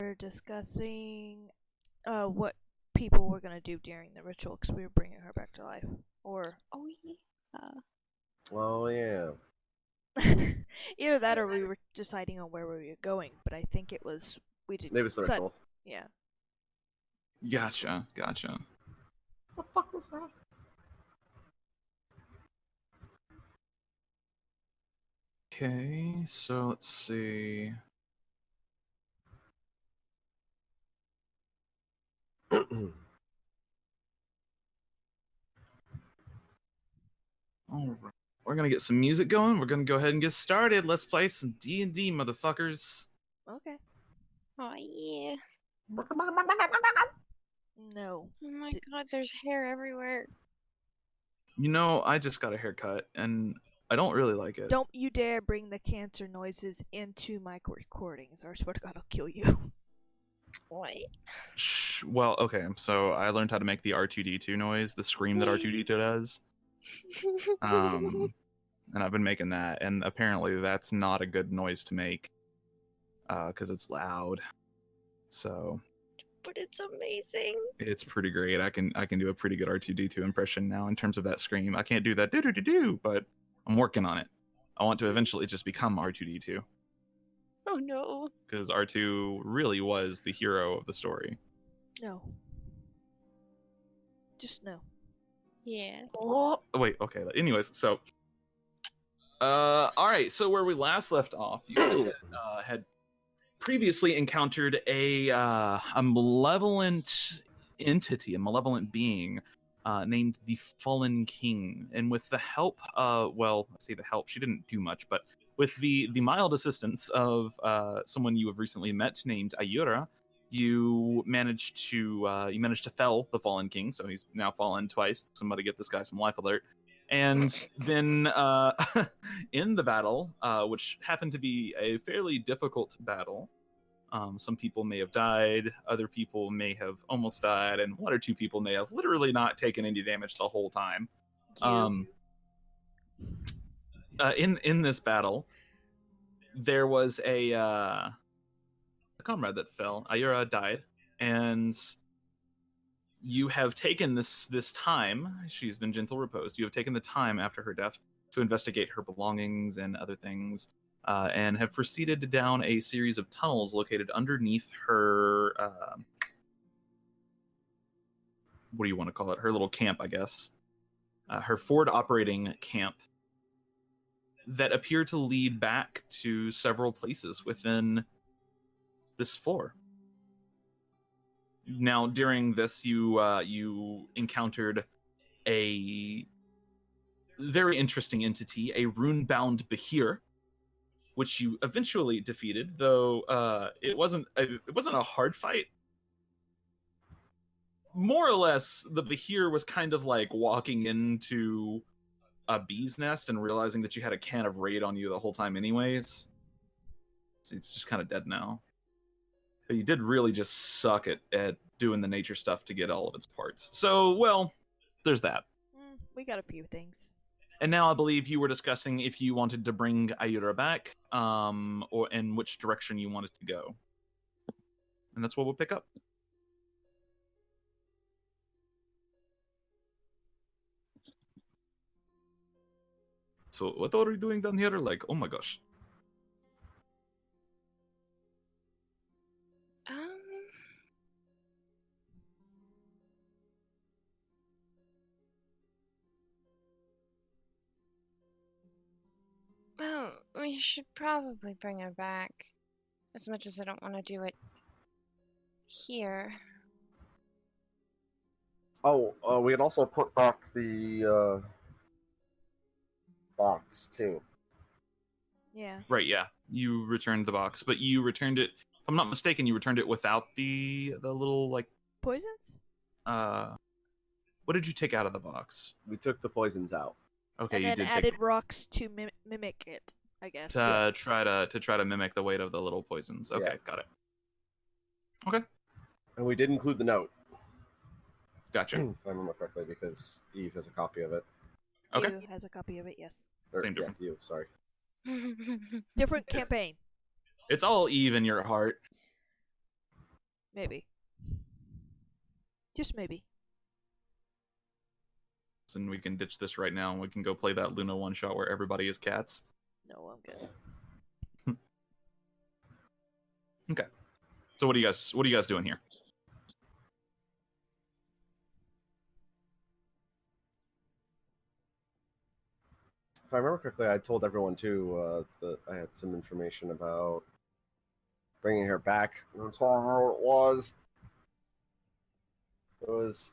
We're discussing what people were gonna do during the ritual because we were bringing her back to life. Or Oh yeah. Oh yeah. either that or we were deciding on where we were going. But I think it was we did. Maybe it's the ritual. Yeah. Gotcha. What the fuck was that? Okay, so let's see. All right. We're gonna get some music going. We're gonna go ahead and get started. Let's play some D&D, motherfuckers. Okay. Oh yeah. No. Oh my god, there's hair everywhere. You know, I just got a haircut, and I don't really like it. Don't you dare bring the cancer noises into my recordings, or I swear to God, I'll kill you. What? Well, okay, so I learned how to make the R2D2 noise, the scream that R2D2 does. And I've been making that, and apparently that's not a good noise to make, because it's loud. So. But it's amazing. It's pretty great. I can do a pretty good R2D2 impression now in terms of that scream. I can't do that do, but I'm working on it. I want to eventually just become R2D2. Oh no. Because R2 really was the hero of the story. No. Just no. Yeah. Oh, wait, okay. Anyways, so all right, so where we last left off, you guys had previously encountered a malevolent entity, a malevolent being named the Fallen King, and with the help, well, I say the help, she didn't do much, but with the mild assistance of someone you have recently met named Ayura, you managed to fell the Fallen King, so he's now fallen twice. Somebody get this guy some life alert. And then in the battle, which happened to be a fairly difficult battle, some people may have died, other people may have almost died, and one or two people may have literally not taken any damage the whole time. In this battle, there was a comrade that fell. Ayura died, and you have taken this time. She's been gentle reposed. You have taken the time after her death to investigate her belongings and other things, and have proceeded down a series of tunnels located underneath her. What do you want to call it? Her little camp, I guess. Her forward operating camp that appear to lead back to several places within this floor. Now, during this, you encountered a very interesting entity, a rune-bound Behir, which you eventually defeated, though it wasn't a hard fight. More or less, the Behir was kind of like walking into a bee's nest and realizing that you had a can of Raid on you the whole time anyways. So it's just kind of dead now. But you did really just suck at doing the nature stuff to get all of its parts. So, well, there's that. We got a few things. And now I believe you were discussing if you wanted to bring Ayura back, or in which direction you wanted to go. And that's what we'll pick up. So, what are we doing down here? Like, oh my gosh. Well, we should probably bring her back. As much as I don't want to do it here. Oh, we had also put back the box too. Yeah. Right, yeah. You returned the box, but you returned it, if I'm not mistaken, you returned it without the little, like... Poisons? What did you take out of the box? We took the poisons out. Okay, and you then did added take... rocks to mimic it, I guess. To try to mimic the weight of the little poisons. Okay, Yeah. Got it. Okay. And we did include the note. Gotcha. If I remember correctly, because Eve has a copy of it. Okay. You has a copy of it, yes. Same difference. Yeah, you, sorry. Different campaign. It's all Eve in your heart. Maybe. Just maybe. And we can ditch this right now, and we can go play that Luna one-shot where everybody is cats. No, I'm good. Okay. So what are you guys doing here? If I remember correctly, I told everyone too that I had some information about bringing her back. I'm trying to remember what it was. It was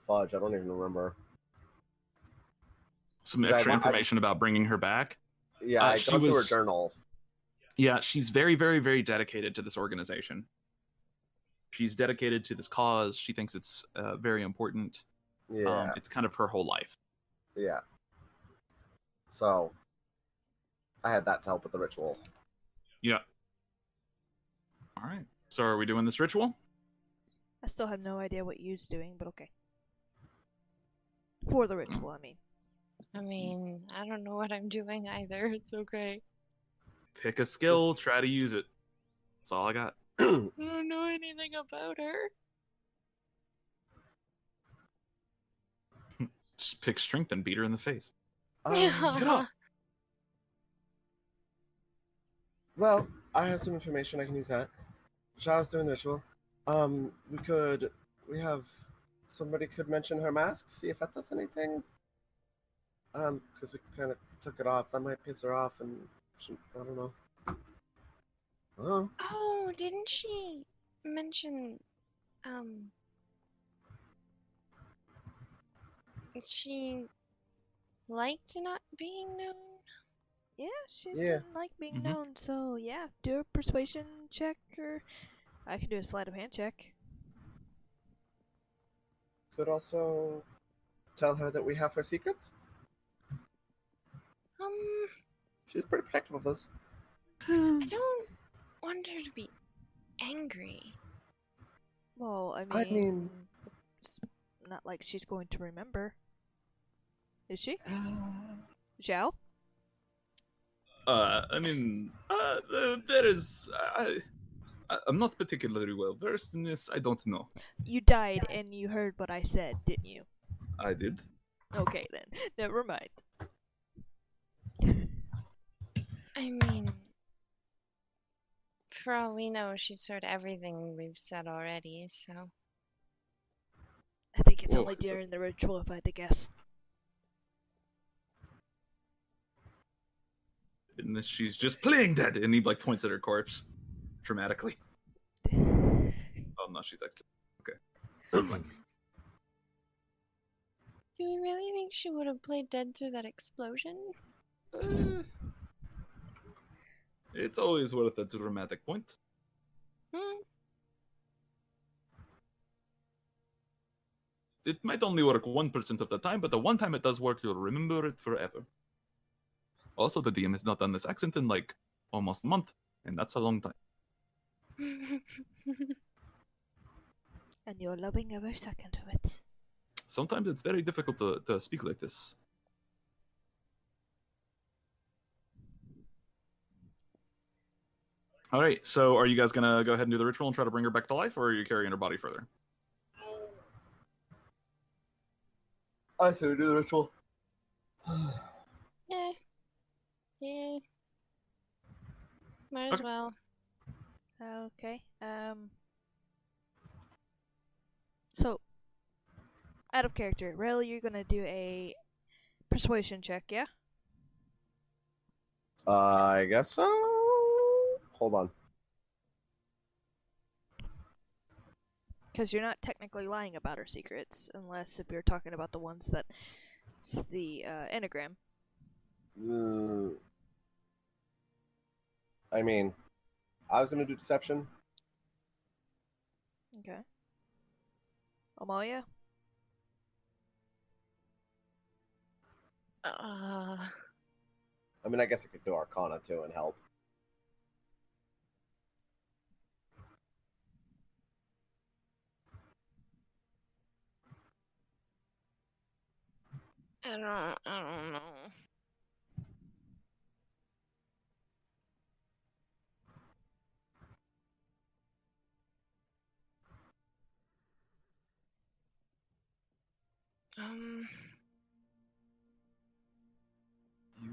fudge. I don't even remember. Some Yeah, extra information about bringing her back. Yeah, I she gone through her was- journal. Yeah, she's very, very, very dedicated to this organization. She's dedicated to this cause. She thinks it's very important. Yeah, It's kind of her whole life. yeah. So I had that to help with the ritual. Yeah. All right. So are we doing this ritual? I still have no idea what you's doing, but okay. For the ritual, I mean. I mean, I don't know what I'm doing either. It's okay. Pick a skill, try to use it. That's all I got. I don't know anything about her. Just pick strength and beat her in the face. Get up. Well, I have some information. I can use that. While I was doing the ritual, somebody could mention her mask, see if that does anything. Because we kind of took it off. That might piss her off, and I don't know. Oh, Oh, didn't she mention, she liked not being known? Yeah, she Yeah. didn't like being Mhm. known, so yeah, do a persuasion check, or I can do a sleight of hand check. could also tell her that we have her secrets. She's pretty protective of those. I don't want her to be angry. Well, I mean- it's not like she's going to remember. Is she? Uh, Zhao? There is. I'm not particularly well versed in this. I don't know. You died and you heard what I said, didn't you? I did. Okay then, never mind. I mean, for all we know, she's heard everything we've said already, so. I think it's Well, only it's a- during the ritual, if I had to guess. And this, she's just playing dead, and he like points at her corpse, dramatically. Oh no, she's actually okay. Do we really think she would have played dead through that explosion? It's always worth a dramatic point. It might only work 1% of the time, but the one time it does work, you'll remember it forever. Also, the DM has not done this accent in like almost a month, and that's a long time. And you're loving every second of it. Sometimes it's very difficult to speak like this. All right, so are you guys gonna go ahead and do the ritual and try to bring her back to life, or are you carrying her body further? I say we do the ritual. Yeah. Yeah. Might as Okay. well. Okay, so, out of character, Rayleigh, you're gonna do a persuasion check, yeah? I guess so. Hold on. Because you're not technically lying about her secrets, unless if you're talking about the ones that the enneagram. I mean, I was gonna do deception. Okay. Amalia? I mean, I guess I could do Arcana too and help. I don't know.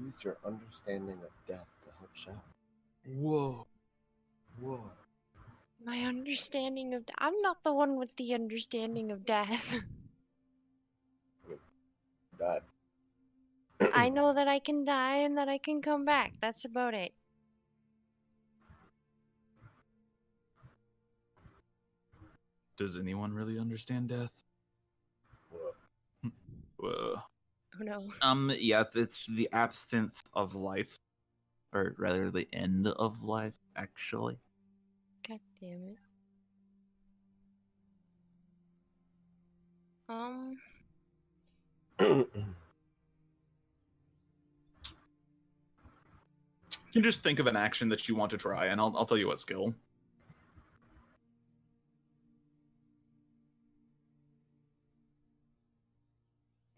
Use your understanding of death to help Shao. Whoa. My understanding of I'm not the one with the understanding of death. God. I know that I can die and that I can come back. That's about it. Does anyone really understand death? Whoa. Oh no. Yeah, it's the absence of life, or rather, the end of life. Actually, God damn it. you can just think of an action that you want to try, and I'll tell you what skill.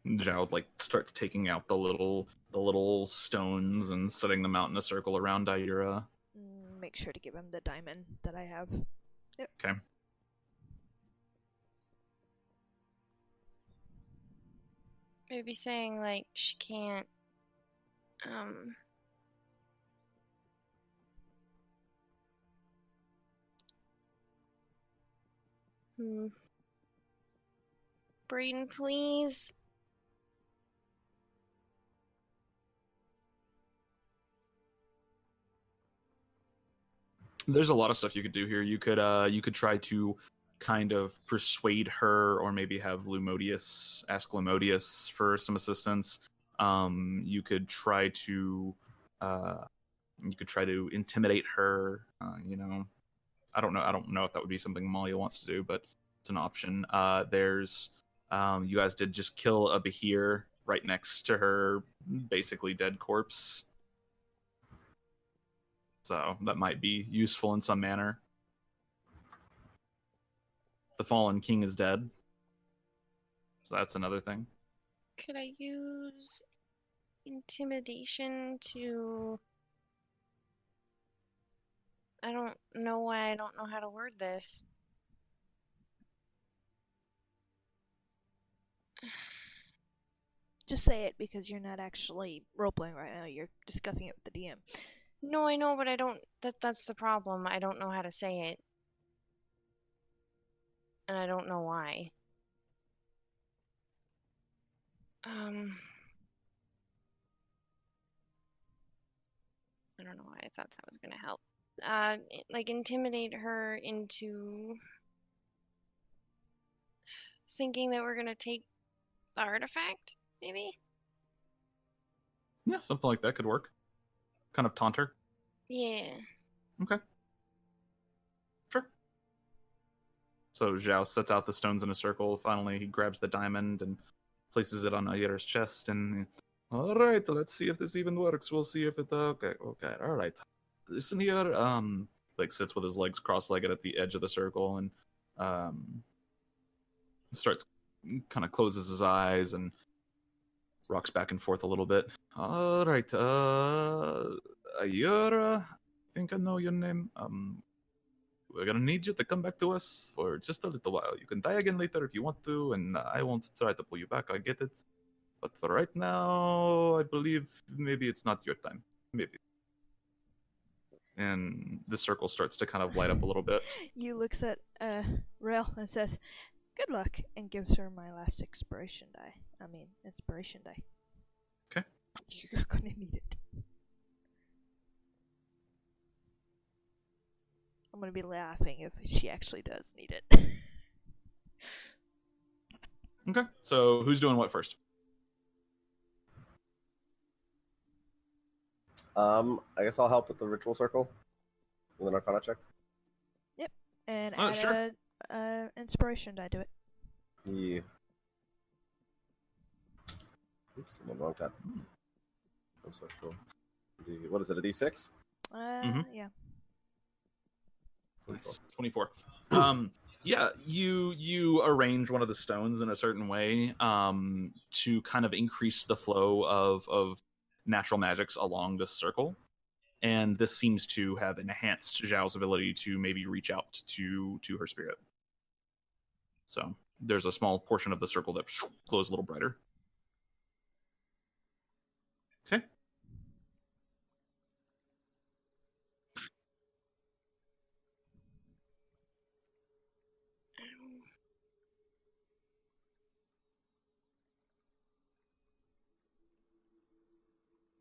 Zhao like starts taking out the little stones and setting them out in a circle around Daira. Make sure to give him the diamond that I have. Yep. Okay. Maybe saying like she can't Braden, please. There's a lot of stuff you could do here. You could try to kind of persuade her, or maybe have Lumodius ask Lumodius for some assistance. You could try to intimidate her. I don't know if that would be something Amalia wants to do, but it's an option. There's you guys did just kill a Bahir right next to her basically dead corpse. So that might be useful in some manner. The fallen king is dead. So that's another thing. Could I use intimidation to... I don't know why I don't know how to word this. Just say it because you're not actually roleplaying right now. You're discussing it with the DM. No, I know, but I don't... That's the problem. I don't know how to say it. And I don't know why. I don't know why I thought that was gonna help. Like intimidate her into thinking that we're gonna take the artifact, maybe? Yeah, something like that could work. Kind of taunt her. Yeah. Okay. Sure. So Zhao sets out the stones in a circle. Finally, he grabs the diamond and places it on Ayera's chest. And all right, let's see if this even works. We'll see if it. Okay. All right. Listen here. Like sits with his legs cross-legged at the edge of the circle and starts kind of closes his eyes and rocks back and forth a little bit. All right. Ayera, I think I know your name. We're gonna need you to come back to us for just a little while. You can die again later if you want to, and I won't try to pull you back. I get it, but for right now, I believe maybe it's not your time. Maybe. And the circle starts to kind of light up a little bit. You looks at Rel and says, "Good luck," and gives her my last inspiration die. Okay. You're gonna need it. I'm gonna be laughing if she actually does need it. Okay. So who's doing what first? I guess I'll help with the ritual circle with an Arcana check. Yep, and Oh, add sure. a inspiration die to it. Yeah. Oops, I'm on the wrong tab. I'm so sure. What is it, a D6? Yeah. Nice. 24. Yeah, you arrange one of the stones in a certain way to kind of increase the flow of natural magics along this circle, and this seems to have enhanced Zhao's ability to maybe reach out to her spirit. So there's a small portion of the circle that glows a little brighter. Okay.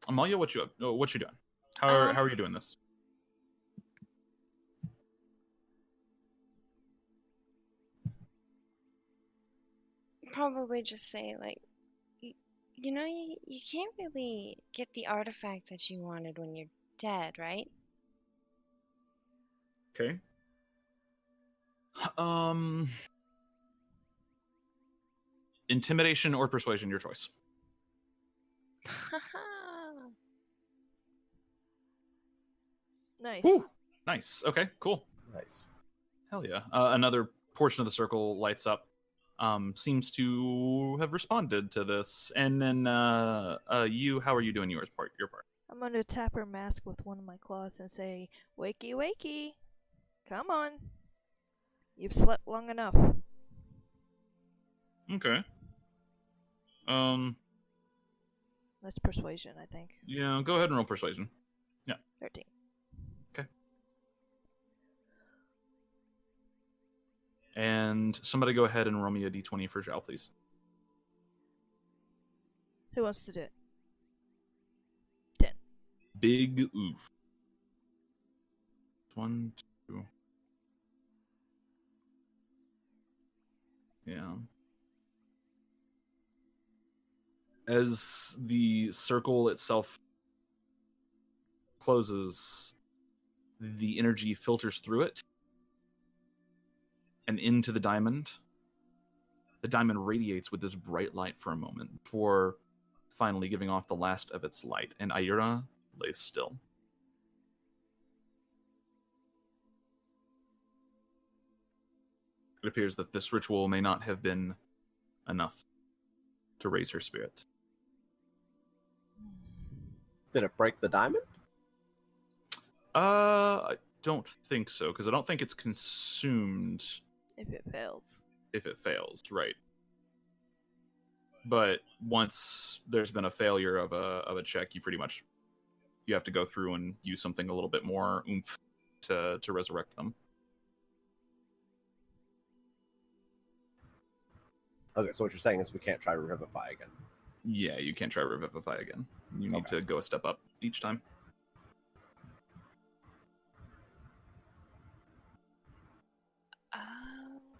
Amalia, what you doing? How are you doing this? Probably just say, like, you know, you can't really get the artifact that you wanted when you're dead, right? Okay. Intimidation or persuasion, your choice. Nice. Woo! Nice. Okay, cool. Nice. Hell yeah. Another portion of the circle lights up. Seems to have responded to this. And then you, how are you doing your part? I'm gonna tap her mask with one of my claws and say, "Wakey, wakey! Come on! You've slept long enough." Okay. That's persuasion, I think. Yeah, go ahead and roll persuasion. 13. Okay. And somebody go ahead and roll me a d20 for Zhao, please. Who wants to do it? 10. Big oof. 1, 2. Yeah. As the circle itself closes, the energy filters through it and into the diamond. The diamond radiates with this bright light for a moment before finally giving off the last of its light, and Aira lays still. It appears that this ritual may not have been enough to raise her spirit. Did it break the diamond? I don't think so, because I don't think it's consumed If it fails. if it fails, right? But once there's been a failure of a check, you have to go through and use something a little bit more oomph to resurrect them. Okay, so what you're saying is we can't try Revivify again. Yeah, you can't try Revivify again. You need to go a step up each time.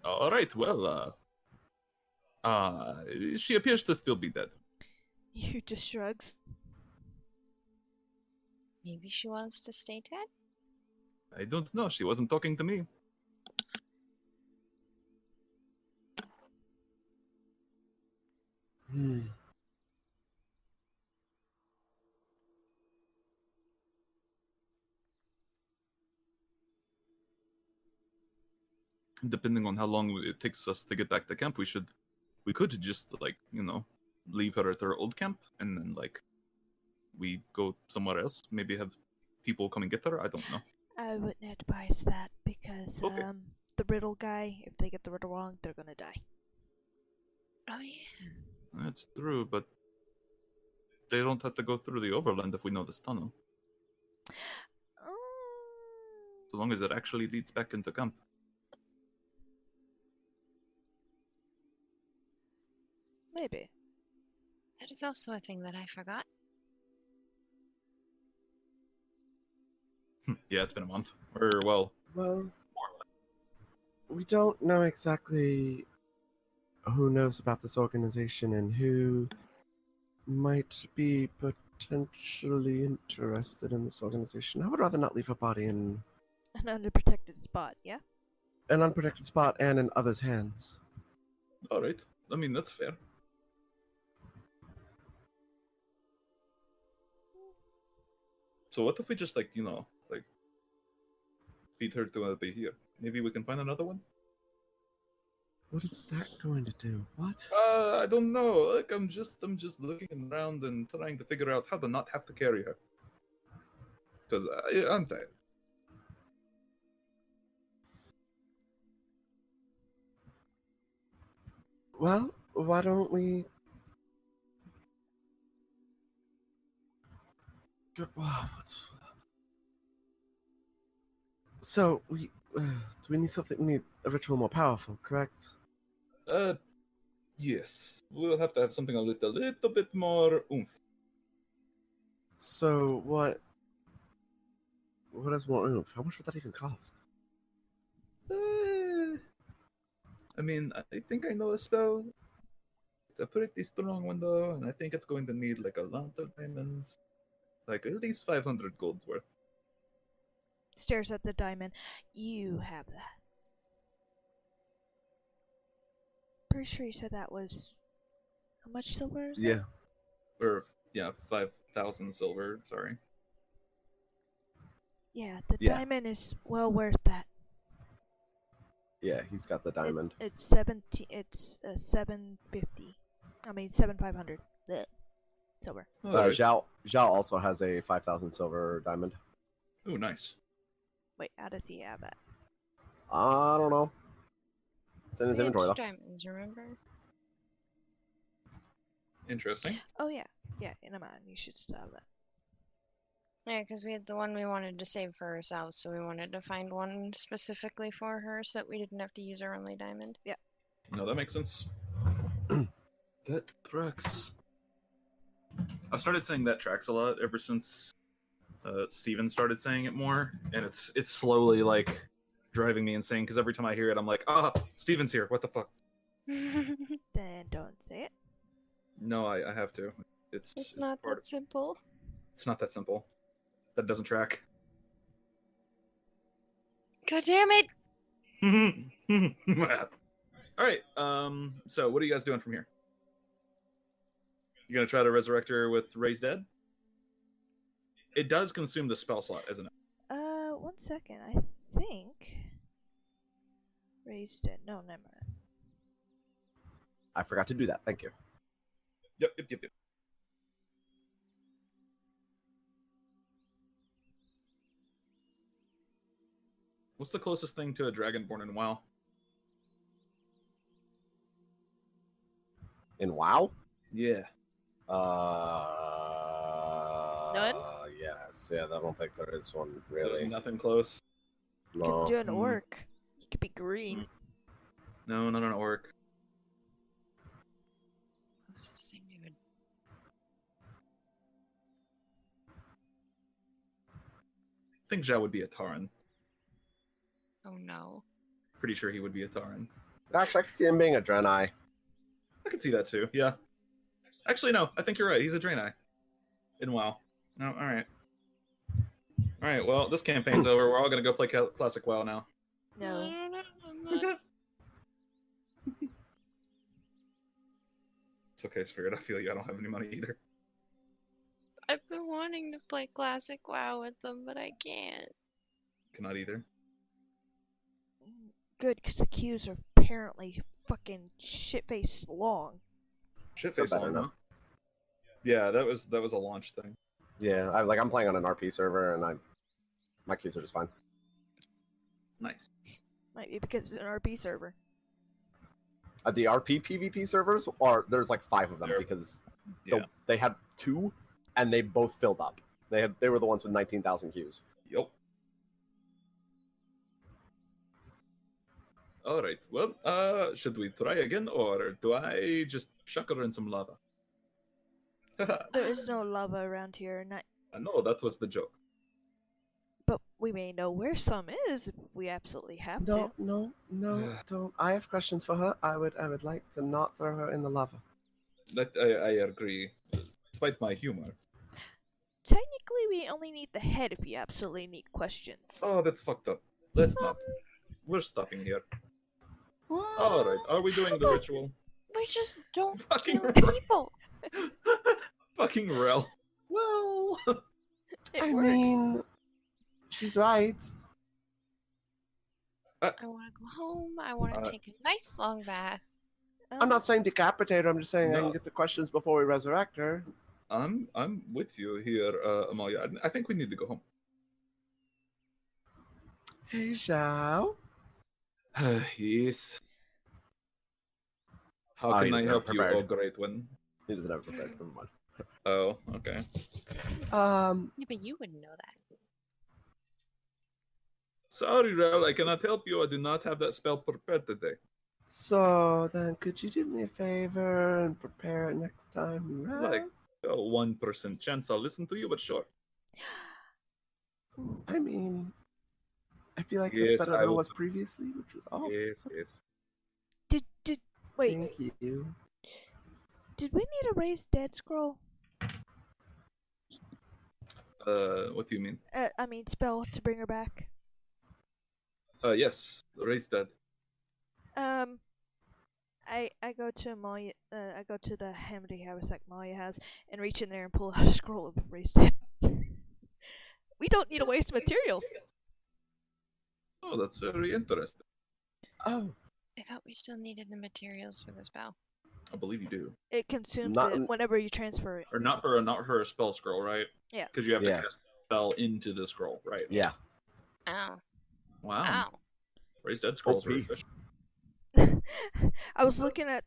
All right, well, she appears to still be dead. You just shrugs. Maybe she wants to stay dead? I don't know. She wasn't talking to me. Depending on how long it takes us to get back to camp, we could just, like, leave her at her old camp and then, like, we go somewhere else. Maybe have people come and get her. I don't know. I wouldn't advise that because Okay. the riddle guy, if they get the riddle wrong, they're gonna die. Oh, yeah. That's true, but they don't have to go through the overland if we know this tunnel. So long as it actually leads back into camp. Maybe. That is also a thing that I forgot. Yeah, it's been a month. Or, well, Well, we don't know exactly who knows about this organization and who might be potentially interested in this organization. I would rather not leave a body in An underprotected spot, yeah? an unprotected spot and in others' hands. all right. I mean, that's fair. So what if we just, like, feed her to be here? Maybe we can find another one? What is that going to do? What? I don't know. Like, I'm just looking around and trying to figure out how to not have to carry her. Because I'm tired. Well, why don't we... So, do we need something? We need a ritual more powerful, correct? Yes. We'll have to have something a little bit more oomph. So, what is more oomph? How much would that even cost? I mean, I think I know a spell. It's a pretty strong one, though, and I think it's going to need, like, a lot of diamonds. Like, at least 500 gold's worth. Stares at the diamond. You have that. Pretty sure you said that was... How much silver is Yeah. that? Or, yeah, 5,000 silver, sorry. Yeah, the Yeah. diamond is well worth that. Yeah, he's got the diamond. It's 17. It's 750. I mean 7,500. Silver. Alright. Zhao also has a 5,000 silver diamond. Ooh, nice. Wait, how does he have that? I don't know. It's in his We had inventory, two though. diamonds, remember? Interesting. Oh yeah, yeah. In a man, you should still have that. Yeah, because we had the one we wanted to save for ourselves, so we wanted to find one specifically for her so that we didn't have to use our only diamond. No, that makes sense. That tracks. I've started saying that tracks a lot ever since Steven started saying it more, and it's slowly like driving me insane because every time I hear it, I'm like, Steven's here. What the fuck? Then don't say it. No, I have to. It's not part that simple. It's not that simple. That doesn't track. God damn it! All right. So what are you guys doing from here? You gonna try to resurrect her with Raise Dead? It does consume the spell slot, isn't it? 1 second. I think raised it. No, never mind. I forgot to do that. Thank you. Yep. What's the closest thing to a dragonborn in WoW? In WoW? Yeah. None? Yes. Yeah, I don't think there is one, There's really. nothing close. You No. could do an orc. You could be green. No, not an orc. Closest thing to it. I think Zhao would be a Tauren. Oh no. Pretty sure he would be a Tauren. Actually, I could see him being a Draenei. I could see that too. Yeah. Actually, no. I think you're right. He's a Draenei. In WoW. No. All right. All right. Well, this campaign's over. We're all gonna go play classic WoW now. No. It's okay, Spirit. I feel you. I don't have any money either. I've been wanting to play Classic WoW with them, but I can't. Cannot either. Good, because the queues are apparently fucking shit-faced long. Shitface better on, now. huh? Yeah, that was a launch thing. Yeah, I'm playing on an RP server, and my queues are just fine. Nice. Might be because it's an RP server. The RP PvP servers there's like 5 of them There- because Yeah. they had 2, and they both filled up. They were the ones with 19,000 queues. Yup. All right. Well, should we try again, or do I just chuck her in some lava? There is no lava around here, I know that was the joke. but we may know where some is if we absolutely have No, to. no, no, don't. I have questions for her. I would like to not throw her in the lava. That I agree. Despite my humor. Technically, we only need the head if you absolutely need questions. Oh, that's fucked up. Let's not. We're stopping here. All right. Are we doing the ritual? We just don't Fucking kill Rel. people. Fucking Rel. Well. It I works. mean, she's right. I want to go home. I want to take a nice long bath. I'm not saying decapitate her. I'm just saying I No. can get the questions before we resurrect her. I'm with you here, Amalia. I think we need to go home. Hey, Zhao. Yes. How Oh, he can I doesn't have help you, prepared. oh great one? He doesn't have it prepared. Never mind. Oh, okay. Yeah, but you wouldn't know that. Sorry, Rel, I cannot help you. I do not have that spell prepared today. So then, could you do me a favor and prepare it next time we Like rest? a 1% chance I'll listen to you, but sure. I mean, I feel like that's Yes, better I than it will. was previously, which was Yes, yes. Wait, Thank you. did we need a raised dead scroll? What do you mean? I mean spell to bring her back. Yes, raise that. I go to Amalia. I go to the Hamity haversack Amalia has and reach in there and pull out a scroll of raised dead. We don't need to waste materials. Oh, that's very interesting. Oh, I thought we still needed the materials for the spell. I believe you do. It consumes Not it n- whenever you transfer it. Or not for a spell scroll, right? Yeah. Because you have to Yeah. cast the spell into the scroll, right? yeah. Ow. Wow. Ow. Raised dead scrolls are OP. efficient. I was looking at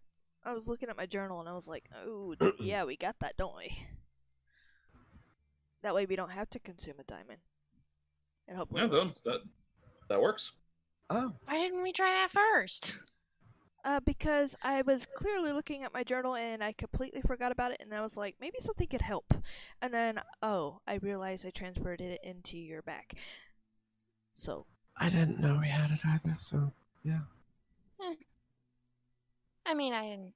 my journal and I was like, oh yeah, we got that, don't we? That way we don't have to consume a diamond. And hopefully Yeah, it works. that works. Oh, Why didn't we try that first? Because I was clearly looking at my journal and I completely forgot about it, and I was like, maybe something could help. And then, I realized I transferred it into your back. So, I didn't know we had it either, so yeah. I mean, I didn't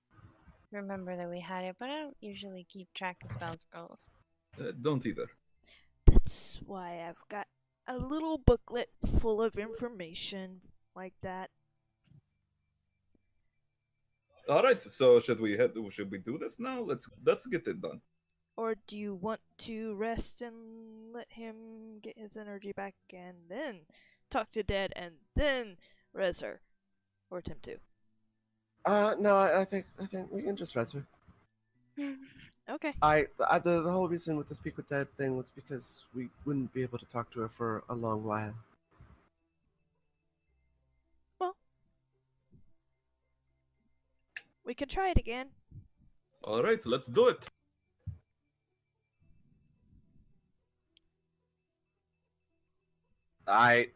remember that we had it, but I don't usually keep track of spell scrolls. Don't either. that's why I've got a little booklet full of information like that. All right. So should we do this now? Let's get it done. Or do you want to rest and let him get his energy back and then talk to Dead and then res her? Or attempt to? No, I think we can just rest her. Okay. The whole reason with the speak with Dead thing was because we wouldn't be able to talk to her for a long while. Well, we can try it again. All right, let's do it. I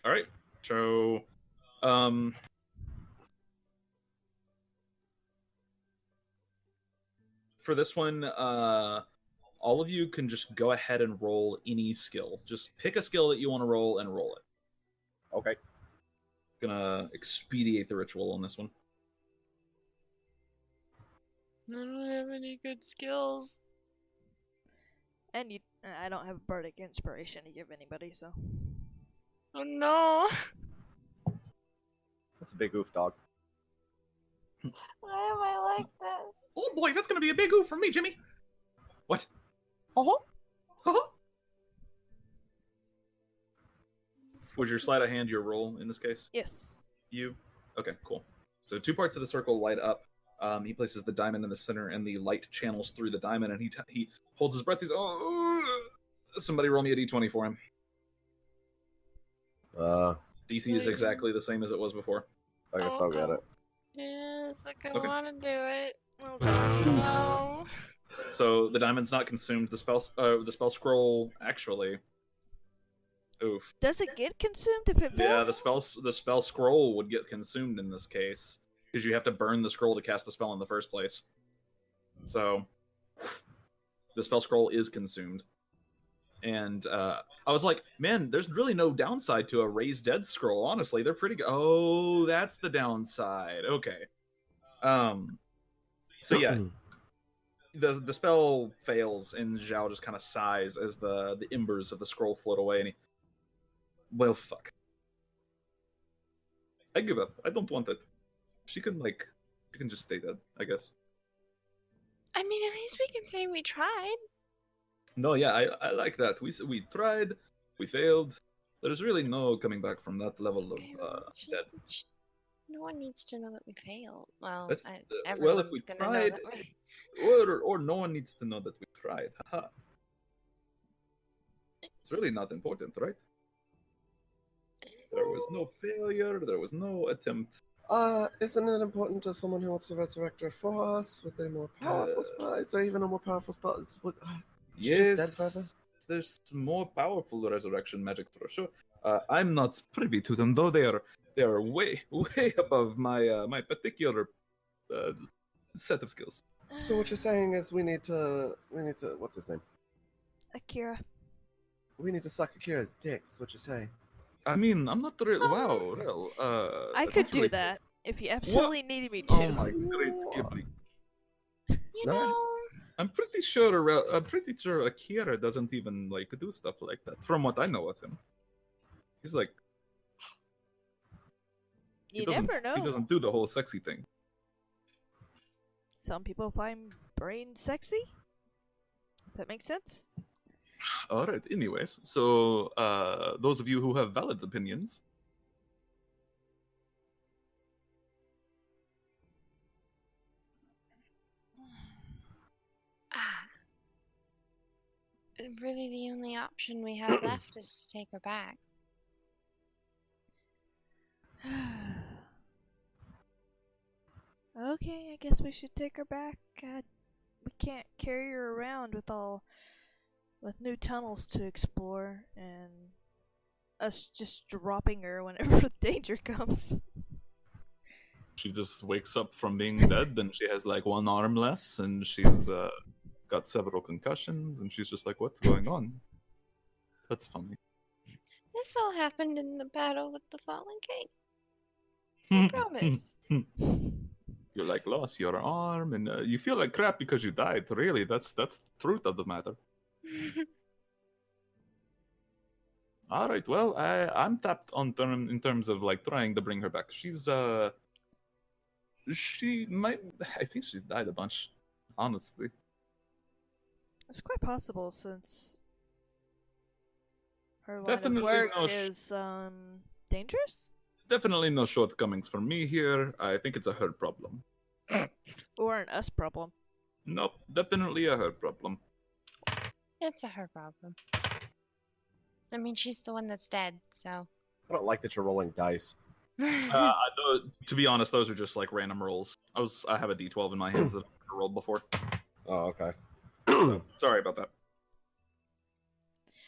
All right. So, for this one, all of you can just go ahead and roll any skill. Just pick a skill that you want to roll and roll it. okay. Gonna expedite the ritual on this one. I don't have any good skills. And I don't have bardic inspiration to give anybody, so. Oh no! That's a big oof, dog. Why am I like this? Oh boy, that's gonna be a big oof for me, Jimmy. What? Oh, Was your sleight of hand your roll in this case? Yes. You? Okay, cool. So 2 parts of the circle light up. He places the diamond in the center, and the light channels through the diamond, and he holds his breath. He's somebody roll me a d20 for him. DC is Nice. exactly the same as it was before. I guess I'll get it. Yes, I Okay. want to do it. Oh, God. No. So the diamond's not consumed. The spell scroll actually. Oof. Does it get consumed if it fails? Yeah, the spell scroll would get consumed in this case because you have to burn the scroll to cast the spell in the first place. So the spell scroll is consumed. And I was like, man, there's really no downside to a raised dead scroll. Honestly, they're pretty good. Oh, that's the downside. Okay. So yeah, the spell fails, and Zhao just kind of sighs as the embers of the scroll float away, and he, well, fuck. I give up. I don't want it. She can just stay dead, I guess. I mean, at least we can say we tried. No, yeah, I like that. We tried, we failed. There's really no coming back from that level of dead. No one needs to know that we failed. Well, That's, everyone's well, if we gonna know tried, that we... or no one needs to know that we tried. Haha. It's really not important, right? There was no failure. There was no attempt. Isn't it important to someone who wants to resurrect her for us with a more powerful spell? Is there even a more powerful spell? She's just dead forever? Yes, there's more powerful resurrection magic for sure. I'm not privy to them, though. They are way way above my particular uh, set of skills. So what you're saying is we need to, what's his name? Akira. We need to suck Akira's dick, is what you're saying. I mean, I'm not really. Wow, well, I that's could do really- that if you absolutely needed me to. Oh my great Ghibli! You No. know, I'm pretty sure Akira doesn't even like do stuff like that. From what I know of him, he's like You doesn't- never know. He doesn't do the whole sexy thing. Some people find brain sexy. That makes sense. All right. Anyways, so those of you who have valid opinions, really the only option we have left is to take her back. Okay, I guess we should take her back. God, we can't carry her around with new tunnels to explore and us just dropping her whenever the danger comes. she just wakes up from being dead, and she has like one arm less, and she's got several concussions, and she's just like, "What's going on?" That's funny. This all happened in the battle with the Fallen King. I promise. You like lost your arm, and you feel like crap because you died. Really, that's the truth of the matter. All right, well, I'm tapped on in terms of like trying to bring her back. She might. I think she's died a bunch, honestly. It's quite possible since her line Definitely of work no is dangerous Definitely no shortcomings for me here. I think it's a her problem. or an us problem. Nope, definitely a her problem. It's a her problem. I mean, she's the one that's dead, so. I don't like that you're rolling dice. To be honest, those are just like random rolls. I have a D12 in my hands that I've never rolled before. Oh, okay. So, sorry about that.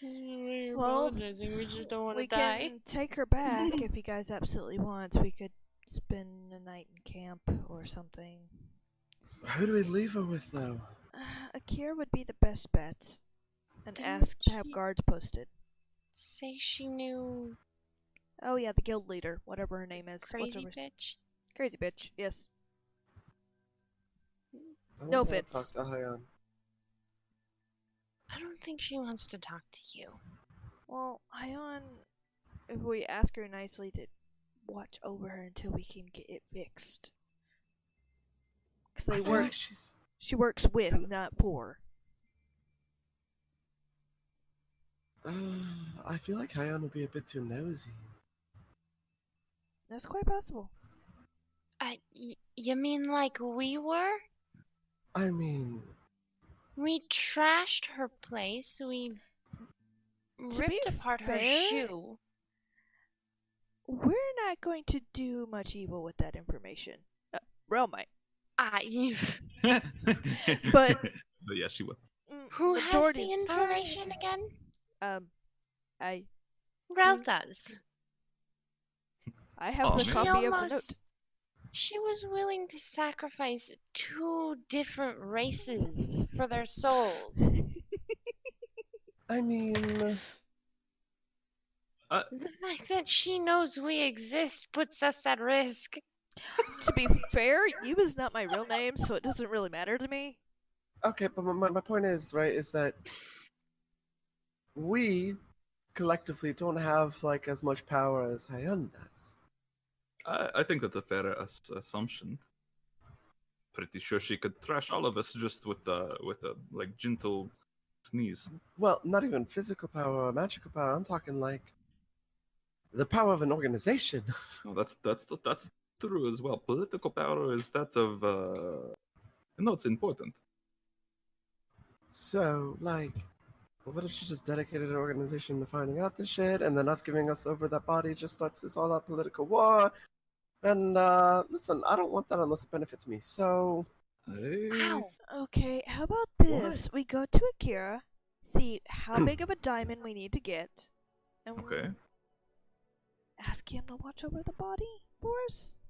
Well, we just don't want We can take her back if you guys absolutely want. We could spend a night in camp or something. Who do we leave her with, though? Akira would be the best bet. And Didn't ask to have she- guards posted. Say she knew Oh yeah, the guild leader, whatever her name is. What's her crazy res- bitch. Crazy bitch, yes. I No wanna offense. talk to Hayan. I don't think she wants to talk to you. Well, Ion, if we ask her nicely to watch over her until we can get it fixed. Because I they feel work. like she's... She works with, not for. I feel like Hayan would be a bit too nosy. That's quite possible. You mean like we were? I mean... We trashed her place. We To be ripped apart her fair, shoe. We're not going to do much evil with that information. Realm might. You. But- but yeah, she will. Who has majority the information again? I Rel does. have Oh, the man. copy of the note. She was willing to sacrifice 2 different races for their souls. I mean... The fact that she knows we exist puts us at risk. To be fair, you is not my real name, so it doesn't really matter to me. Okay, but my point is, right, is that we collectively don't have, like, as much power as Hayan does. I think that's a fair assumption. Pretty sure she could trash all of us just with a like gentle sneeze. Well, not even physical power or magical power. I'm talking, like, the power of an organization. Well, that's true as well. Political power is that of no, it's important. So, like, what if she just dedicated her organization to finding out this shit, and then us giving us over that body just starts this all-out political war? And listen, I don't want that unless it benefits me. So Ow! Okay, how about this? We go to Akira, see how big of a diamond we need to get, and Okay. ask him to watch over the body for us?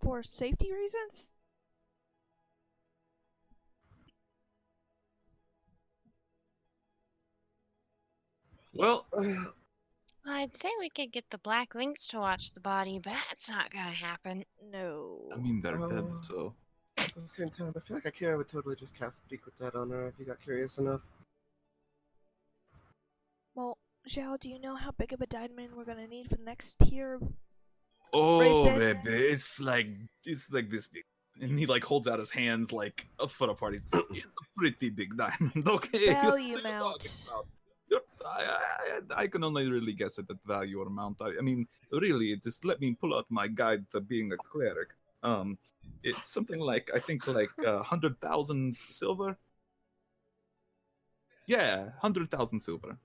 For safety reasons? Well, Well, I'd say we could get the Black Lynx to watch the body, but that's not gonna happen. No. I mean, they're dead, Oh. so. at the same time, I feel like Akira would totally just cast Speak with Dead on her if you got curious enough. Well, Zhao, do you know how big of a diamond we're gonna need for the next tier? Oh, dead? baby, it's like this big, and he like holds out his hands like a foot apart. He's it's a pretty big diamond, okay? Value What are you amount. talking about? I can only really guess at the value or amount. I mean, really, just let me pull out my guide to being a cleric. It's something like I think like 100,000 silver. Yeah, 100,000 silver.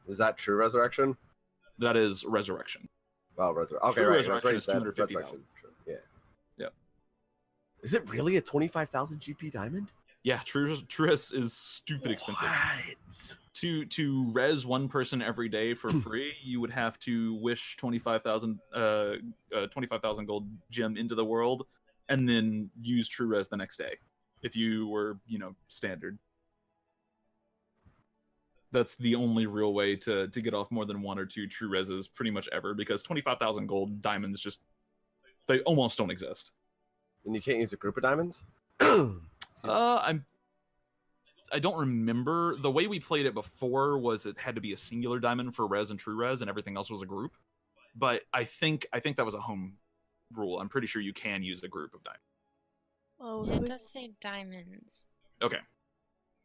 Is that true resurrection? That is resurrection. Well, resurrection. Okay, True right. resurrection is Resurrection. 250,000. True. Yeah. Yep. Is it really a 25,000 GP diamond? Yeah, true res is stupid expensive. What? To res one person every day for free, you would have to wish 25,000 gold gem into the world, and then use true res the next day. If you were, standard. That's the only real way to get off more than one or two true reses pretty much ever, because 25,000 gold diamonds they almost don't exist. And you can't use a group of diamonds? I don't remember. The way we played it before was it had to be a singular diamond for res and true res, and everything else was a group. But I think that was a home rule. I'm pretty sure you can use a group of diamonds. Oh, Yeah, it does say diamonds. Okay,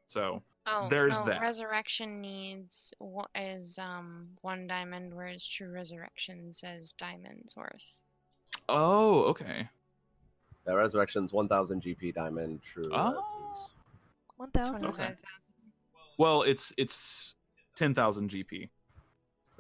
so Oh, there's no, that. Resurrection needs one diamond, whereas True Resurrection says diamonds worth. Oh, okay. Yeah, resurrection's 1,000 GP diamond. True res is 1,000? 25,000. Well, it's 10,000 GP.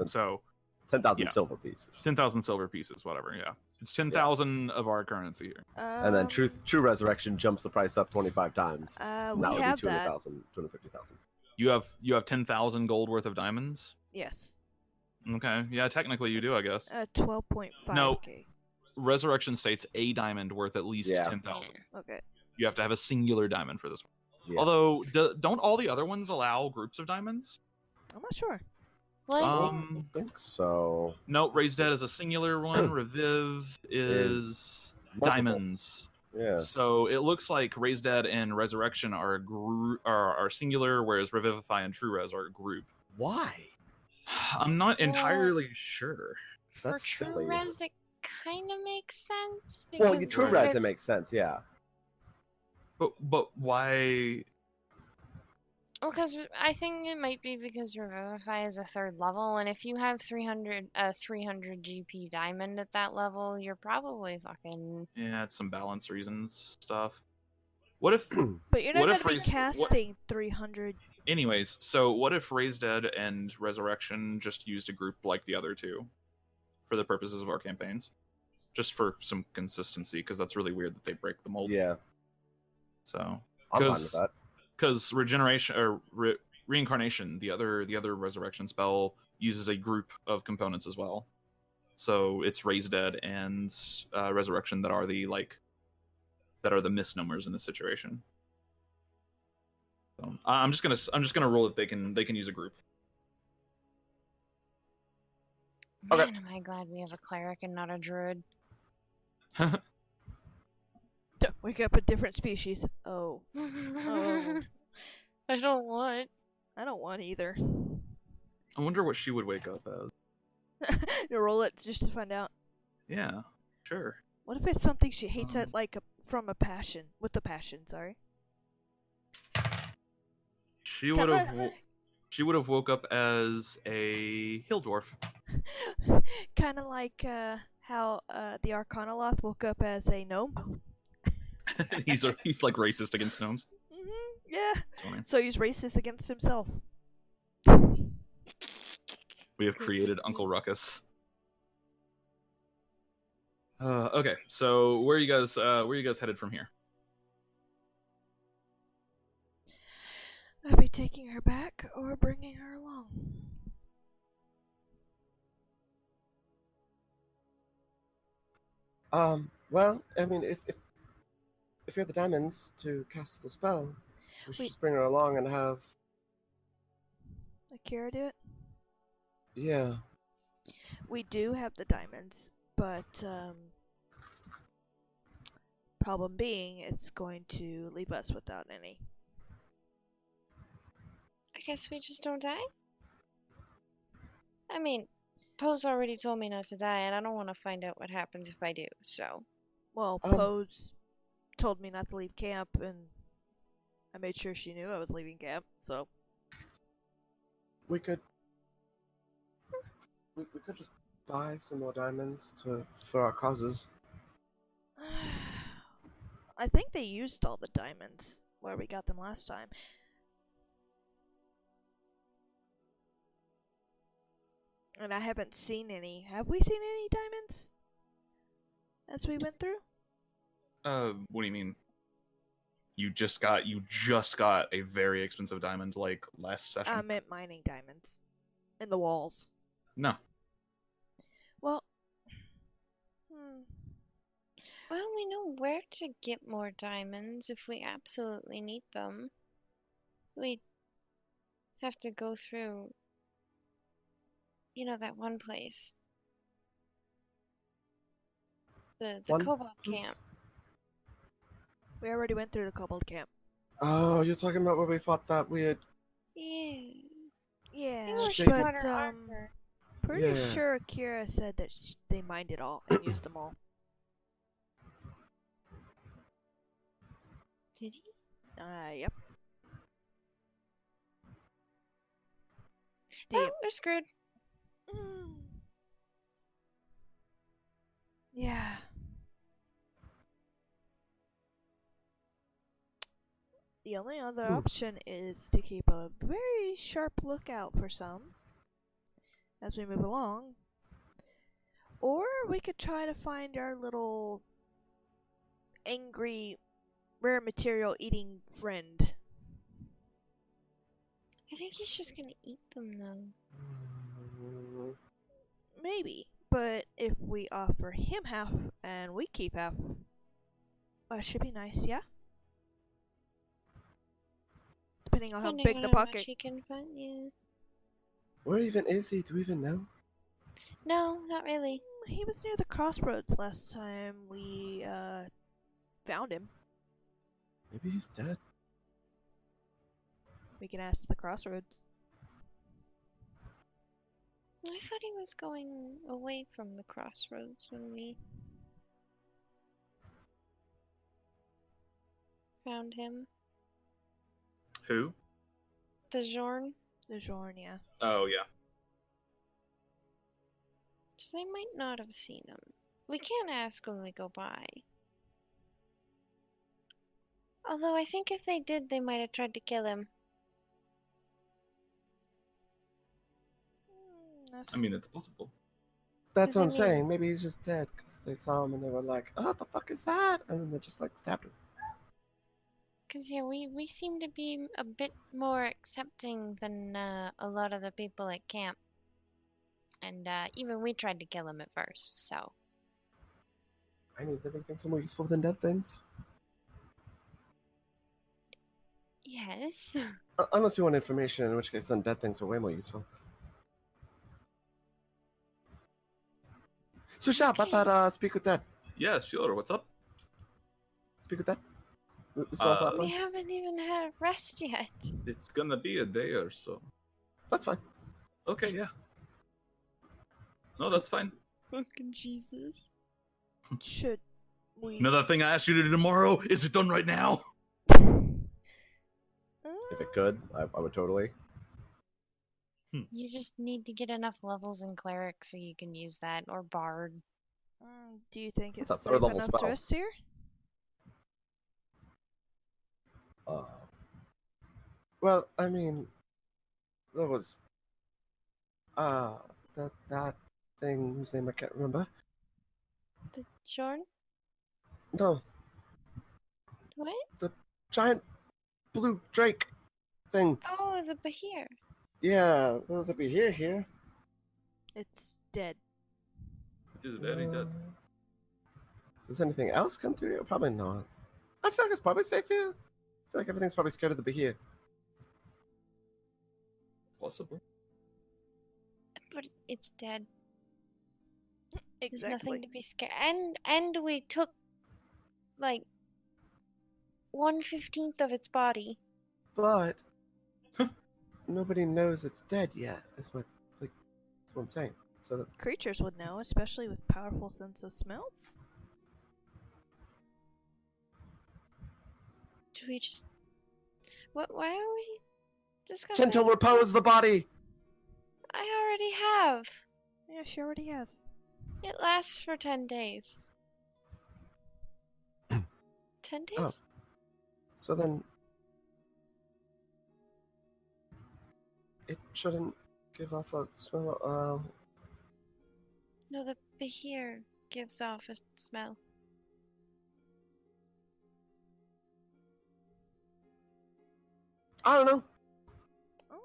So 10,000 yeah. silver pieces. 10,000 silver pieces, whatever. Yeah, it's 10,000 of our currency here. And then true resurrection jumps the price up 25 times. We that would have be that. 200,000, 250,000. You have 10,000 gold worth of diamonds. Yes. Okay, yeah, technically you do, I guess. 12.5. No. Okay. Resurrection states a diamond worth at least Yeah. 10,000. Okay. You have to have a singular diamond for this one. Yeah. Although, don't all the other ones allow groups of diamonds? I'm not sure. What? I think so. No, Raised Dead is a singular one. Reviv is multiple. diamonds. Yeah. So it looks like Raised Dead and Resurrection are are singular, whereas Revivify and True Res are a group. Why? I'm not entirely sure. That's For silly. True Res, it kind of makes sense. Well, because, true like, res, it it's- makes sense, yeah. But why? Well, because I think it might be because Revivify is a 3rd level, and if you have 300 GP diamond at that level, you're probably fucking. Yeah, it's some balance reasons stuff. What if? But you're not What going if to be Raised- what- casting 300. Anyways, so what if Raised Dead and Resurrection just used a group like the other two for the purposes of our campaigns? Just for some consistency, because that's really weird that they break the mold. Yeah, So, I'm fine with that. because regeneration or reincarnation, the other resurrection spell uses a group of components as well. So it's Raised Dead and Resurrection that are the misnomers in this situation. So I'm just gonna roll that they can use a group. Man, Okay. am I glad we have a cleric and not a druid. Don't wake up a different species. Oh. Oh. I don't want. I don't want either. I wonder what she would wake up as. You roll it just to find out. Yeah, sure. What if it's something she hates at from a passion? With a passion, sorry. She would have woke up as a hill dwarf. Kind of like how the Arcanoloth woke up as a gnome. he's like racist against gnomes. Yeah. Funny. So he's racist against himself. We have created Uncle Ruckus. Okay, so where are you guys headed from here? I'd be taking her back or bringing her along. Well, I mean, if you have the diamonds to cast the spell, we should Wait. just bring her along and have. Akira do it? Yeah. We do have the diamonds, but problem being, it's going to leave us without any. I guess we just don't die? I mean, Poe's already told me not to die, and I don't want to find out what happens if I do, so. Well, Um, Pose told me not to leave camp, and I made sure she knew I was leaving camp, so. We could. We could just buy some more diamonds for our causes. I think they used all the diamonds where we got them last time. And I haven't seen any. Have we seen any diamonds as we went through? What do you mean? You just got a very expensive diamond like last session? I meant mining diamonds in the walls. No. Well, Well, we know where to get more diamonds if we absolutely need them. We have to go through, that one place. The One Cobalt place? Camp. we already went through the Kobold camp. Oh, you're talking about where we fought that weird. Yeah. Yeah, English Shade- but water armor. pretty Yeah. sure Akira said that they mined it all and used them all. Did he? Yep. Oh, we're screwed. Mm. Yeah. The only other option is to keep a very sharp lookout for some as we move along. Or we could try to find our little angry rare material eating friend. I think he's just gonna eat them, though. Maybe. But if we offer him half and we keep half, that should be nice, yeah? Depending on how Depending big on the how much pocket. he can find, yeah. Where even is he? Do we even know? No, not really. He was near the crossroads last time we found him. Maybe he's dead. We can ask the crossroads. I thought he was going away from the crossroads when we found him. Who? The Jorn. The Jornia. Oh yeah. So they might not have seen him. We can't ask when we go by. Although I think if they did, they might have tried to kill him. I mean, it's possible. That's what I'm Does it mean- saying. Maybe he's just dead because they saw him and they were like, "Oh, what the fuck is that?" And then they just like stabbed him. Because, yeah, we seem to be a bit more accepting than a lot of the people at camp. And even we tried to kill him at first, so. I mean, living things are more useful than dead things. Yes. Unless you want information, in which case then dead things are way more useful. So, Shop, I thought speak with Dad. Yeah, sure. What's up? Speak with Dad. We still have that We one? haven't even had a rest yet. It's gonna be a day or so. That's fine. Okay, yeah. No, that's fine. Fucking Jesus. Should we... You know that thing I asked you to do tomorrow? Is it done right now? If it could, I would totally. You just need to get enough levels in Cleric so you can use that, or Bard. Do you think It's it's a third safe level enough spell. to rest here? Well, I mean, there was that thing whose name I can't remember. Shorn? No, What? giant blue drake thing. Oh, the Bahir. Yeah, there was a Bahir here. It's dead. It is very dead. Does anything else come through here? Probably not. I feel like it's probably safe here. I feel like everything's probably scared of the Bahir. Possible. But it's dead. There's Exactly. nothing to be scared. And we took like 1/15 of its body. But nobody knows it's dead yet. That's what I'm saying. So that, Creatures would know, especially with powerful sense of smells. Do we just? What? Why are we discussing? gentle repose the body. I already have. Yeah, she already has. It lasts for 10 days. 10 days? Oh. So then, it shouldn't give off a smell. No, the Bahir gives off a smell. I don't know. Oh,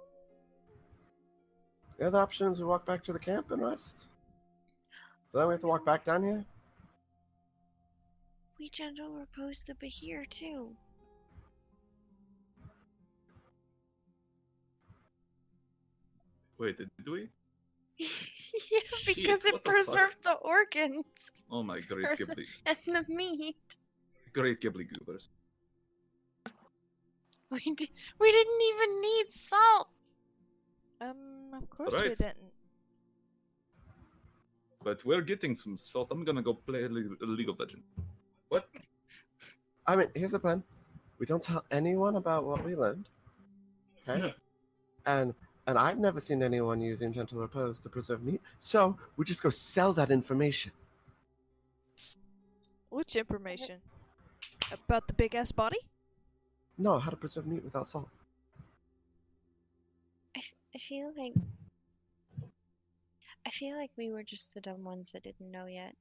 The other option is we walk back to the camp and rest. So then we have to walk back down here. We gentle repose the Bahir too. Wait, did we? Yeah, Shit, because it what the fuck? preserved the organs Oh my great Or Ghibli. and the meat. Great Ghibli goobers. We didn't even need salt. of course we Right. didn't. But we're getting some salt. I'm gonna go play League of Legends. What? I mean, here's the plan. We don't tell anyone about what we learned. Okay? And I've never seen anyone using gentle repose to preserve meat. So we just go sell that information. Which information? About the big ass body? No, how to preserve meat without salt. I feel like we were just the dumb ones that didn't know yet.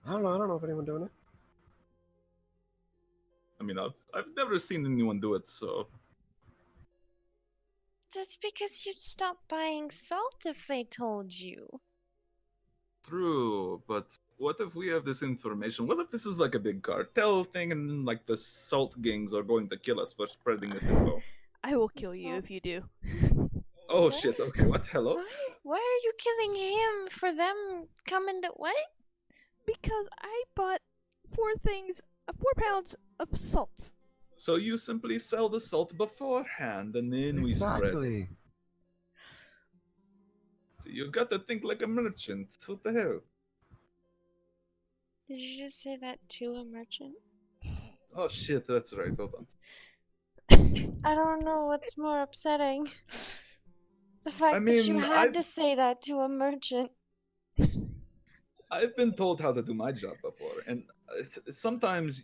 I don't know if anyone doing it. I mean, I've never seen anyone do it, so That's because you'd stop buying salt if they told you. true. But what if we have this information? What if this is like a big cartel thing, and then, like the salt gangs are going to kill us for spreading this info? I will kill you So- if you do. Oh What? shit! Okay, what? Hello? Why are you killing him for them coming to what? Because I bought 4 pounds of salt. So you simply sell the salt beforehand, and then we spread. Exactly. So you've got to think like a merchant. What the hell? Did you just say that to a merchant? Oh shit! That's right. Hold on. I don't know what's more upsetting. The fact that you mean, had to say that to a merchant. I've been told how to do my job before, and sometimes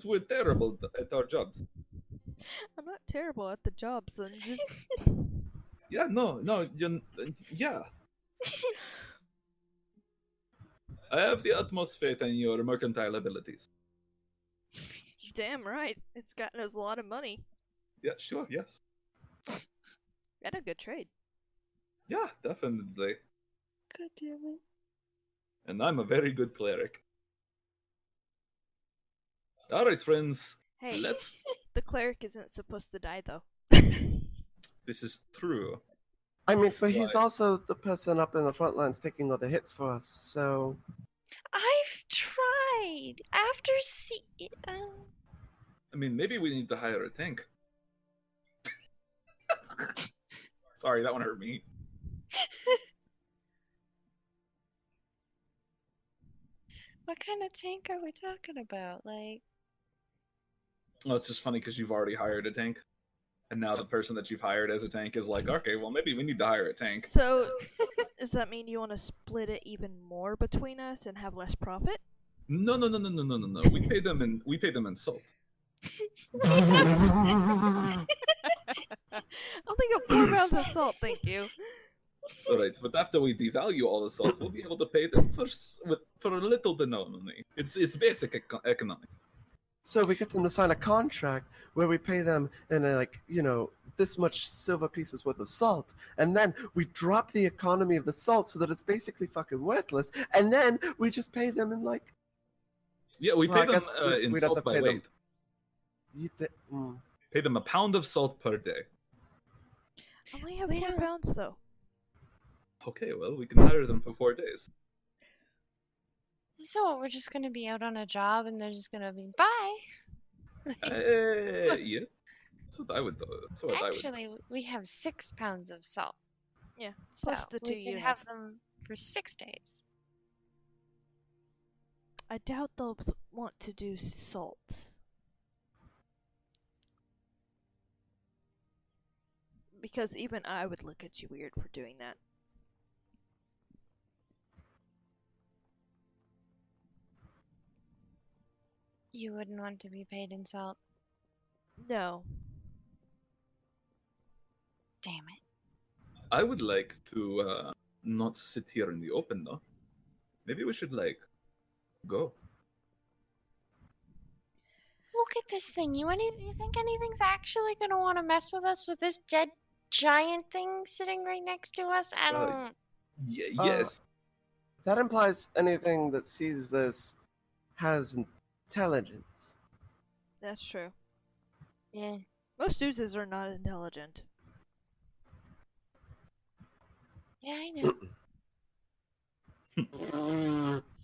we're terrible at our jobs. I'm not terrible at the jobs, and just Yeah, no, yeah. I have the utmost faith in your mercantile abilities. damn right, it's gotten us a lot of money Yeah, sure, yes. and a good trade. Yeah, definitely. God damn it. And I'm a very good cleric. Alright, friends, Hey, let's... the cleric isn't supposed to die though. This is true. I mean, but he's Why? also the person up in the front lines taking all the hits for us, so... I've tried. After I mean, maybe we need to hire a tank. Sorry, that one hurt me. What kind of tank are we talking about? Like, Well, it's just funny because you've already hired a tank. And now the person that you've hired as a tank is like, okay, well, maybe we need to hire a tank. So, does that mean you want to split it even more between us and have less profit? No. We pay them in salt. I'll take 4 pounds of salt, thank you. All right, but after we devalue all the salt, we'll be able to pay them for a little to no money. It's basic economic. So we get them to sign a contract where we pay them in this much silver pieces worth of salt, and then we drop the economy of the salt so that it's basically fucking worthless, and then we just pay them in Yeah, we Well, I pay them guess in we'd have to salt by pay them. weight. Pay them a pound of salt per day. I only have We 4 don't- pounds though. Okay, well, we can hire them for 4 days. So we're just gonna be out on a job, and they're just gonna be bye. Yeah, that's what I would do. That's what I would. Actually, we have 6 pounds of salt. Yeah, So plus the 2 we you can have. have them for 6 days. I doubt they'll want to do salt. Because even I would look at you weird for doing that. You wouldn't want to be paid in salt. No. Damn it. I would like to not sit here in the open, though. Maybe we should go. Look at this thing. You think anything's actually gonna want to mess with us with this dead giant thing sitting right next to us? I don't. Yes. That implies anything that sees this has intelligence. That's true. Yeah. Most oozes are not intelligent. Yeah, I know.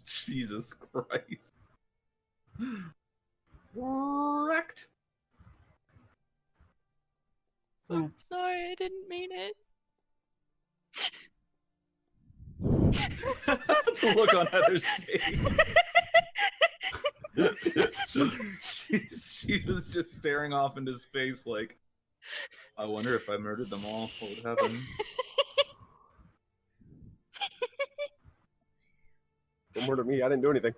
Jesus Christ. Wrecked. I'm sorry, I didn't mean it. The look on Heather's face. she was just staring off into space like, I wonder if I murdered them all, what would happen? Don't murder me, I didn't do anything.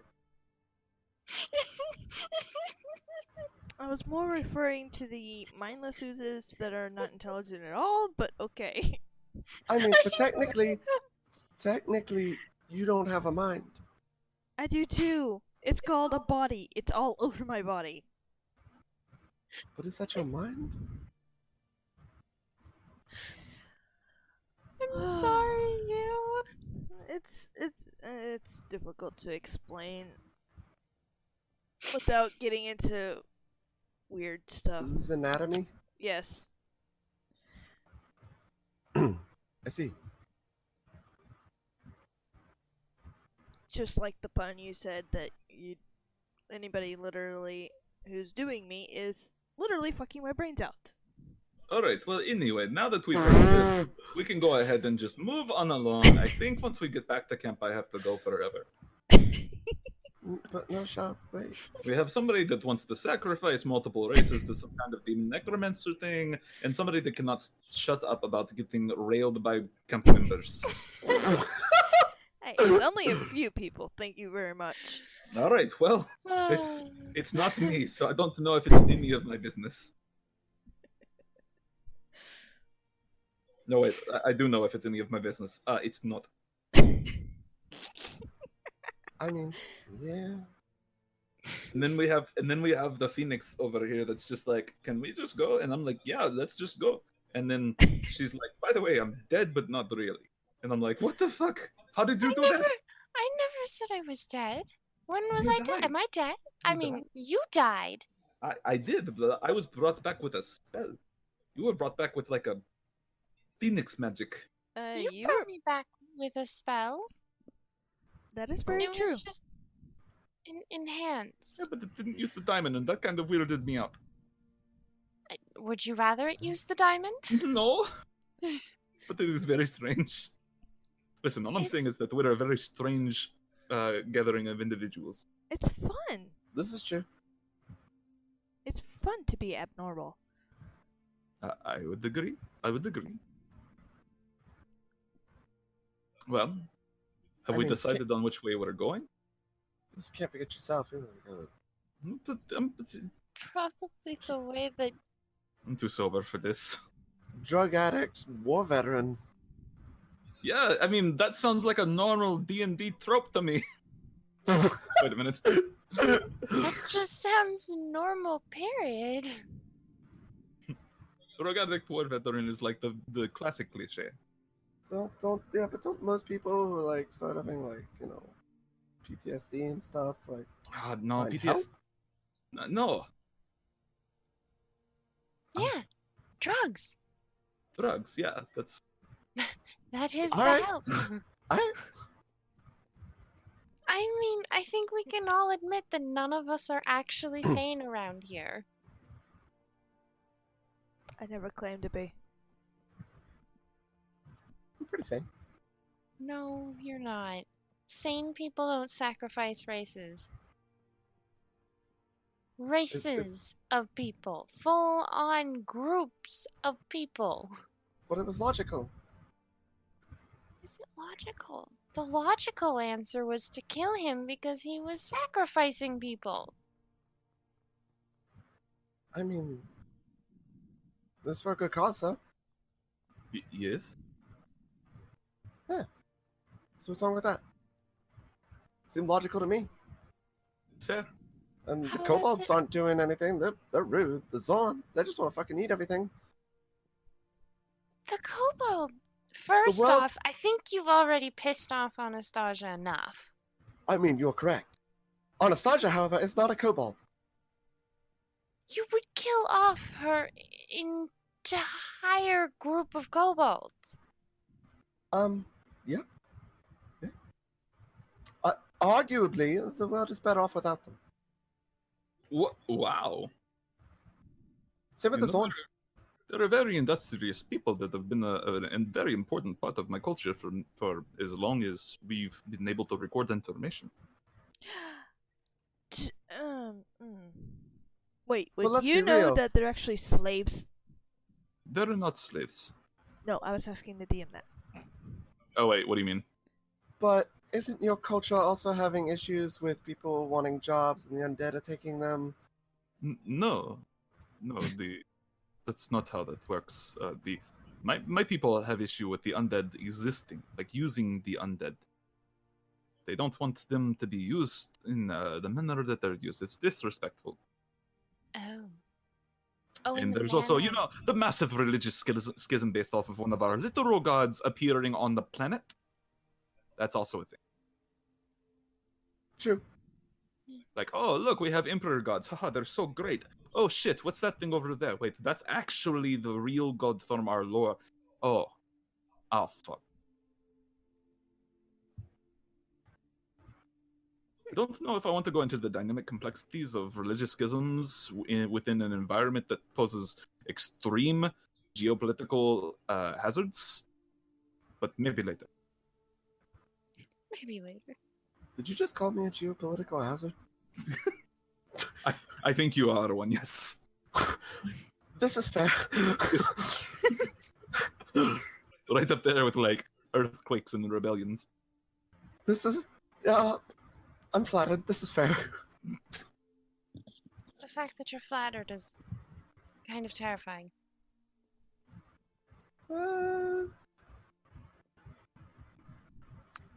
I was more referring to the mindless oozes that are not intelligent at all, but okay. I mean, but technically, you don't have a mind. I do too. It's called a body. It's all over my body. But is that your mind? I'm sorry, you. It's difficult to explain without getting into weird stuff. Whose anatomy? Yes. I see. Just like the pun you said that anybody literally who's doing me is literally fucking my brains out. Alright, well, anyway, now that we've heard this, we can go ahead and just move on along. I think once we get back to camp, I have to go forever. But no, shop, wait. We have somebody that wants to sacrifice multiple races to some kind of demon necromancer thing, and somebody that cannot shut up about getting railed by camp members. Hey, it's only a few people. Thank you very much. Alright, well, it's not me, so I don't know if it's any of my business. No, wait, I do know if it's any of my business. It's not. I mean, yeah. And then we have the Phoenix over here that's just like, can we just go? And I'm like, yeah, let's just go. And then she's like, by the way, I'm dead, but not really. And I'm like, what the fuck? How did you do that? I never said I was dead. When was You I dead? died. Am I dead? I You mean, died. you died. I did, but I was brought back with a spell. You were brought back with like a Phoenix magic. You You brought me back with a spell. That is very It true. was just enhanced. Yeah, but it didn't use the diamond, and that kind of weirded me out. Would you rather it use the diamond? No, but it is very strange. Listen, all I'm saying is that we're a very strange gathering of individuals. It's fun. This is true. It's fun to be abnormal. I would agree. I would agree. Well, have I we mean, decided on which way we're going? Just can't forget yourself. Either. I'm Probably the way that. too sober for this. Drug addict, war veteran. Yeah, I mean, that sounds like a normal D&D trope to me. Wait a minute. That just sounds normal, period. Drogadic war veteran is like the classic cliche. But don't most people who like start having like PTSD and stuff like No, find PTSD. help? No, Yeah, drugs. drugs. Yeah, that's. That is All the right. help. I I mean, I think we can all admit that none of us are actually sane around here. I never claimed to be. I'm pretty sane. No, you're not. Sane people don't sacrifice races. Races of people. Full on groups of people. But it was logical. Is it logical? The logical answer was to kill him because he was sacrificing people. I mean, this for a good cause, though. Yes. So what's wrong with that? Seemed logical to me. It's fair. And How the is kobolds it- aren't doing anything. They're rude. The Zorn, they just want to fucking eat everything. The kobold. First world- off, I think you've already pissed off Anastasia enough. I mean, you're correct. Anastasia, however, is not a kobold. You would kill off her entire group of kobolds. Yeah. Arguably, the world is better off without them. Wow. Same with the You know, Zorn. there are very industrious people that have been a very important part of my culture for as long as we've been able to record information. Wait, Well, let's you be know real. that they're actually slaves? They're not slaves. No, I was asking the DM that. Oh wait, what do you mean? But isn't your culture also having issues with people wanting jobs and the undead are taking them? No, that's not how that works. My people have issue with the undead existing, like using the undead. They don't want them to be used in the manner that they're used. It's disrespectful. Oh. Oh, in And the there's also, manner. the massive religious schism based off of one of our literal gods appearing on the planet. That's also a thing. True. Like, oh, look, we have emperor gods. Haha, they're so great. Oh, shit, what's that thing over there? Wait, that's actually the real god from our lore. Oh, fuck. I don't know if I want to go into the dynamic complexities of religious schisms within an environment that poses extreme geopolitical hazards, but maybe later. Maybe later. Did you just call me a geopolitical hazard? I think you are one, yes. This is fair. Right up there with, like, earthquakes and rebellions. This is, I'm flattered. This is fair. The fact that you're flattered is kind of terrifying.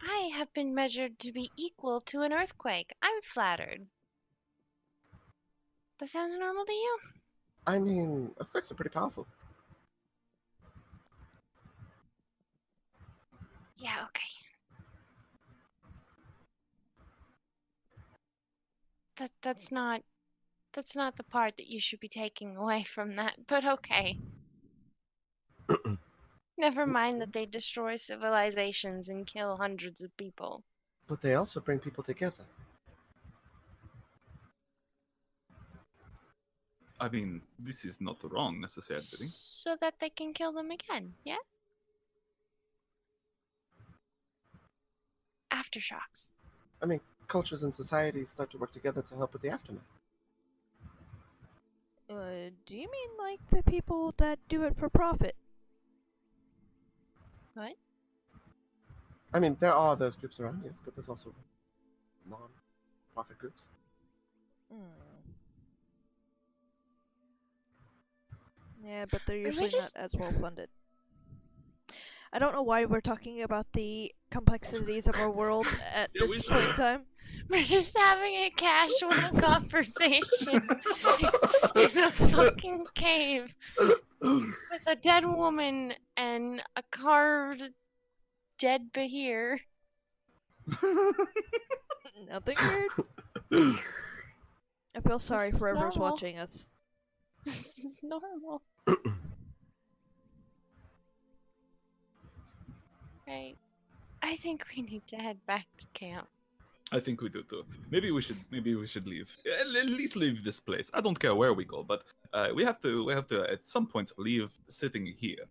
I have been measured to be equal to an earthquake. I'm flattered. That sounds normal to you? I mean, earthquakes are pretty powerful. Yeah, okay. That's not the part that you should be taking away from that, but okay. Never mind that they destroy civilizations and kill hundreds of people. But they also bring people together. I mean, this is not wrong necessarily. So that they can kill them again, yeah? Aftershocks. I mean, cultures and societies start to work together to help with the aftermath. Do you mean like the people that do it for profit? What? I mean, there are those groups around, yes, but there's also non-profit groups. Yeah, but they're usually just- not as well funded. I don't know why we're talking about the complexities of our world at Yeah, we this point in time. We're just having a casual conversation in a fucking cave with a dead woman and a carved dead behir. Nothing weird. I feel sorry This for is whoever's normal. watching us. This is normal. Right. I think we need to head back to camp. I think we do too. Maybe we should leave. At least leave this place. I don't care where we go, but we have to at some point leave sitting here.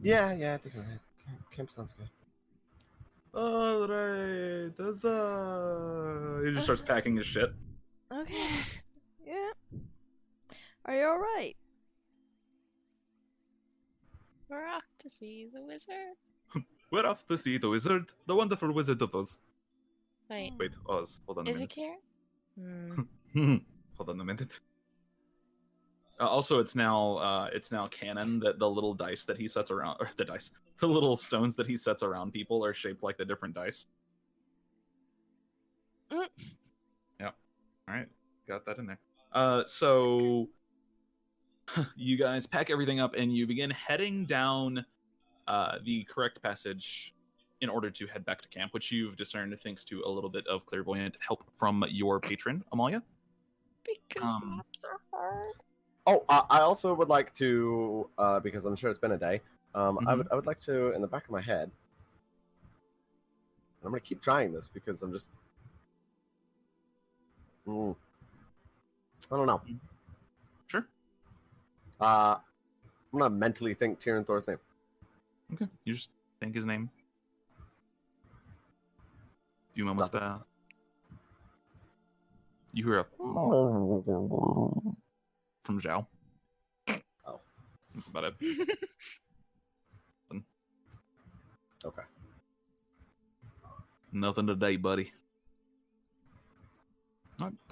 Yeah, I think you're right. Camp sounds good. All right, he just starts packing his shit. Okay. Yeah. Are you alright? We're off to see the wizard. We're off to see the wizard, the wonderful Wizard of Oz. Wait, Wait, Oz. Hold on a is it minute. here? Hold on a minute. Also, it's now canon that the little dice that he sets around, or the little stones that he sets around people are shaped like the different dice. Mm. Yep. All right, got that in there. So you guys pack everything up and you begin heading down the correct passage in order to head back to camp, which you've discerned thanks to a little bit of clairvoyant help from your patron, Amalia. Because maps are hard. Oh, I also would like to, because I'm sure it's been a day. I would like to, in the back of my head. I'm gonna keep trying this because I'm just. I don't know. Sure. I'm gonna mentally think Tyrion Thor's name. Okay, you just think his name. A few moments pass. You hear a from Zhao. Oh. That's about it. Okay. Nothing today, buddy.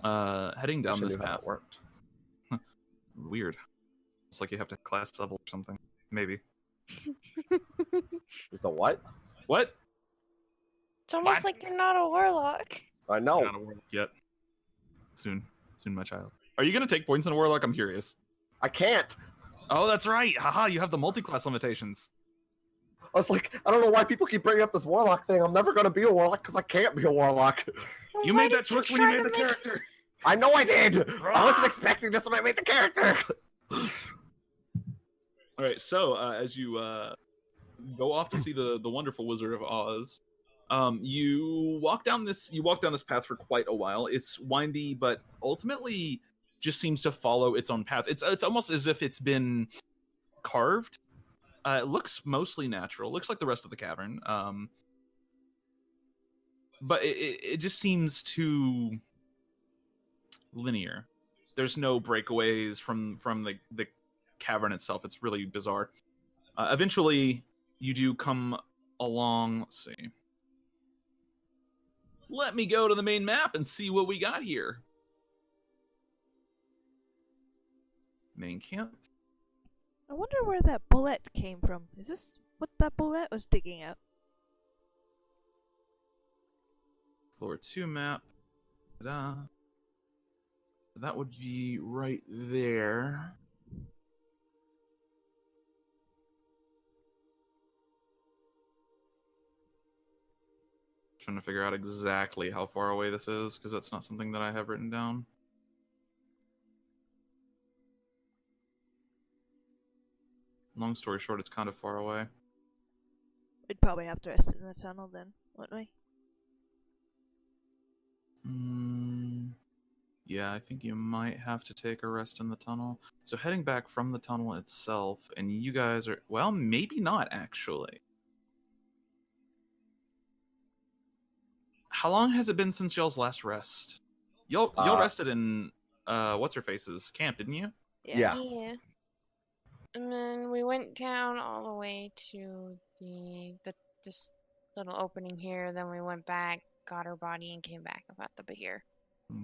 Heading down Wish I this knew how path. that worked. Weird. It's like you have to class level or something. Maybe. With the what? What? It's almost What? like you're not a warlock. I know. Not a warlock yet. Soon, my child. Are you gonna take points in a warlock? I'm curious. I can't. Oh, that's right. Haha, you have the multi-class limitations. I was like, I don't know why people keep bringing up this warlock thing. I'm never gonna be a warlock because I can't be a warlock. You Why made that did choice when you try made to the make- character. I know I did. I wasn't expecting this when I made the character. All right, so as you go off to see the wonderful Wizard of Oz, you walk down this path for quite a while. It's windy, but ultimately just seems to follow its own path. It's almost as if it's been carved. It looks mostly natural. It looks like the rest of the cavern, but it just seems too linear. There's no breakaways from the cavern itself. It's really bizarre. Eventually, you do come along. Let's see. Let me go to the main map and see what we got here. Main camp. I wonder where that bullet came from. Is this what that bullet was digging out? Floor 2 map. Ta-da. So that would be right there. Trying to figure out exactly how far away this is, because that's not something that I have written down. Long story short, it's kind of far away. We'd probably have to rest in the tunnel then, wouldn't we? Yeah, I think you might have to take a rest in the tunnel. So heading back from the tunnel itself, and you guys are, well, maybe not actually. How long has it been since y'all's last rest? Y'all rested in what's her face's camp, didn't you? Yeah. Yeah. And then we went down all the way to this little opening here. Then we went back, got her body, and came back about the behir.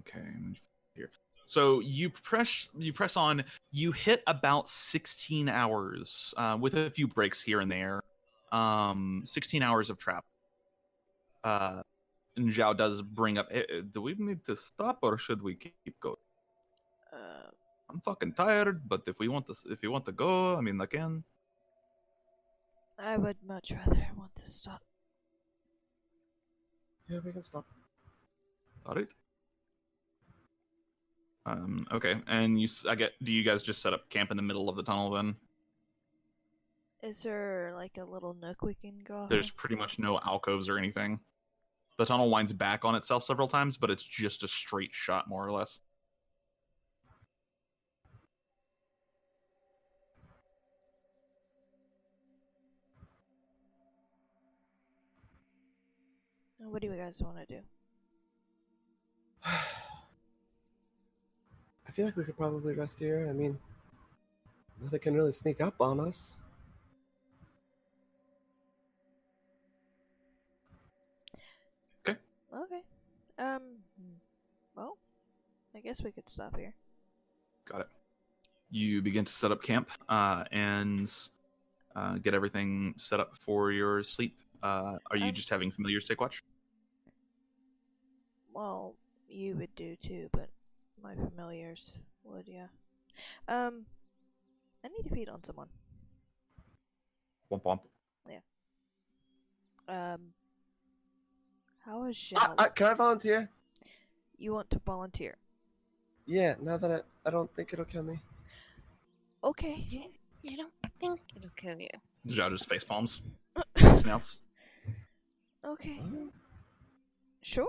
Okay, and then here. So you press on. You hit about 16 hours with a few breaks here and there. 16 hours of travel. And Zhao does bring up, hey, do we need to stop or should we keep going? I'm fucking tired, but if you want to go, I mean, I can. I would much rather want to stop. Yeah, we can stop. All right. Okay, and do you guys just set up camp in the middle of the tunnel then? Is there like a little nook we can go? There's pretty much no alcoves or anything. The tunnel winds back on itself several times, but it's just a straight shot, more or less. What do you guys want to do? I feel like we could probably rest here. I mean, nothing can really sneak up on us. Okay. Well, I guess we could stop here. Got it. You begin to set up camp and get everything set up for your sleep. Are you just having familiars take watch? Well, you would do too, but my familiars would, yeah. I need to feed on someone. Womp womp. How is Zhao? Can I volunteer? You want to volunteer? Yeah, now that I don't think it'll kill me. Okay. You don't think it'll kill you. Zhao just face palms. Snouts. Okay. Sure.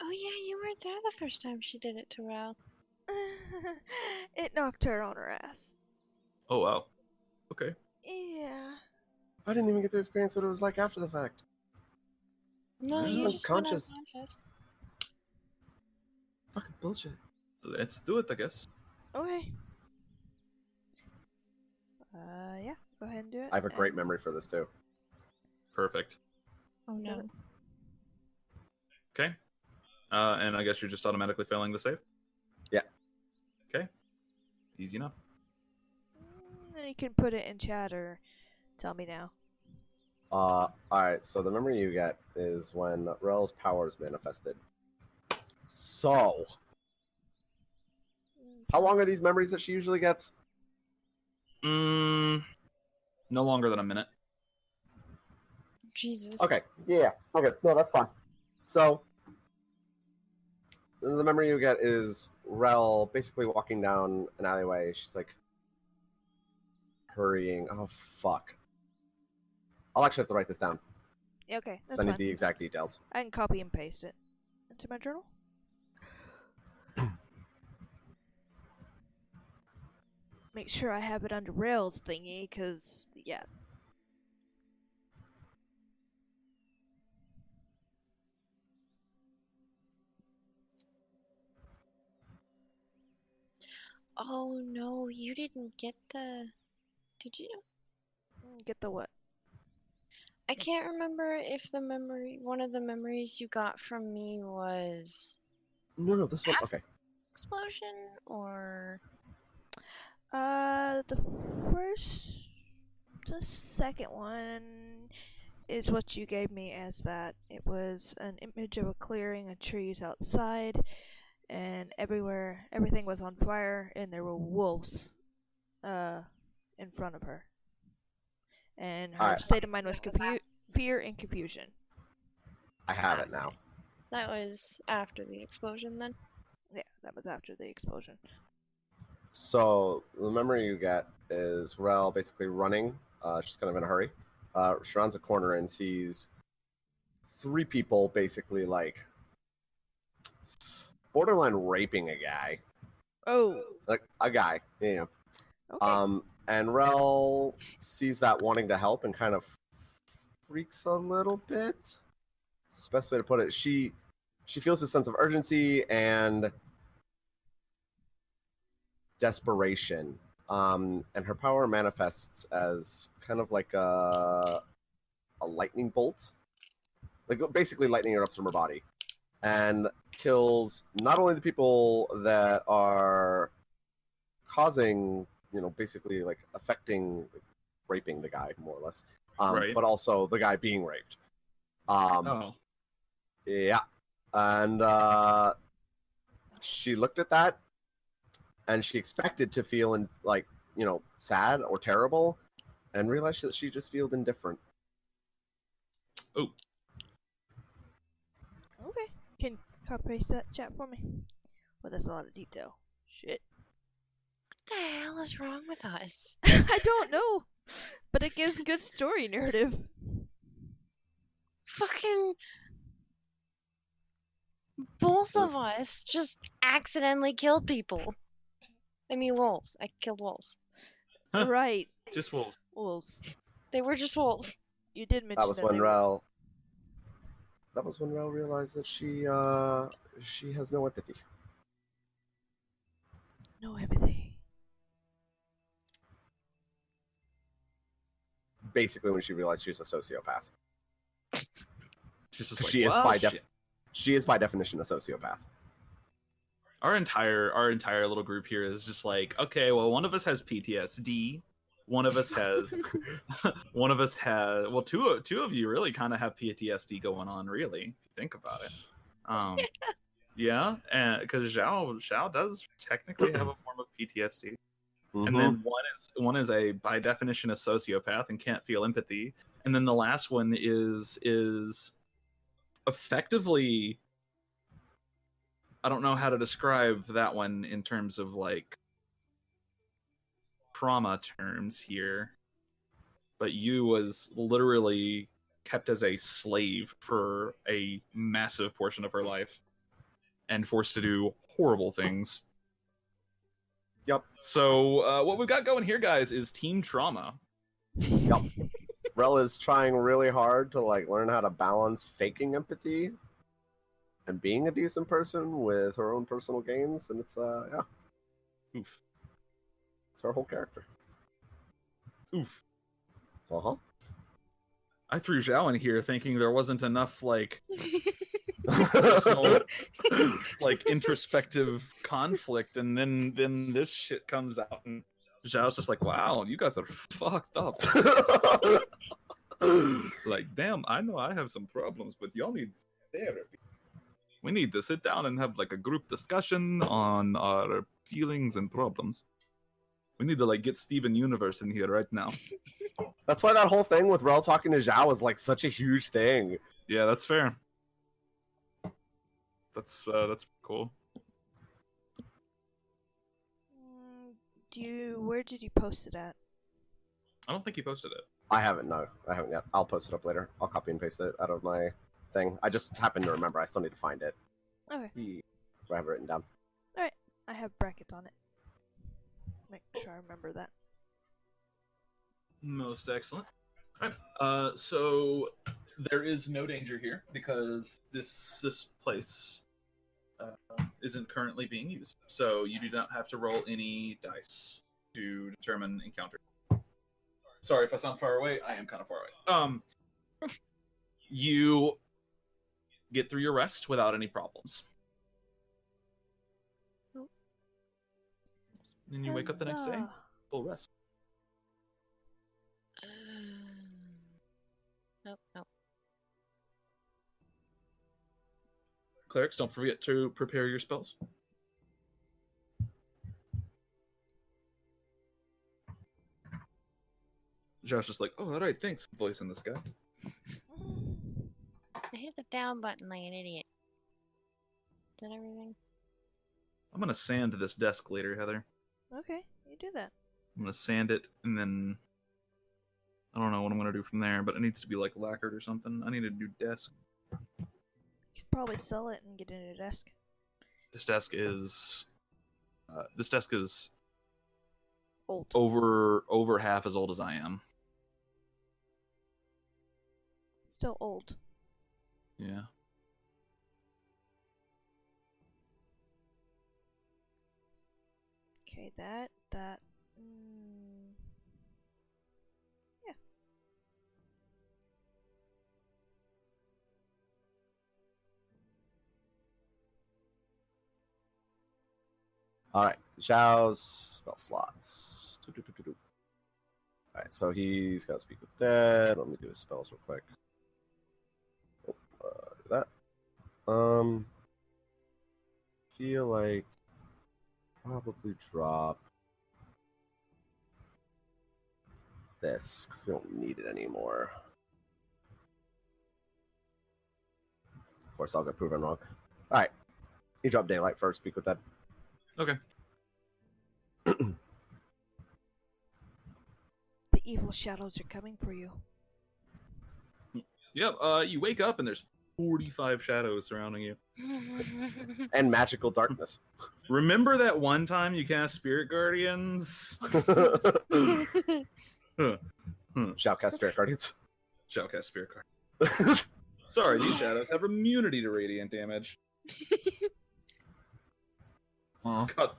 Oh yeah, you weren't there the first time she did it to Rel. It knocked her on her ass. Oh wow. Okay. Yeah. I didn't even get to experience what it was like after the fact. No, You're you just just went unconscious. unconscious. Fucking bullshit. Let's do it, I guess. Okay. Yeah. Go ahead and do it. I have a great memory for this too. Perfect. Oh no. Okay. And I guess you're just automatically failing the save? Yeah. Okay. Easy enough. And you can put it in chat or tell me now. Alright, so the memory you get is when Rel's powers manifested. So, how long are these memories that she usually gets? No longer than a minute. Jesus. Okay, yeah, okay, no, that's fine. So, the memory you get is Rel basically walking down an alleyway. She's like hurrying. Oh, fuck. I'll actually have to write this down. Yeah, okay, that's I need fine. the exact details. I can copy and paste it into my journal. Make sure I have it under Rails thingy, cause yeah. Oh no, you didn't get the. Did you? Get the what? I can't remember if one of the memories you got from me was No, this one. Okay. explosion or. The second one is what you gave me as that. It was an image of a clearing and trees outside, and everything was on fire, and there were wolves, in front of her. And her state of mind was fear and confusion. I have it now. That was after the explosion then? Yeah, that was after the explosion. So the memory you get is Rel basically running. She's kind of in a hurry. She rounds a corner and sees three people basically like borderline raping a guy. Oh. Like a guy, yeah. Okay. And Rel sees that wanting to help and kind of freaks a little bit. It's the best way to put it. She feels a sense of urgency and desperation. And her power manifests as kind of like a lightning bolt. Like basically lightning erupts from her body. and kills not only the people that are causing, basically like affecting, raping the guy more or less, Right. but also the guy being raped. Oh. Yeah, and she looked at that, and she expected to feel sad or terrible, and realized that she just feels indifferent. Oh. Okay. Can copy paste that chat for me? Well, that's a lot of detail. Shit. What the hell is wrong with us? I don't know, but it gives good story narrative. Fucking both of us just accidentally killed people. I mean wolves. I killed wolves. Huh. Right. Just wolves. Wolves. They were just wolves. You did mention That was when they were... Rel. That was when Rel realized that she has no empathy. No empathy. Basically, when she realized she's a sociopath. She's just like, She is well, she is by definition a sociopath. Our entire little group here is just like, okay, well, one of us has PTSD. One of us has well, two of you really kind of have PTSD going on, really, if you think about it. Yeah, and because Zhao does technically have a form of PTSD. Mm-hmm. And then one is a by definition a sociopath and can't feel empathy. And then the last one is effectively, I don't know how to describe that one in terms of like trauma terms here, but you was literally kept as a slave for a massive portion of her life and forced to do horrible things. Yep. So what we've got going here, guys, is team trauma. Yep. Rel is trying really hard to learn how to balance faking empathy and being a decent person with her own personal gains, and it's Oof. It's her whole character. Oof. Uh-huh. I threw Zhao in here thinking there wasn't enough personal, introspective conflict, and then this shit comes out, and Zhao's just like, wow, you guys are fucked up. Like, damn, I know I have some problems, but y'all need therapy. We need to sit down and have a group discussion on our feelings and problems. We need to get Steven Universe in here right now. That's why that whole thing with Rel talking to Zhao was such a huge thing. Yeah, that's fair. That's cool. Where did you post it at? I don't think he posted it. I haven't yet. I'll post it up later. I'll copy and paste it out of my thing. I just happened to remember. I still need to find it. Okay. I have it written down. Alright. I have brackets on it. Make sure I remember that. Most excellent. Alright. So there is no danger here because this place isn't currently being used. So you do not have to roll any dice to determine encounter. Sorry if I sound far away. I am kind of far away. You get through your rest without any problems. And you wake up the next day, Huzzah. full rest. Nope. Clerics, don't forget to prepare your spells. Josh is like, oh, all right, thanks, voice in this guy. I hit the down button like an idiot. Did everything? I'm going to sand this desk later, Heather. Okay, you do that. I'm going to sand it, and then I don't know what I'm going to do from there, but it needs to be lacquered or something. I need a new desk. You could probably sell it and get a new desk. This desk is Old. over half as old as I am. Still old. Yeah. Okay, that. Yeah. All right, Zhao's spell slots. All right, so he's got to speak with dead. Let me do his spells real quick. Do that. Feel like probably drop this because we don't need it anymore. Of course, I'll get proven wrong. All right, you drop daylight first. Speak with that. Okay. The evil shadows are coming for you. Yep. You wake up and there's 45 shadows surrounding you. And magical darkness. Remember that one time you cast Spirit Guardians? Shall cast Spirit Guardians. Shall cast Spirit Guardians. Sorry, these shadows have immunity to radiant damage. God.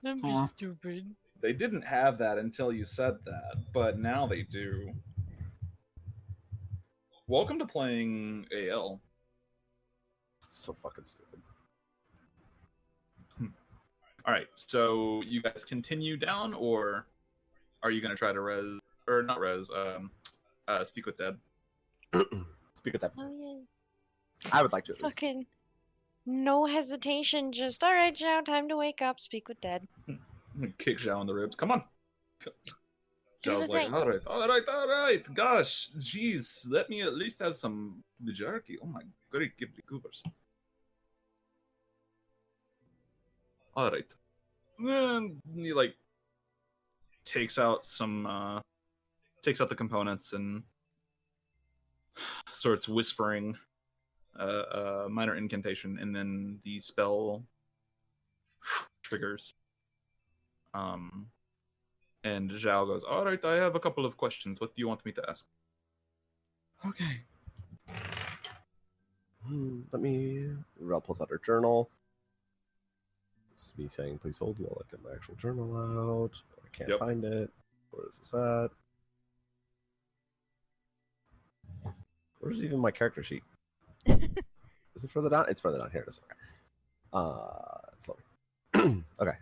That'd be stupid. They didn't have that until you said that, but now they do. Welcome to playing AL. It's so fucking stupid. All right, so you guys continue down, or are you gonna try to res or not res? Speak with dead. Speak with that. Oh yeah. I would like to at least. Fucking no hesitation. Just all right, Zhao. Time to wake up. Speak with dead. Kick Zhao in the ribs. Come on. Do Zhao's the like, thing. all right. Gosh, jeez, let me at least have some jerky. Oh my great gibbly goobers. All right. Then he like takes out the components and starts whispering a minor incantation, and then the spell triggers. And Zhao goes, all right, I have a couple of questions. What do you want me to ask? Okay. Let me. Rel pulls out her journal. This is me saying, please hold while I get my actual journal out. I can't find it. Where is this at? Where's even my character sheet? Is it further down? It's further down. Here it is. Okay. It's loading. Okay.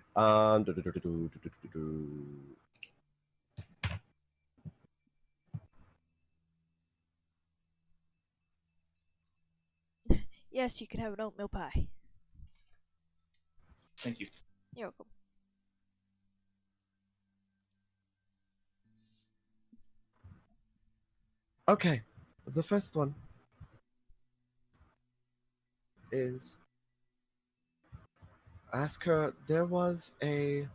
Yes, you can have an oatmeal pie. Thank you. You're welcome. Okay. The first one is ask her. There was a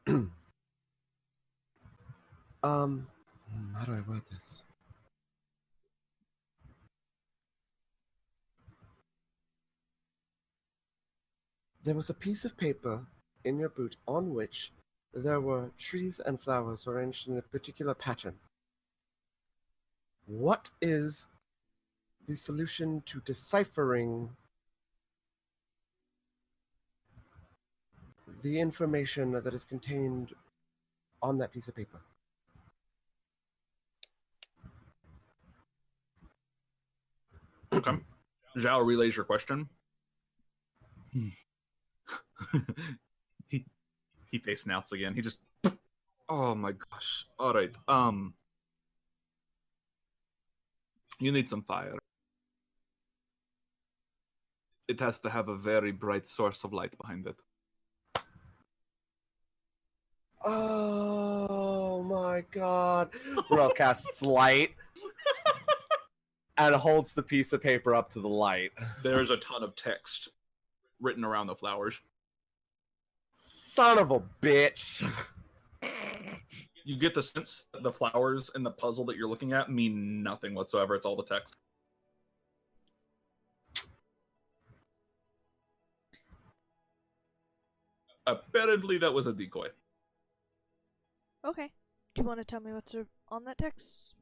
how do I word this? There was a piece of paper in your boot on which there were trees and flowers arranged in a particular pattern. What is the solution to deciphering the information that is contained on that piece of paper? Okay. Zhao relays your question. he face snouts again. He just, oh my gosh. All right. You need some fire. It has to have a very bright source of light behind it. Oh my god. Rel casts light and holds the piece of paper up to the light. There's a ton of text written around the flowers. Son of a bitch. You get the sense that the flowers in the puzzle that you're looking at mean nothing whatsoever. It's all the text. Apparently that was a decoy. Okay. Do you want to tell me what's on that text?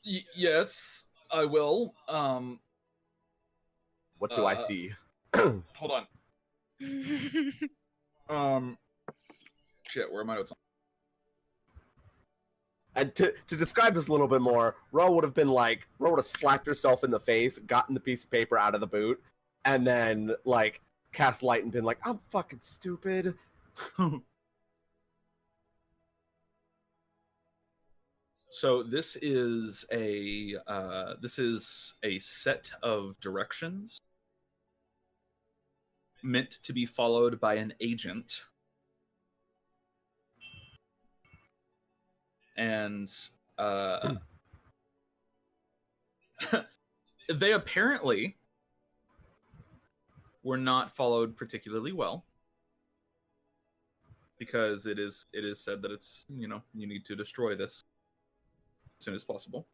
Yes, I will. What do I see? Hold on. Shit, where are my notes? And to describe this a little bit more, Ro would have slapped herself in the face, gotten the piece of paper out of the boot, and then like cast light and been like, I'm fucking stupid. So this is a set of directions meant to be followed by an agent, and they apparently were not followed particularly well, because it is said that it's, you need to destroy this as soon as possible.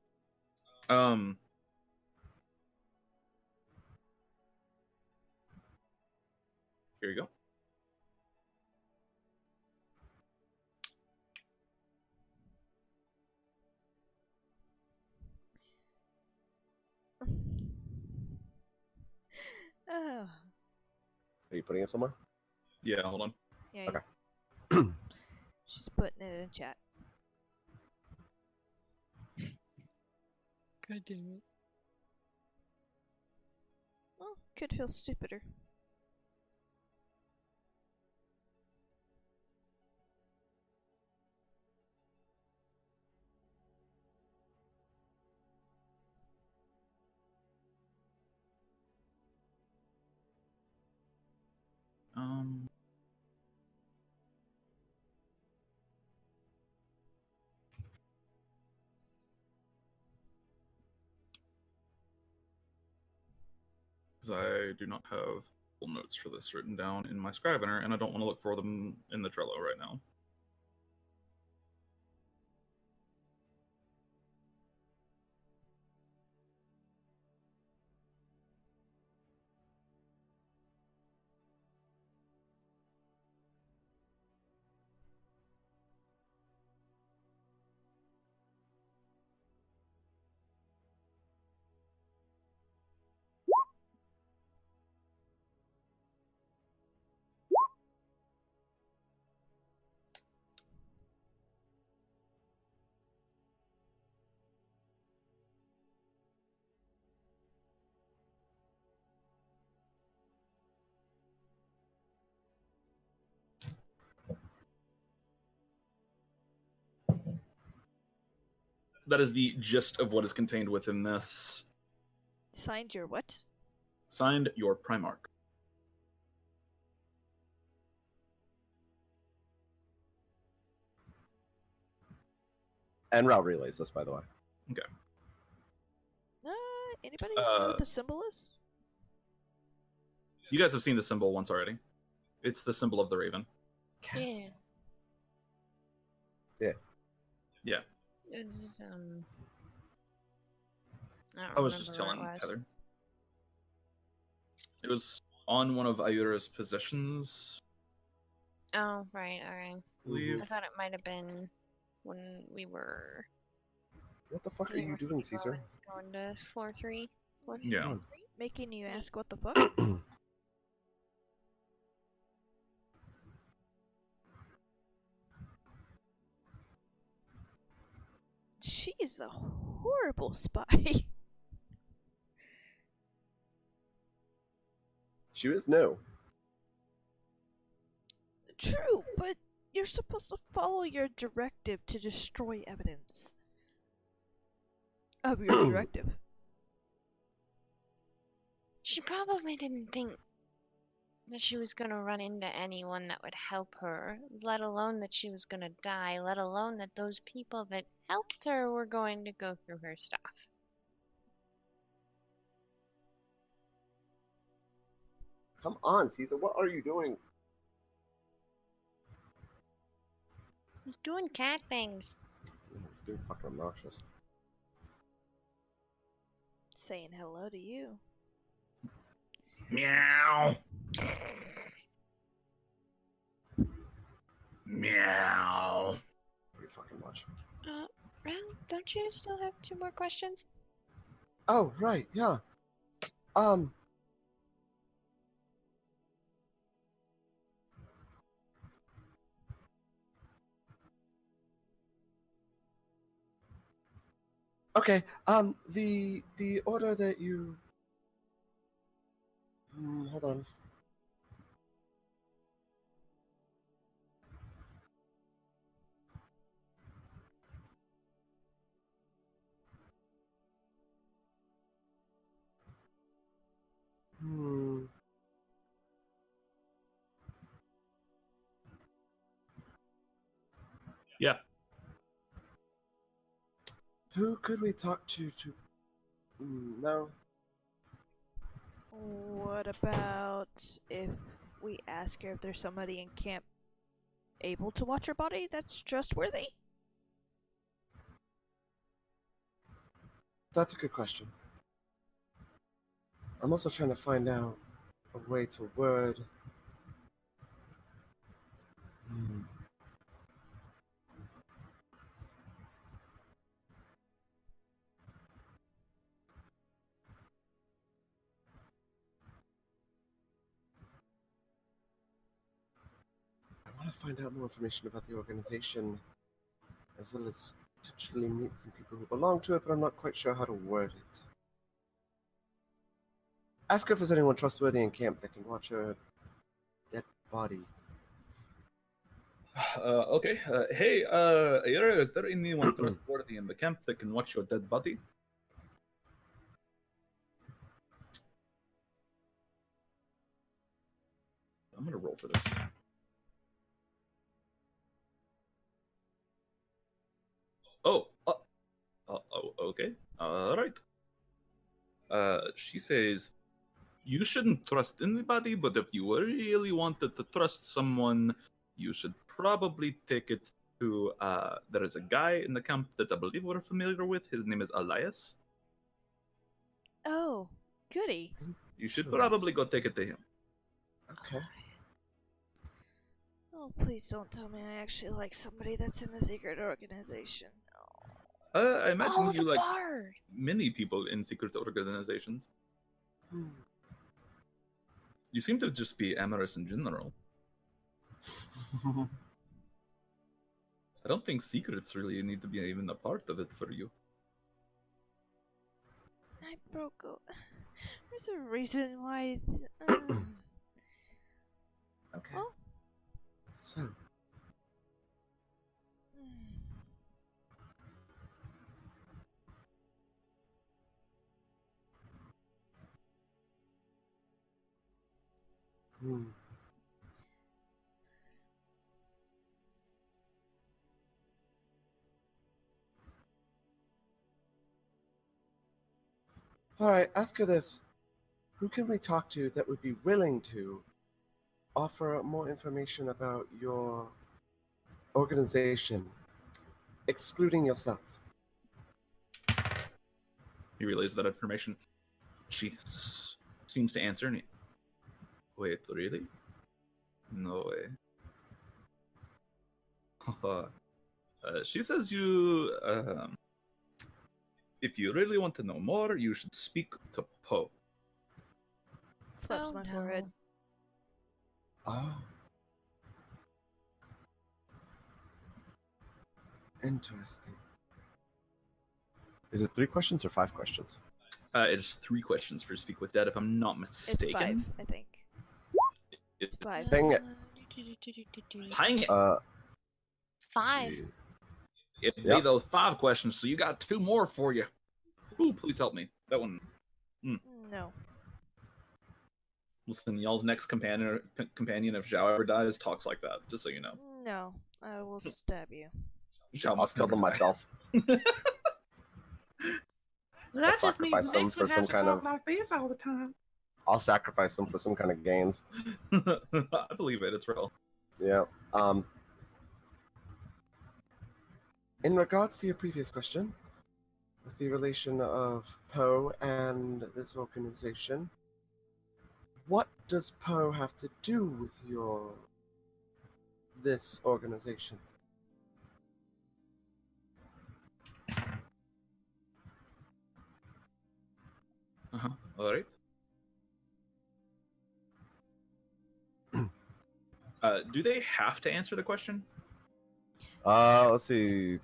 Here you go. Oh. Are you putting it somewhere? Yeah, hold on. Yeah, Okay. yeah. She's putting it in chat. God damn it. Well, could feel stupider. Because I do not have full notes for this written down in my Scrivener, and I don't want to look for them in the Trello right now. That is the gist of what is contained within this. Signed your what? Signed, your Primarch. And Rao relays this, by the way. Okay. Anybody know what the symbol is? You guys have seen the symbol once already. It's the symbol of the raven. Yeah. Yeah. Yeah. It's I was just telling Heather. It was on one of Ayura's possessions, Oh, right, okay. I believe. I thought it might have been when we were... What the fuck are you doing, Caesar? Going to floor 3? Floor Yeah. Come Making you ask what the fuck? on. She is a horrible spy. She is new. True, but you're supposed to follow your directive to destroy evidence of your directive. She probably didn't think that she was going to run into anyone that would help her, let alone that she was going to die, let alone that those people that helped her were going to go through her stuff. Come on, Caesar, what are you doing? He's doing cat things. It's being fucking obnoxious. Saying hello to you. Meow. Meow. Pretty fucking much. Ren, don't you still have 2 more questions? Oh, right, yeah. Okay, the order that you Hold on. Hmm. Yeah. Who could we talk to? No. What about if we ask her if there's somebody in camp able to watch her body that's trustworthy? That's a good question. I'm also trying to find out a way to word. Hmm. I want to find out more information about the organization, as well as potentially meet some people who belong to it, but I'm not quite sure how to word it. Ask her if there's anyone trustworthy in camp that can watch her dead body. Okay. Hey, Ira, is there anyone trustworthy in the camp that can watch your dead body? I'm gonna roll for this. Oh, okay. All right. She says, you shouldn't trust anybody, but if you really wanted to trust someone, you should probably take it to, there is a guy in the camp that I believe we're familiar with. His name is Elias. Oh, goody. You should probably go take it to him. Okay. Oh, please don't tell me I actually like somebody that's in a secret organization. I imagine Oh, you the like bard. many people in secret organizations. Hmm. You seem to just be amorous in general. I don't think secrets really need to be even a part of it for you. I broke out. There's a reason why. Okay. Oh. So, hmm. All right, ask her this. Who can we talk to that would be willing to offer more information about your organization, excluding yourself? He relays that information. She seems to answer. And wait, really? No way. She says you, if you really want to know more, you should speak to Poe. Slaps Oh, my no. forehead. Oh. Interesting. Is it 3 questions or 5 questions? It is 3 questions for Speak with Dead, if I'm not It's mistaken. 5, I think. It's 5. Dang it. Hang it. Let's 5. see. It'd be Yep. those 5 questions, so you got 2 more for you. Ooh, please help me. That one. No. Listen, y'all's next companion, if Zhao ever dies, talks like that, just so you know. No. I will stab you. Zhao I'll must kill never them die. myself. That just means sacrifice them Max for would some have to kind talk of- like this all the time. I'll sacrifice them for some kind of gains. I believe it, it's real. Yeah. In regards to your previous question, with the relation of Poe and this organization, what does Poe have to do with this organization? Alright. Do they have to answer the question? Let's see.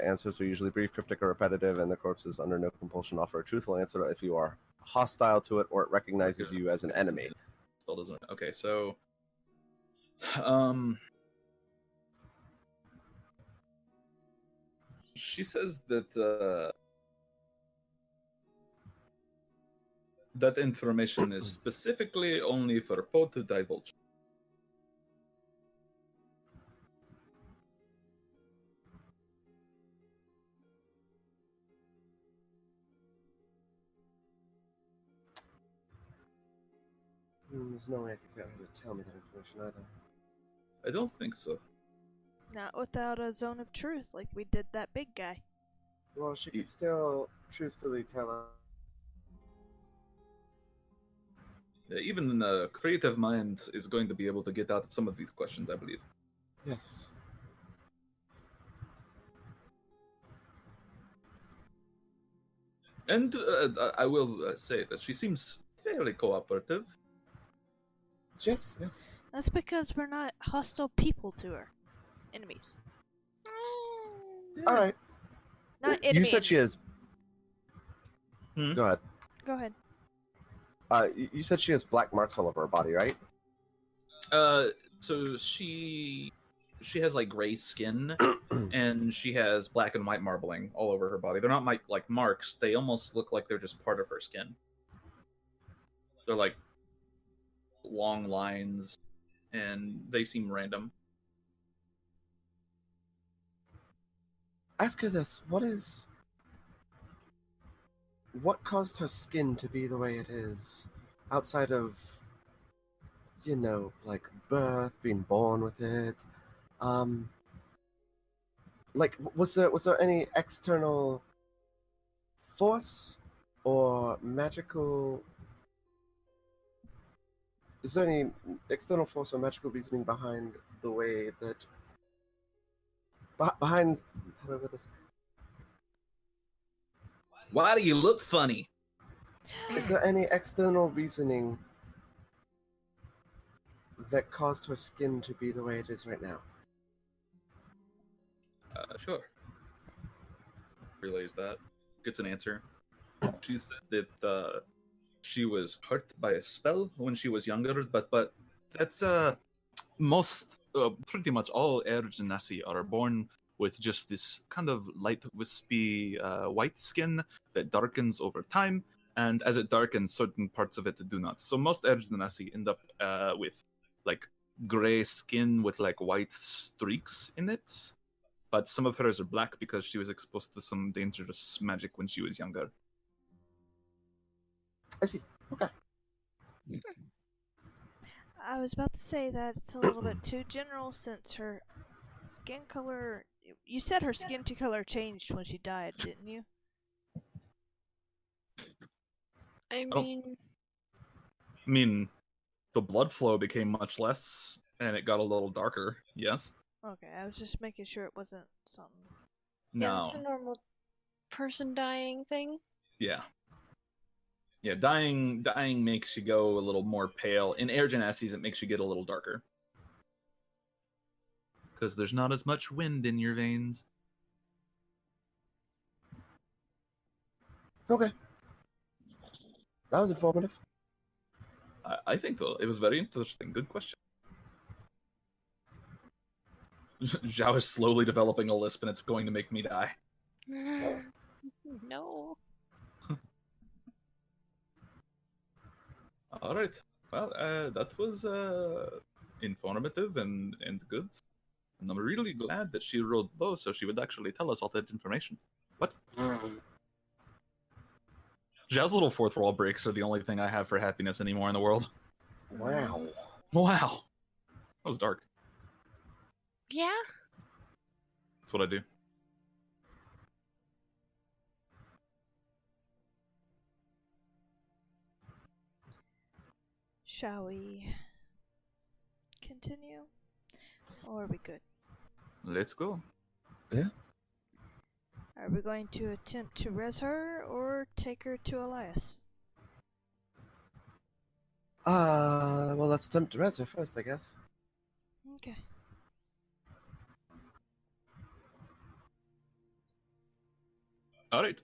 Answers are usually brief, cryptic, or repetitive, and the corpses under no compulsion offer a truthful answer if you are hostile to it or it recognizes you as an enemy. Spell doesn't. Okay, so she says that that information is specifically only for Poe to divulge. There's no way I could get her to tell me that information either. I don't think so. Not without a zone of truth like we did that big guy. Well, she could still truthfully tell us. Even the creative mind is going to be able to get out of some of these questions, I believe. Yes. And I will say that she seems fairly cooperative. Yes, yes. That's because we're not hostile people to her. Enemies. All right. Not enemies. You said she has. Hmm? Go ahead. Go ahead. You said she has black marks all over her body, right? So she has like gray skin, and she has black and white marbling all over her body. They're not like marks. They almost look like they're just part of her skin. They're like long lines, and they seem random. Ask her this: what caused her skin to be the way it is, outside of, like birth, being born with it? Like, was there any external force or magical? Is there any external force or magical reasoning behind the way that behind? How do I put this? Why do you look funny? Is there any external reasoning that caused her skin to be the way it is right now? Sure. Relays that. Gets an answer. She said that she was hurt by a spell when she was younger, but that's pretty much all Air Genasi are born with just this kind of light, wispy white skin that darkens over time, and as it darkens, certain parts of it do not. So most Air Genasi end up with like gray skin with like white streaks in it, but some of hers are black because she was exposed to some dangerous magic when she was younger. I see. Okay. I was about to say that it's a little bit too general since her skin color. You said her skin color changed when she died, didn't you? I don't- mean, I mean, the blood flow became much less, and it got a little darker. Yes. Okay, I was just making sure it wasn't something. yeah, No. that's a normal person dying thing. Yeah. Yeah, dying makes you go a little more pale. In Air Genasi's, it makes you get a little darker. Because there's not as much wind in your veins. Okay. That was informative. I think though, it was very interesting. Good question. Zhao is slowly developing a lisp, and it's going to make me die. No. All right. Well, that was informative and good. And I'm really glad that she wrote low, so she would actually tell us all that information. What? Zhao's little fourth wall breaks are the only thing I have for happiness anymore in the world. Wow. Wow. That was dark. Yeah? That's what I do. Shall we continue? Or are we good? Let's go. Are we going to attempt to res her or take her to Elias? Well, let's attempt to res her first, I guess. Okay. All right.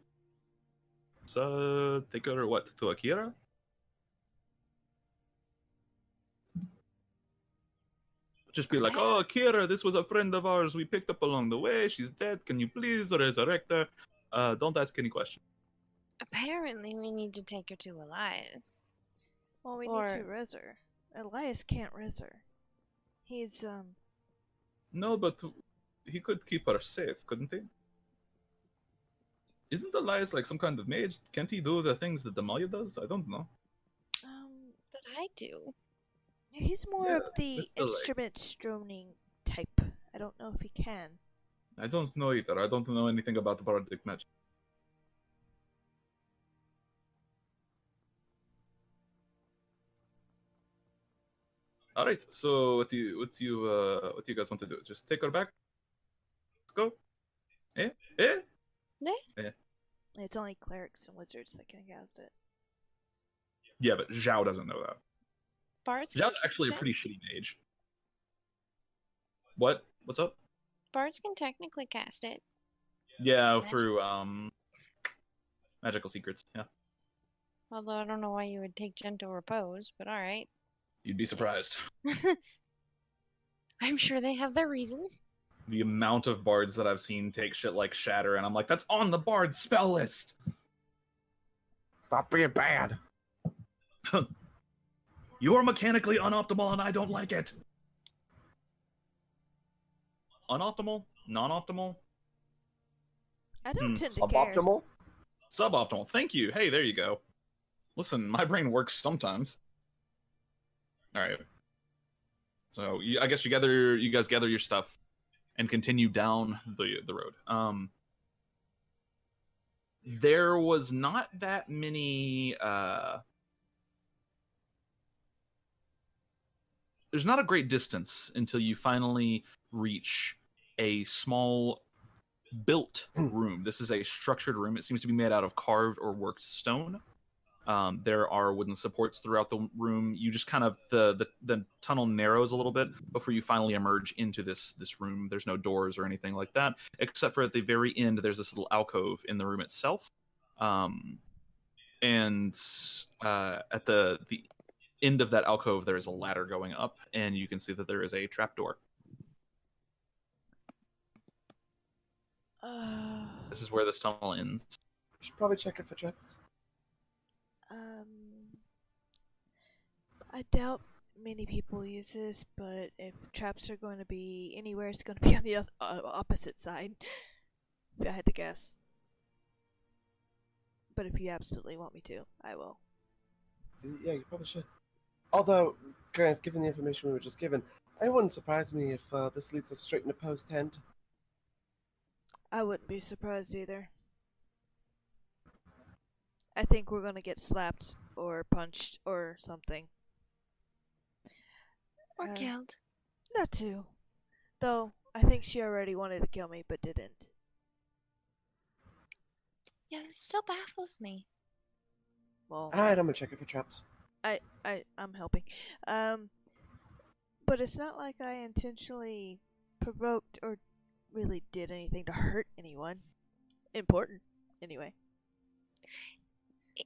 take her what, to Akira? Just be like, oh, Akira, this was a friend of ours we picked up along the way. She's dead. Can you please resurrect her? Don't ask any questions. Apparently, we need to take her to Elias. Well, we Or- need to res her. Elias can't res her. He's, No, but he could keep her safe, couldn't he? Isn't Elias like some kind of mage? Can't he do the things that Amalia does? I don't know. But I do. he's more Yeah, of the it's the, like- instrument stroning type. I don't know if he can. I don't know either. I don't know anything about the bardic magic. All right. So what do you guys want to do? Just take her back. Let's go. Eh? It's only clerics and wizards that can cast it. Yeah, but Zhao doesn't know that. Bards Zhao's can actually a cast it. pretty shitty mage. What? What's up? Bards can technically cast it. Yeah, Magic. through magical secrets. Yeah, Although I don't know why you would take gentle repose, but alright. you'd be surprised. I'm sure they have their reasons. The amount of bards that I've seen take shit like Shatter, and I'm like, that's on the bard spell list. Stop being bad. You're mechanically unoptimal, and I don't like it. Unoptimal? Non-optimal? I don't tend to care. Suboptimal? Suboptimal. Thank you. Hey, there you go. Listen, my brain works sometimes. All right. So I guess you guys gather your stuff and continue down the road. There was not that many. There's not a great distance until you finally reach a small built room. This is a structured room. It seems to be made out of carved or worked stone. There are wooden supports throughout the room. You just kind of the tunnel narrows a little bit before you finally emerge into this room. There's no doors or anything like that, except for at the very end there's this little alcove in the room itself. And at the end of that alcove there is a ladder going up, and you can see that there is a trapdoor. This is where this tunnel ends. Should probably check it for traps. I doubt many people use this, but if traps are going to be anywhere, it's going to be on the opposite side. If I had to guess. But if you absolutely want me to, I will. Yeah, you probably should. Although, given the information we were just given, it wouldn't surprise me if this leads us straight into post tent. I wouldn't be surprised either. I think we're gonna get slapped or punched or something. Or killed. That too. Though, I think she already wanted to kill me but didn't. Yeah, this still baffles me. Well, Alright, I'm gonna check it for traps. I'm helping. But it's not like I intentionally provoked or really did anything to hurt anyone. Important, anyway.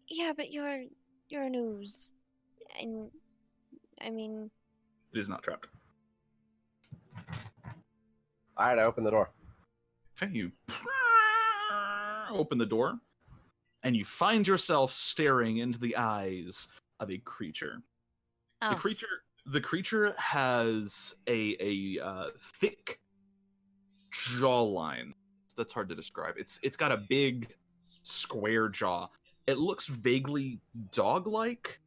Yeah, but you're news. And I mean, It is not trapped. Alright, I open the door. Okay, you open the door, and you find yourself staring into the eyes of a creature. oh, The creature has a thick jawline. That's hard to describe. It's got a big square jaw. It looks vaguely dog-like,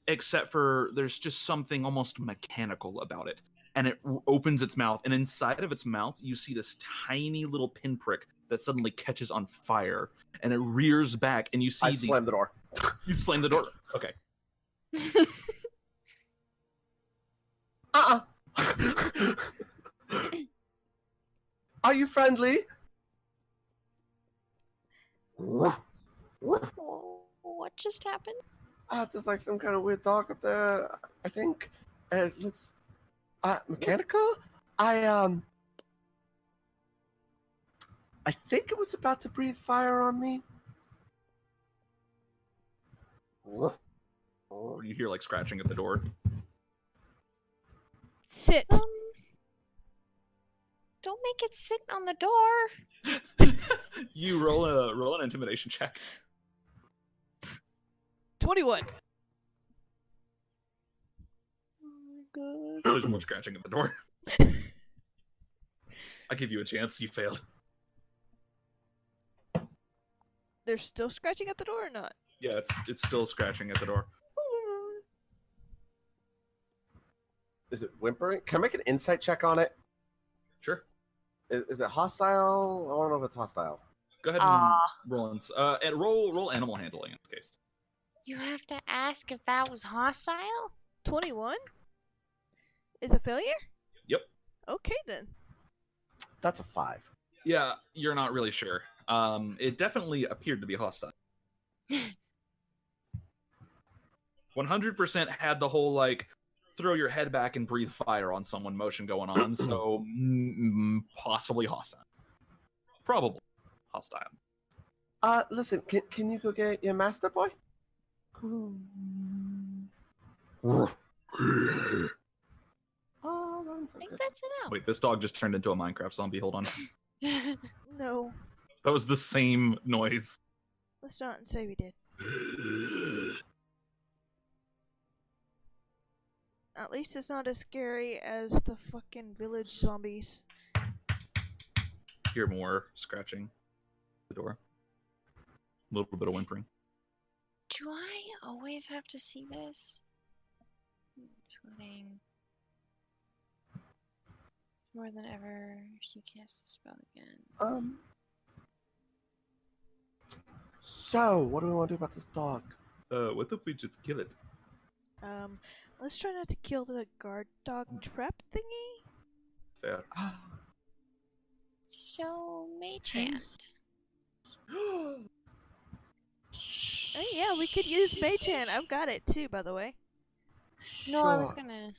except for there's just something almost mechanical about it. And it opens its mouth, and inside of its mouth, you see this tiny little pinprick that suddenly catches on fire, and it rears back, and you see I slam the door. You slam the door. Okay. Are you friendly? what just happened? There's like some kind of weird dog up there, I think. It looks mechanical? I think it was about to breathe fire on me. You hear like scratching at the door. Sit. Don't make it sit on the door. You roll an intimidation check. 21. Oh There's more scratching at the door. I give you a chance. You failed. They're still scratching at the door or not? Yeah, it's still scratching at the door. Is it whimpering? Can I make an insight check on it? Sure. Is it hostile? I don't know if it's hostile. Go ahead and roll animal handling in this case. You have to ask if that was hostile? 21? Is a failure? Yep. Okay then. That's a 5. Yeah, you're not really sure. It definitely appeared to be hostile. 100% had the whole like throw your head back and breathe fire on someone motion going on, so possibly hostile. Probably hostile. Listen, can you go get your master boy? Oh, that's I think okay. that's enough. Wait, this dog just turned into a Minecraft zombie. Hold on. No. That was the same noise. Let's not say we did. At least it's not as scary as the fucking village zombies. Hear more scratching at the door. A little bit of whimpering. Do I always have to see this? Including more than ever, she casts the spell again. So, what do we want to do about this dog? What if we just kill it? Let's try not to kill the guard dog trap thingy. Fair. So, mage hand. Oh yeah, we could use mage hand. I've got it too, by the way. No, I was gonna,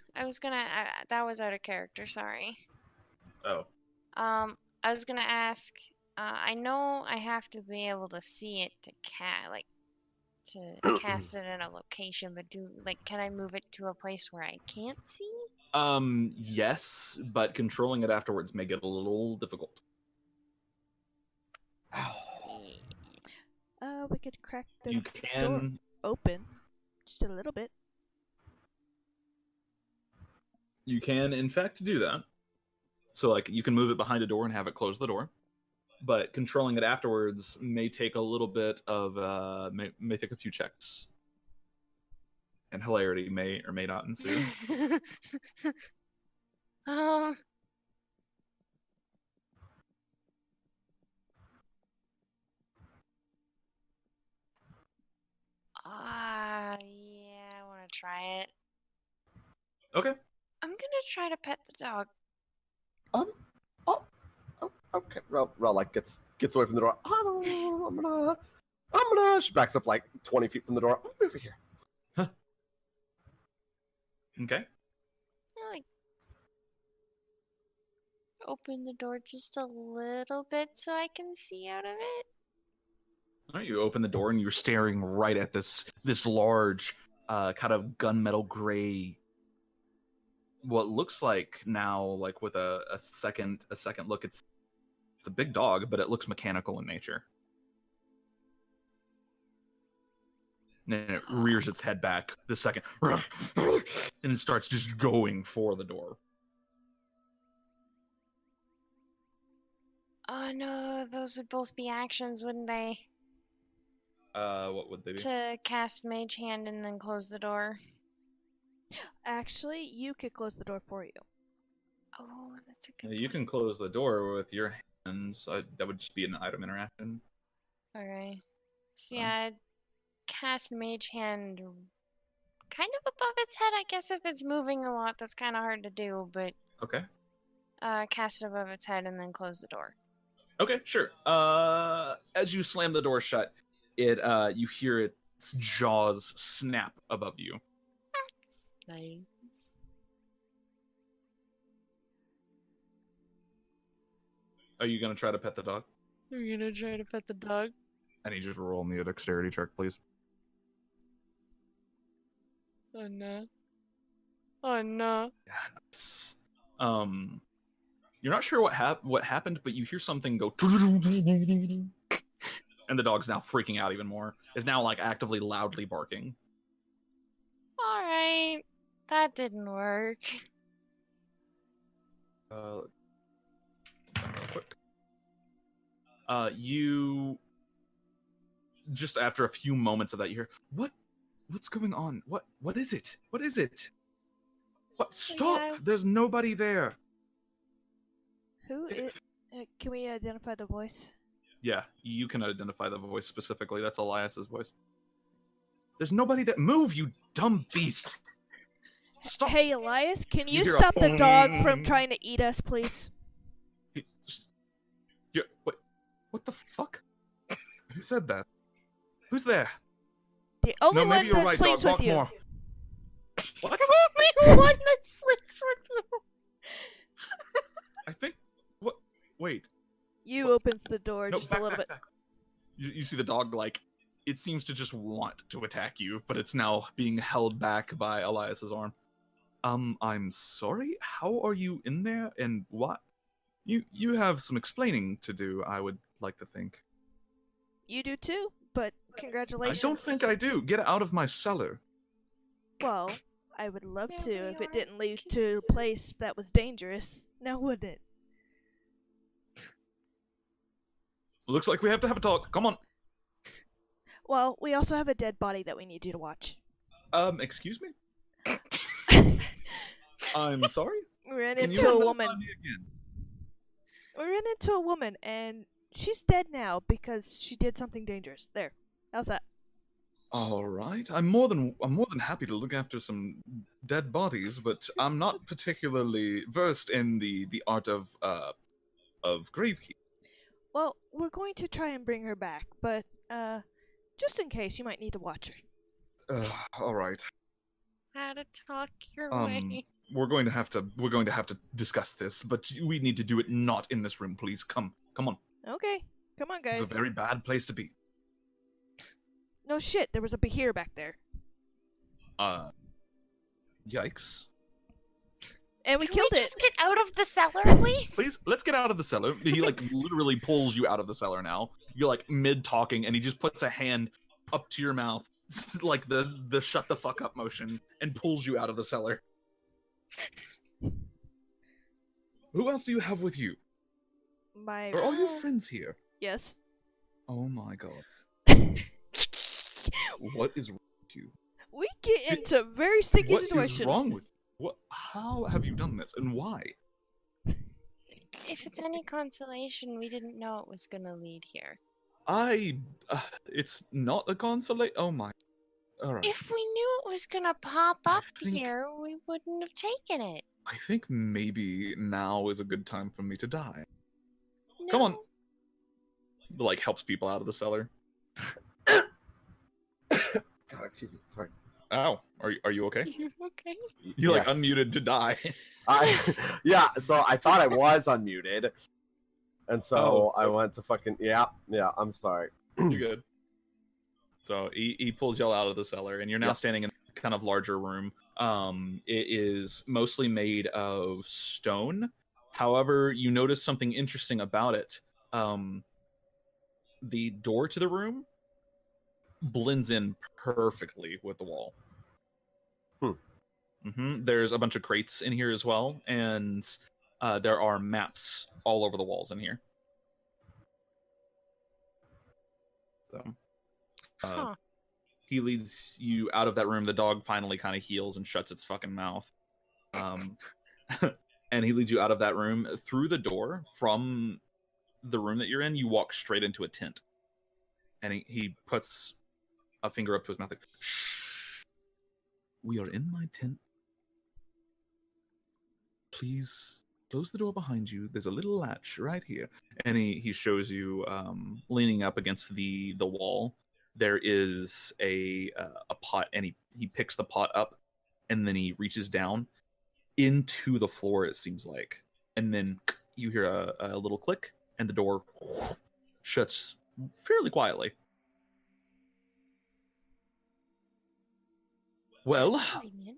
that was out of character, sorry. Oh. I was gonna ask, I know I have to be able to see it to cast it in a location, but can I move it to a place where I can't see? Yes, but controlling it afterwards may get a little difficult. We could crack the You door can open just a little bit. You can, in fact, do that. So, like, you can move it behind a door and have it close the door. But controlling it afterwards may take a little bit of, may take a few checks. And hilarity may or may not ensue. Yeah, I want to try it. Okay. I'm gonna try to pet the dog. Okay. Rel like gets away from the door. I'm gonna. She backs up like 20 feet from the door. I'm over here. Okay. I like open the door just a little bit so I can see out of it. All right, you open the door and you're staring right at this large, kind of gunmetal gray. What looks like now, like with a second look, it's a big dog, but it looks mechanical in nature. And it rears its head back the second, and it starts just going for the door. Oh no, those would both be actions, wouldn't they? What would they be? To cast Mage Hand and then close the door. Actually, you could close the door for you. Oh, that's a good You point. can close the door with your hands. That would just be an item interaction. Okay. So yeah, I'd cast Mage Hand kind of above its head. I guess if it's moving a lot, that's kind of hard to do, but Okay. cast it above its head and then close the door. Okay, sure. As you slam the door shut, you hear its jaws snap above you. That's nice. Are you gonna try to pet the dog? You're gonna try to pet the dog? I need you to roll me a dexterity check, please. Oh no. Oh no. Yes. You're not sure what happened, but you hear something go, and the dog's now freaking out even more. Is now like actively loudly barking. All right. That didn't work. Real quick. You just after a few moments of that, you hear, what's going on? What is it? What is it? What? Stop! Yeah. There's nobody there. Who is? Can we identify the voice? Yeah, you can identify the voice specifically. That's Elias's voice. There's nobody that move, you dumb beast. Stop. Hey, Elias, can you hear a stop the dog from pong. trying to eat us, please? Yeah, what the fuck? Who said that? Who's there? The only No, maybe one you're that right, sleeps dog. with Bark you. more. What? The one that sleeps with you. I think. What? Wait. You opens the door No, just back, a little back, bit. back. You see the dog, like, it seems to just want to attack you, but it's now being held back by Elias's arm. I'm sorry? How are you in there, and what? You have some explaining to do, I would like to think. You do too, but congratulations. I don't think I do. Get out of my cellar. Well, I would love to There if we it are. didn't lead to a place that was dangerous. Now wouldn't it? Looks like we have to have a talk. Come on. Well, we also have a dead body that we need you to watch. Excuse me? I'm sorry? We ran Can you into a run that woman. by me again? We ran into a woman, and she's dead now because she did something dangerous. There. How's that? All right. I'm more than happy to look after some dead bodies, but I'm not particularly versed in the art of gravekeeping. Well, we're going to try and bring her back, but, just in case, you might need to watch her. All right. How to talk your way. We're going to have to discuss this, but we need to do it not in this room, please. Come on. Okay. Come on, guys. It's a very bad place to be. No shit, there was a Bahir back there. Yikes. And we Can killed we it. just get out of the cellar, please? Please, let's get out of the cellar. He, like, literally pulls you out of the cellar now. You're, like, mid-talking, and he just puts a hand up to your mouth, like the shut the fuck up motion, and pulls you out of the cellar. Who else do you have with you? My. Are all your friends here? Yes. Oh my god. What is wrong with you? We get into very sticky What situations. is wrong with what? How have you done this, and why? If it's any consolation, we didn't know it was gonna lead here. It's not a consolation. Oh my. All right. If we knew it was gonna pop I up think- here, we wouldn't have taken it. I think maybe now is a good time for me to die. No. Come on. Like, helps people out of the cellar. God, excuse me. Sorry. Ow. Are you okay? You okay? You like Yes. unmuted to die. Yeah. So I thought I was unmuted, and so Oh, I went to fucking yeah. I'm sorry. You're good. So he pulls y'all out of the cellar, and you're now Yep. standing in a kind of larger room. It is mostly made of stone. However, you notice something interesting about it. The door to the room blends in perfectly with the wall. There's a bunch of crates in here as well, and there are maps all over the walls in here. So, Huh. he leads you out of that room. The dog finally kind of heals and shuts its fucking mouth. And he leads you out of that room. Through the door from the room that you're in, you walk straight into a tent. And he puts a finger up to his mouth like, shh. We are in my tent. Please close the door behind you. There's a little latch right here. And he shows you, leaning up against the wall, there is a pot, and he picks the pot up, and then he reaches down into the floor, it seems like. And then you hear a little click, and the door shuts fairly quietly. Well, Convenient.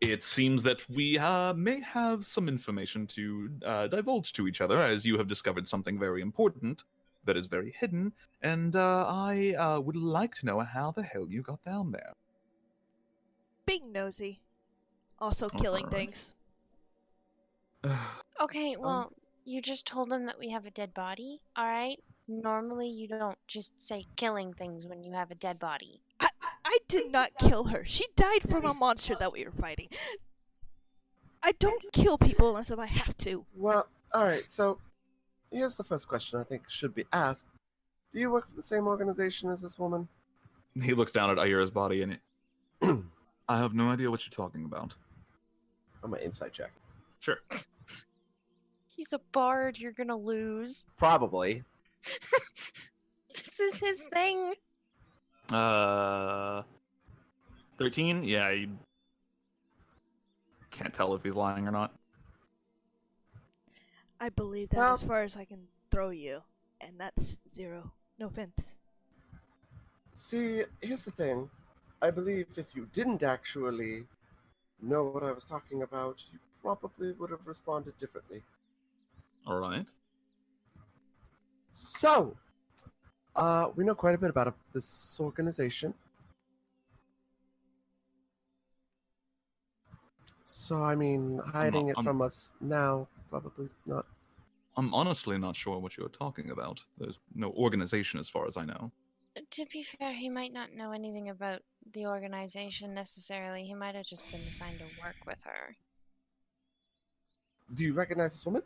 it seems that we may have some information to divulge to each other, as you have discovered something very important that is very hidden, and I would like to know how the hell you got down there. Being nosy. Also killing Alright. things. Okay, well, you just told him that we have a dead body, alright? Normally, you don't just say killing things when you have a dead body. I did not kill her. She died from a monster that we were fighting. I don't kill people unless if I have to. Well, alright, so here's the first question I think should be asked. Do you work for the same organization as this woman? He looks down at Ayura's body and I have no idea what you're talking about. On my insight check. Sure. He's a bard, you're gonna lose. Probably. This is his thing. 13? Yeah, you can't tell if he's lying or not. I believe that Well- as far as I can throw you. And that's 0. No offense. See, here's the thing. I believe if you didn't actually know what I was talking about, you probably would have responded differently. Alright. So, we know quite a bit about this organization. So, I mean, hiding it from us now, probably not. I'm honestly not sure what you're talking about. There's no organization as far as I know. To be fair, he might not know anything about the organization necessarily. He might have just been assigned to work with her. Do you recognize this woman?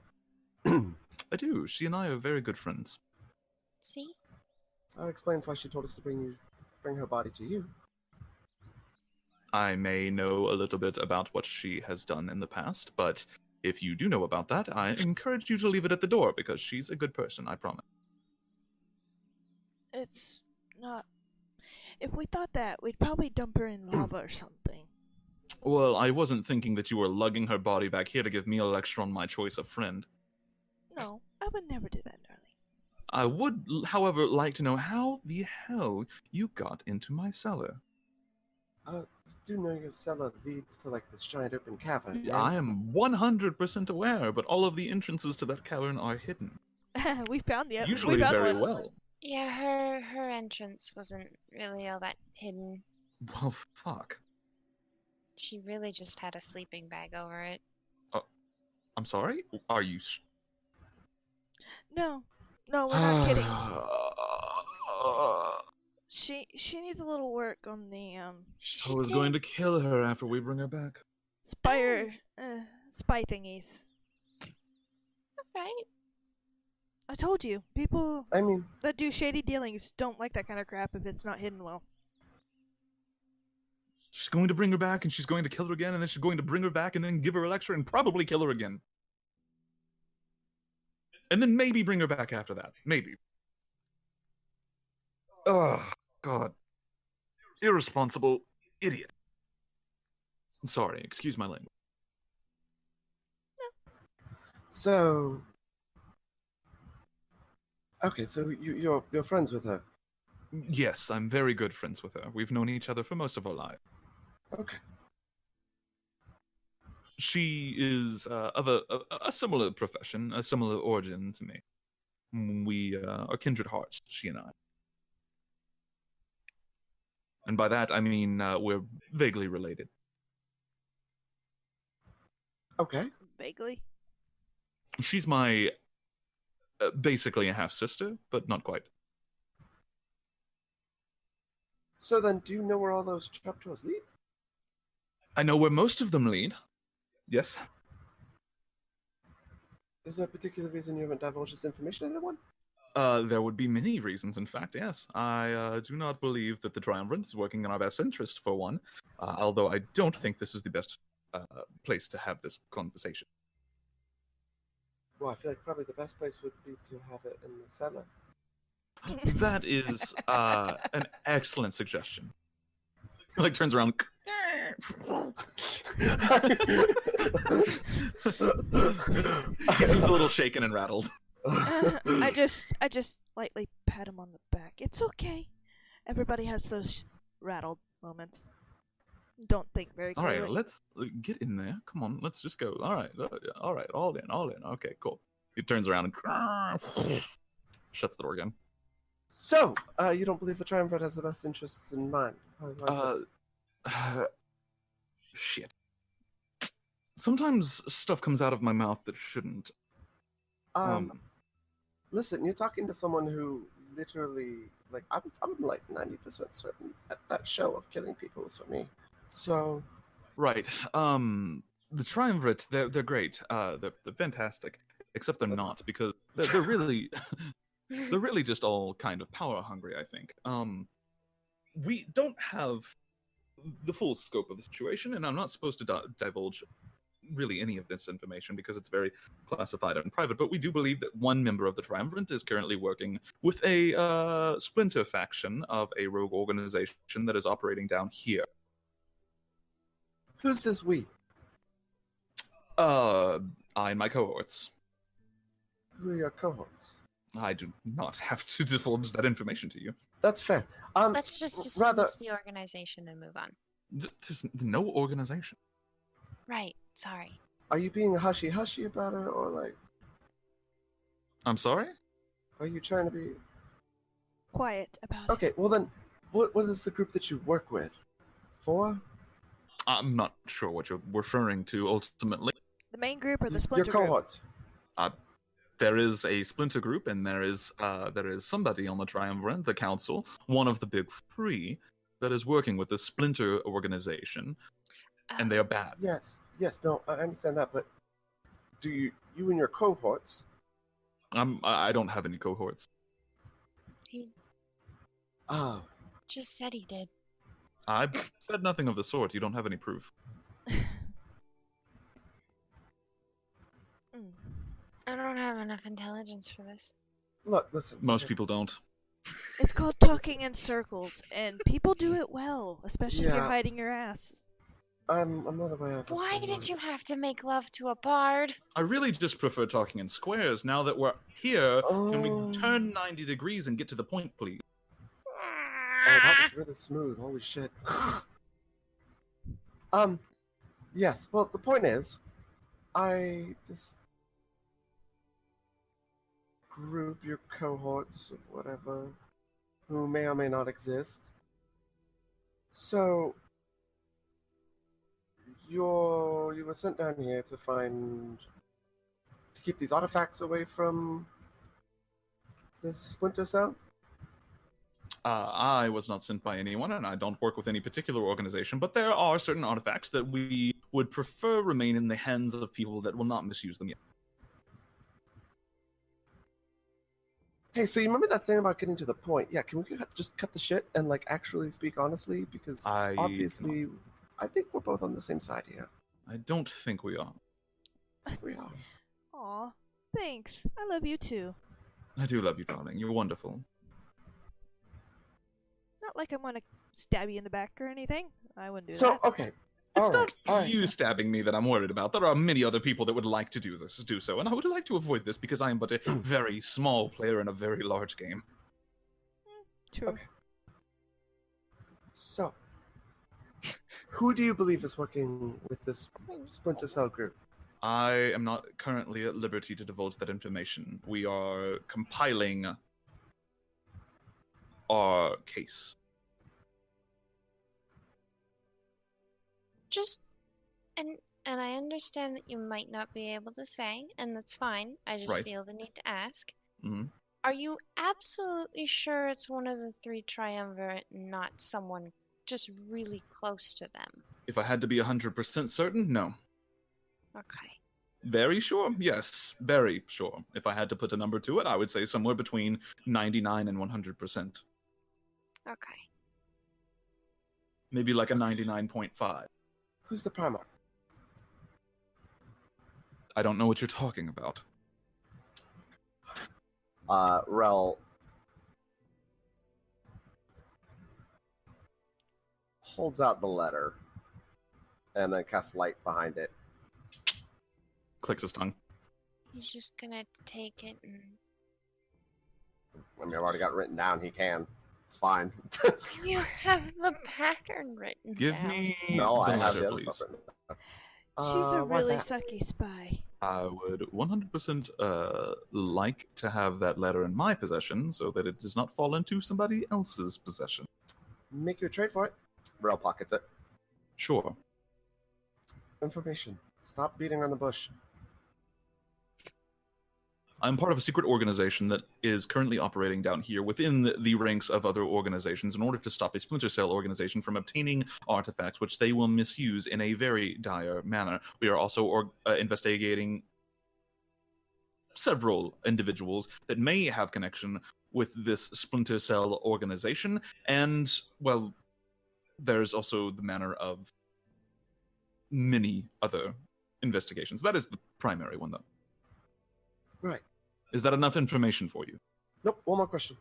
I do. She and I are very good friends. See? That explains why she told us to bring her body to you. I may know a little bit about what she has done in the past, but if you do know about that, I encourage you to leave it at the door because she's a good person, I promise. It's not. If we thought that, we'd probably dump her in lava or something. Well, I wasn't thinking that you were lugging her body back here to give me a lecture on my choice of friend. No, I would never do that, darling. I would, however, like to know how the hell you got into my cellar. You do know your cellar leads to, like, this giant open cavern, right? I am 100% aware, but all of the entrances to that cavern are hidden. We found the Usually we found very one. well. Yeah, her entrance wasn't really all that hidden. Well, fuck. She really just had a sleeping bag over it. I'm sorry? Are you... No, we're not kidding. She needs a little work on the She I was did. going to kill her after we bring her back. spy thingies. Right? I told you, people I mean, that do shady dealings don't like that kind of crap if it's not hidden well. She's going to bring her back, and she's going to kill her again, and then she's going to bring her back, and then give her a lecture, and probably kill her again. And then maybe bring her back after that. Maybe. Oh, God. Irresponsible idiot. Sorry, excuse my language. so... Okay, so you're friends with her. Yes, I'm very good friends with her. We've known each other for most of our life. Okay. She is of a similar profession, a similar origin to me. We are kindred hearts, she and I. And by that, I mean we're vaguely related. Okay. Vaguely. She's my basically a half-sister, but not quite. So then, do you know where all those trapdoors lead? I know where most of them lead. Yes. Is there a particular reason you haven't divulged this information to anyone? There would be many reasons, in fact, yes. I do not believe that the Triumvirate is working in our best interest, for one, although I don't think this is the best place to have this conversation. Well, I feel like probably the best place would be to have it in the cellar. That is an excellent suggestion. He, like, turns around. He seems a little shaken and rattled. I just lightly pat him on the back. It's okay. Everybody has those rattled moments. don't think very All clearly. right, let's get in there. Come on, let's just go. All right, all in, all in. Okay, cool. He turns around and shuts the door again. So, you don't believe the Triumvirate has the best interests in mind? Why is this? Shit. Sometimes stuff comes out of my mouth that shouldn't. Listen, you're talking to someone who literally, like, I'm like 90% certain that show of killing people was for me. So, Right. The Triumvirate, they're great. They're fantastic. Except they're not, because they're really they're really just all kind of power hungry, I think. We don't have the full scope of the situation, and I'm not supposed to divulge really any of this information because it's very classified and private, but we do believe that one member of the Triumvirate is currently working with a splinter faction of a rogue organization that is operating down here. who's this we? I and my cohorts. Who are your cohorts? I do not have to divulge that information to you. That's fair. Let's just dismiss rather, the organization and move on. There's no organization. Right. Sorry. are you being hushy about it, or like, I'm sorry? are you trying to be? Quiet about it. Okay, well then, what is the group that you work with? For? I'm not sure what you're referring to ultimately. The main group or the Your splinter group? cohorts. There is a splinter group, and there is somebody on the Triumvirate, the Council, one of the big three, that is working with the splinter organization, and they are bad. Yes, no, I understand that, but do you and your cohorts? I don't have any cohorts. He Ah, just said he did. I said nothing of the sort. You don't have any proof. Mm. I don't have enough intelligence for this. look, listen. Most okay. people don't. It's called talking in circles, and people do it well, especially if you're Yeah. hiding your ass. I'm another way of. Why did you have to make love to a bard? I really just prefer talking in squares. Now that we're here, can we Oh. turn 90 degrees and get to the point, please? Oh, that was really smooth. Holy shit. Yes. Well, the point is, this group, your cohorts, or whatever, who may or may not exist. So, you were sent down here to keep these artifacts away from this splinter cell? I was not sent by anyone, and I don't work with any particular organization, but there are certain artifacts that we would prefer remain in the hands of people that will not misuse them yet. Hey, so you remember that thing about getting to the point? Yeah, can we just cut the shit and like actually speak honestly? Because obviously, I think we're both on the same side here. I don't think we are. We are. Aw, thanks. I love you too. I do love you, darling. You're wonderful. Not like I'm gonna stab you in the back or anything. I wouldn't do So, that. okay. It's All right, not all right. you stabbing me that I'm worried about. There are many other people that would like to do so, and I would like to avoid this because I am but a very small player in a very large game. True. Okay. So, who do you believe is working with this splinter cell group? I am not currently at liberty to divulge that information. We are compiling our case. Just and I understand that you might not be able to say, and that's fine. I just Right. feel the need to ask. hmm Are you absolutely sure it's one of the three triumvirate and not someone just really close to them? If I had to be 100% certain, no. Okay. Very sure? Yes, very sure. If I had to put a number to it, I would say somewhere between 99 and 100%. Okay. Maybe like a 99.5. Who's the Primarch? I don't know what you're talking about. Rel holds out the letter and then casts light behind it. Clicks his tongue. He's just gonna take it and I mean, I've already got it written down. He can. It's fine. You have the pattern written Give down. me No, the I have letter, the other please. stuff written. She's a Why's really that? sucky spy. I would 100% like to have that letter in my possession so that it does not fall into somebody else's possession. Make you a trade for it. Rel pockets it. Sure. Information. Stop beating around the bush. I'm part of a secret organization that is currently operating down here within the ranks of other organizations in order to stop a splinter cell organization from obtaining artifacts which they will misuse in a very dire manner. We are also investigating several individuals that may have connection with this splinter cell organization, and, well, there's also the manner of many other investigations. That is the primary one, though. Right. Is that enough information for you? Nope, one more question.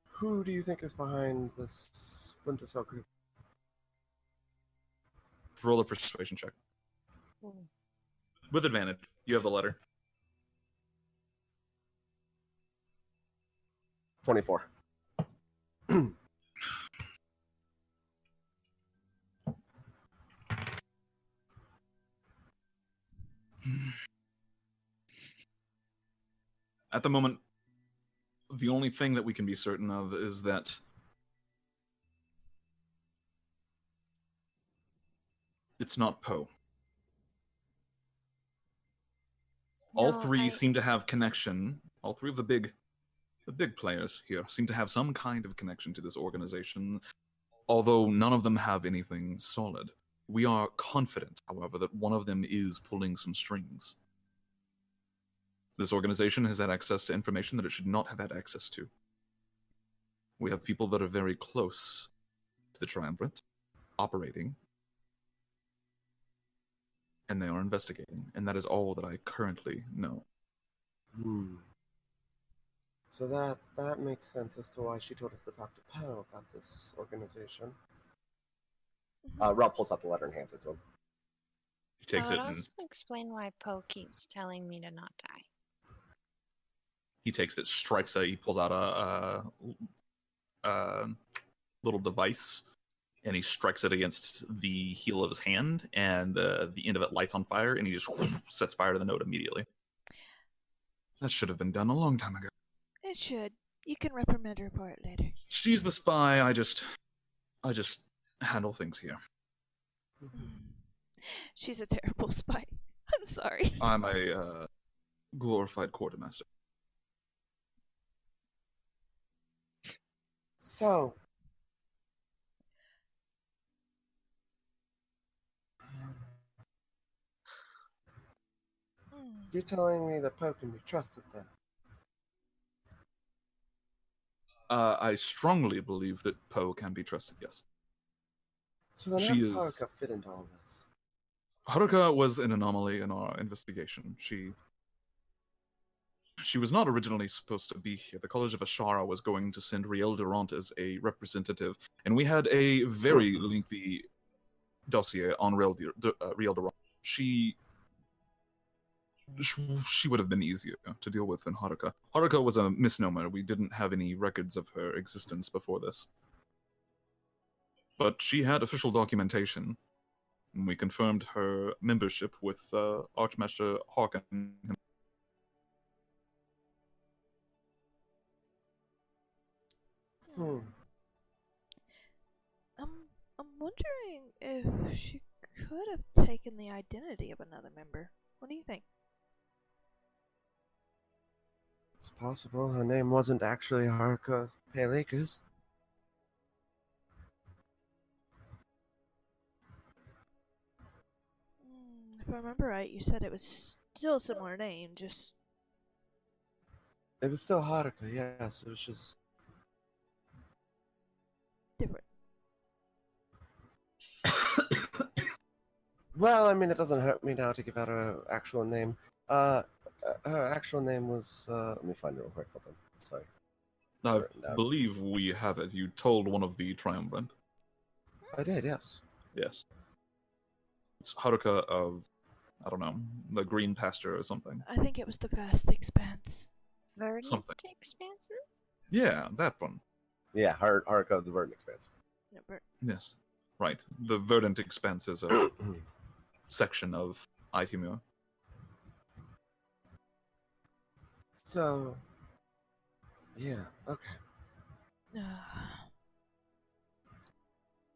Who do you think is behind this Splinter Cell group? Roll a persuasion check. With advantage. You have the letter. 24. At the moment, the only thing that we can be certain of is that it's not Poe. All three seem to have connection. All three of the big players here seem to have some kind of connection to this organization, although none of them have anything solid. We are confident, however, that one of them is pulling some strings. This organization has had access to information that it should not have had access to. We have people that are very close to the Triumvirate, operating, and they are investigating, and that is all that I currently know. So that makes sense as to why she told us to talk to Poe about this organization. Rob pulls out the letter and hands it to him. He takes That it would and also explain why Poe keeps telling me to not die. he takes it, strikes it. He pulls out a little device, and he strikes it against the heel of his hand, and the end of it lights on fire, and he just sets fire to the note immediately. That should have been done a long time ago. It should. You can reprimand her for it later. She's the spy. I just handle things here. She's a terrible spy. I'm sorry. I'm a glorified quartermaster. So, you're telling me that Poe can be trusted then? I strongly believe that Poe can be trusted, yes. So then how does Haruka fit into all this? Haruka was an anomaly in our investigation. She was not originally supposed to be here. The College of Ashara was going to send Riel Durant as a representative, and we had a very lengthy dossier on Riel Durant. She would have been easier to deal with than Haruka. Haruka was a misnomer. We didn't have any records of her existence before this. But she had official documentation, and we confirmed her membership with Archmaster Harkin. I'm wondering if she could have taken the identity of another member. What do you think? It's possible her name wasn't actually Haruka of Pale Acres. If I remember right, you said it was still a similar name, just... It was still Haruka, yes. It was just different. Well, I mean, it doesn't hurt me now to give out her actual name. Her actual name was, let me find it real quick. Hold on. Sorry. I believe we have it. You told one of the Triumvirate. I did, yes. Yes. It's Haruka of, I don't know, the Green Pasture or something. I think it was the Vast Expanse. Verdant Something. expansive? Yeah, that one. Yeah, hard code the verdant expanse. Yes, right. The Verdant Expanse is a section of Itemur. So, yeah, okay.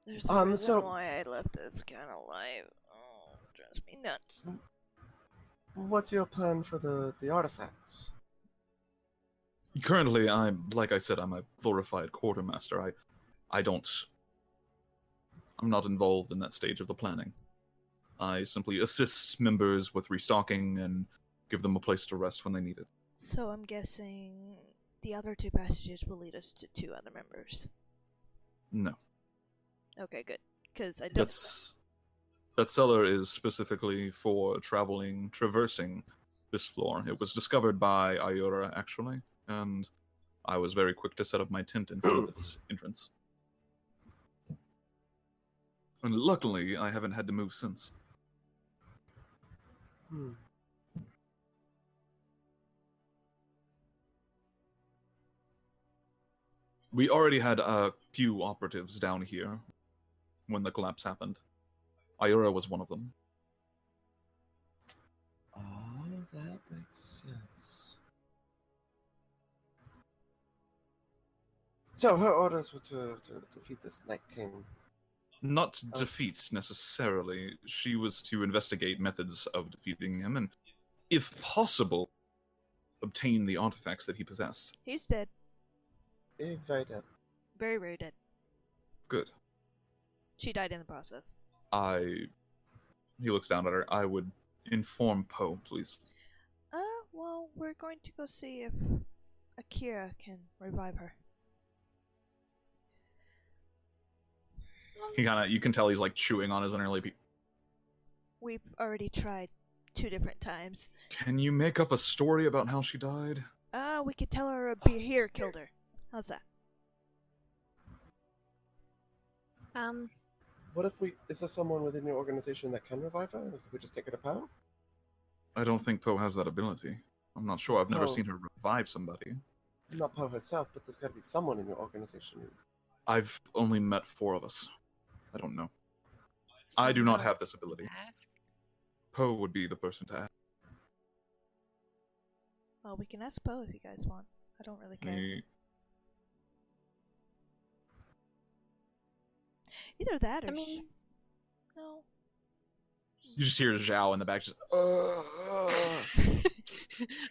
There's a reason so- why I left this kind of life. Oh, it drives me nuts. What's your plan for the artifacts? Currently, like I said, I'm a glorified quartermaster. I'm not involved in that stage of the planning. I simply assist members with restocking and give them a place to rest when they need it. So I'm guessing the other two passages will lead us to 2 other members. No. Okay, good. Because I don't... That cellar is specifically for traversing this floor. It was discovered by Ayura, actually, and I was very quick to set up my tent in front of its entrance. And luckily, I haven't had to move since. We already had a few operatives down here when the collapse happened. Ayura was one of them. Oh, that makes sense. So her orders were to defeat this Night King. Not defeat, necessarily. She was to investigate methods of defeating him and, if possible, obtain the artifacts that he possessed. He's dead. He's very dead. Very, very dead. Good. She died in the process. He looks down at her. I would inform Poe, please. Well, we're going to go see if Akira can revive her. You can tell he's like chewing on his inner lip. We've already tried 2 different times. Can you make up a story about how she died? We could tell her a Behir killed her. How's that? What if is there someone within your organization that can revive her? If we just take her to Poe? I don't think Poe has that ability. I'm not sure. I've never Poe. seen her revive somebody. Not Poe herself, but there's got to be someone in your organization. I've only met 4 of us. I don't know. I do not have this ability. Ask. Poe would be the person to ask. Well, we can ask Poe if you guys want. I don't really care. Either that or... no. You just hear Zhao in the back just,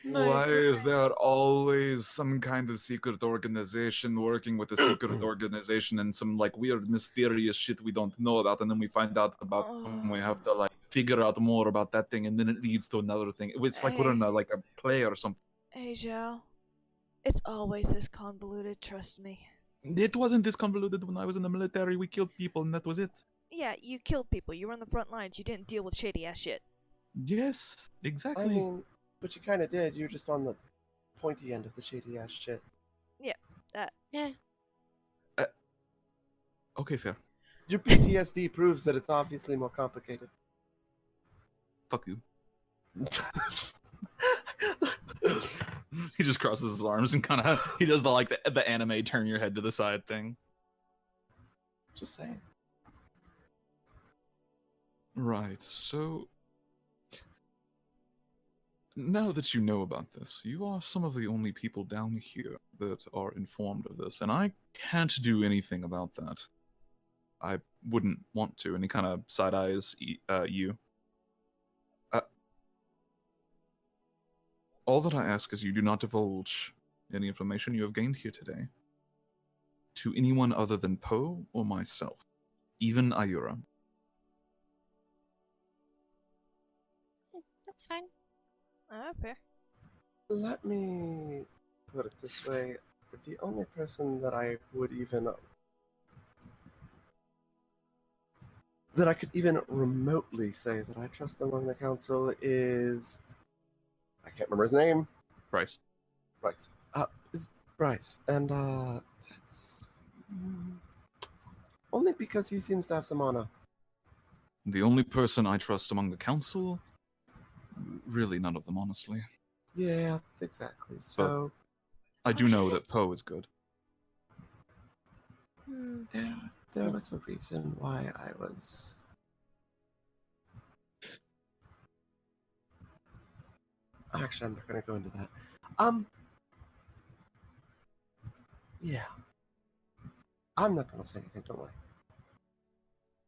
Why is there always some kind of secret organization working with a secret organization and some like weird mysterious shit we don't know about, and then we find out about and we have to like figure out more about that thing, and then it leads to another thing. It's like we're in a play or something. Hey, Zhao. It's always this convoluted, trust me. It wasn't this convoluted when I was in the military. We killed people and that was it. Yeah, you killed people. You were on the front lines. You didn't deal with shady-ass shit. Yes, exactly. I mean, but you kind of did. You were just on the pointy end of the shady ass shit. Yeah, that. Yeah. Okay, fair. Your PTSD proves that it's obviously more complicated. Fuck you. He just crosses his arms and he does the anime turn your head to the side thing. Just saying. Right, so now that you know about this, you are some of the only people down here that are informed of this, and I can't do anything about that. I wouldn't want to, and he kind of side-eyes you. All that I ask is you do not divulge any information you have gained here today to anyone other than Poe or myself, even Ayura. That's fine. Fair. Let me put it this way. The only person that I would even... that I could even remotely say that I trust among the council is... I can't remember his name. Bryce. Bryce. It's Bryce. And, that's... only because he seems to have some honor. The only person I trust among the council? Really none of them, honestly. Yeah, exactly. So... I do know that Poe is good. There was a reason why I was... Actually, I'm not going to go into that. Yeah. I'm not going to say anything, don't worry.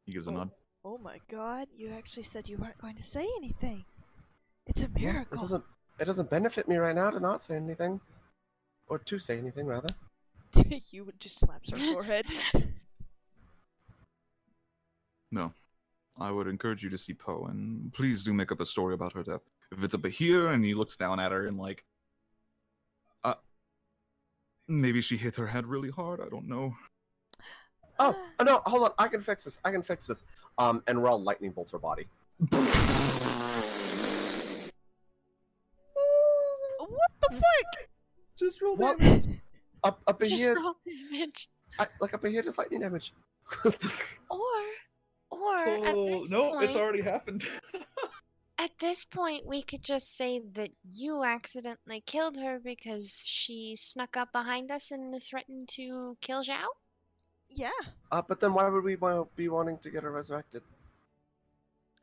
He gives a nod. Oh my god, you actually said you weren't going to say anything. It's a Yeah, miracle. it doesn't benefit me right now to not say anything. Or to say anything, rather. You would just slaps her forehead. No. I would encourage you to see Poe, and please do make up a story about her death. If it's up here, and he looks down at her and like... maybe she hit her head really hard, I don't know. Oh, no, hold on, I can fix this. And Rel lightning bolts her body. What the fuck? Just roll What? damage. Up in Just here, roll damage. up in here, just lightning damage. Or at this no, point, it's already happened. at this point, we could just say that you accidentally killed her because she snuck up behind us and threatened to kill Zhao. Yeah. But then why would we be wanting to get her resurrected?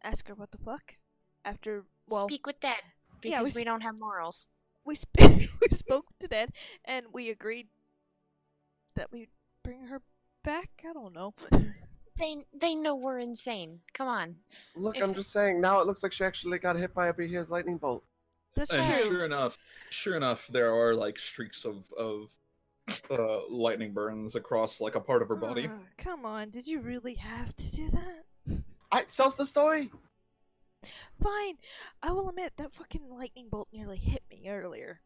Ask her what the fuck. After, well, Speak with Dad yeah, because we don't have morals. we spoke to Dad, and we agreed that we'd bring her back. I don't know. They know we're insane. Come on. Look, If- I'm just saying, now it looks like she actually got hit by Abihir's lightning bolt. That's And true. sure enough, there are like streaks of lightning burns across like a part of her body. Come on, did you really have to do that? It sells the story. Fine, I will admit that fucking lightning bolt nearly hit me earlier.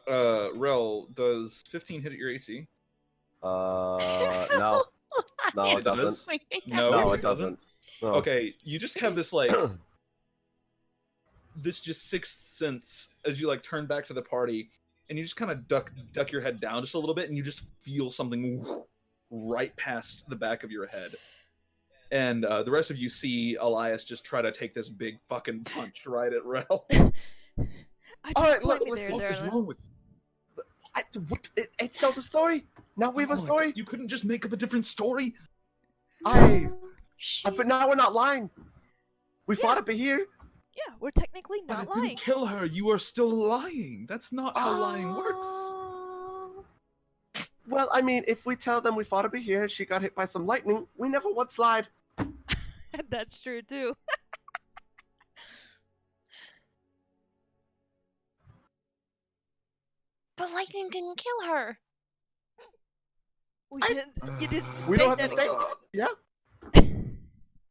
Rel, does 15 hit at your AC? No. No, it doesn't. No, it doesn't. No. Okay, you just have this like this just sixth sense as you like turn back to the party, and you just kind of duck your head down just a little bit, and you just feel something right past the back of your head. And the rest of you see Elias just try to take this big fucking punch right at Rel. Alright, look, What the fuck is wrong with you? It sells a story. Now we have a story. You couldn't just make up a different story? But now we're not lying. We fought up here. Yeah, we're technically But not it lying. didn't kill her. You are still lying. That's not how lying works. Well, I mean, if we tell them we fought up here and she got hit by some lightning, we never once lied. That's true too. But lightning didn't kill her. You didn't state We don't have to that. state. Yeah.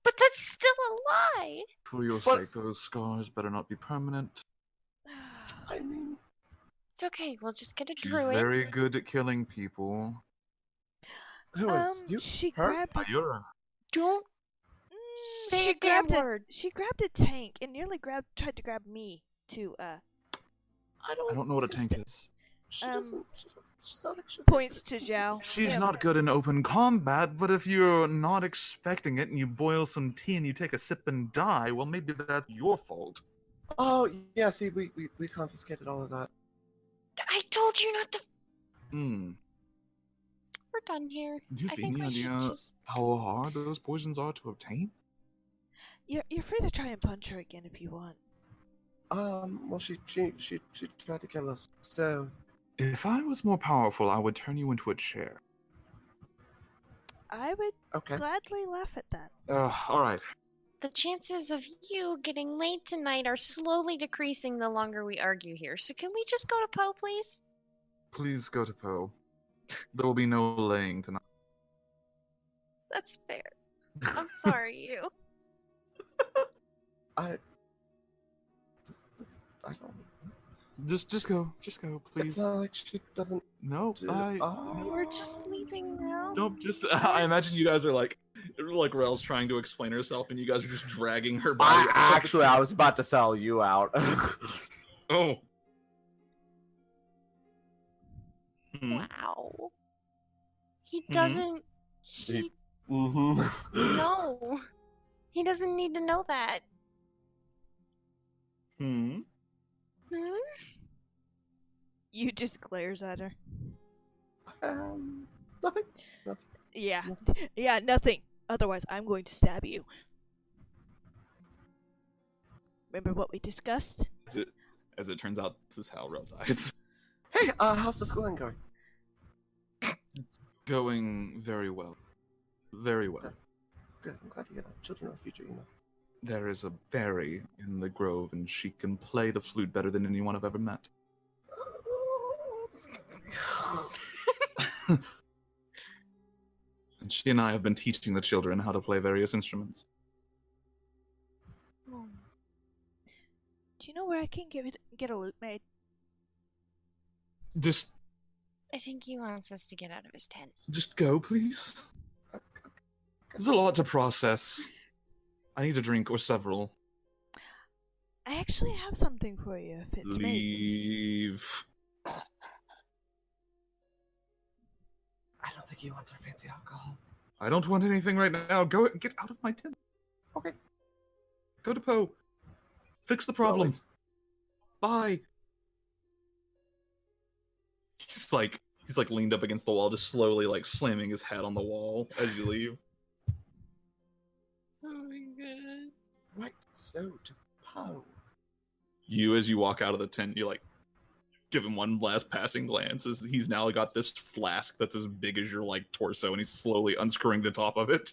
But that's still a lie. For your But- sake, those scars better not be permanent. I mean, It's okay. We'll just get a She's druid. very good at killing people. who is you? She her? grabbed a Ayura. Don't say she a damn grabbed word. She grabbed a tank and nearly tried to grab me too. I I don't know what a tank Understand. is. She doesn't. She's not actually. Points to Zhao. She's Yeah. not good in open combat, but if you're not expecting it and you boil some tea and you take a sip and die, well, maybe that's your fault. Oh yeah. See, we confiscated all of that. I told you not to. Hmm. We're done here. Do you I have think any we should idea just. how hard those poisons are to obtain? You're free to try and punch her again if you want. Well, she tried to kill us. So If I was more powerful, I would turn you into a chair. I would okay. gladly laugh at that. All right. The chances of you getting laid tonight are slowly decreasing the longer we argue here. So can we just go to Poe, please? Please go to Poe. There will be no laying tonight. That's fair. I'm sorry, you. I don't. Just go, please. It's not like she doesn't. No, Do, We're just leaving now. Nope, just I imagine you guys are like Rel's trying to explain herself, and you guys are just dragging her body. I was about to sell you out. Oh. Hmm. Wow. He doesn't. He Mm-hmm. no. He doesn't need to know that. Hmm. Hmm? You just glares at her. Nothing. Yeah. No. Yeah, nothing. Otherwise, I'm going to stab you. Remember what we discussed? As it turns out, this is how Rel dies. Hey, how's the schooling going? It's going very well. Very well. Good. I'm glad to hear that. Children are our future, you know. There is a fairy in the grove, and she can play the flute better than anyone I've ever met. This kills me. And she and I have been teaching the children how to play various instruments. Oh. Do you know where I can get a lute made? Just I think he wants us to get out of his tent. go, please. There's a lot to process. I need a drink or several. I actually have something for you if it's made. Leave. I don't think he wants our fancy alcohol. I don't want anything right now. Go, get out of my tent. Okay. Go to Poe. Fix the problems. Bye. He's like leaned up against the wall, just slowly like slamming his head on the wall as you leave. Oh my god. Right. So to Poe. As you walk out of the tent, you like give him one last passing glance as he's now got this flask that's as big as your like torso, and he's slowly unscrewing the top of it.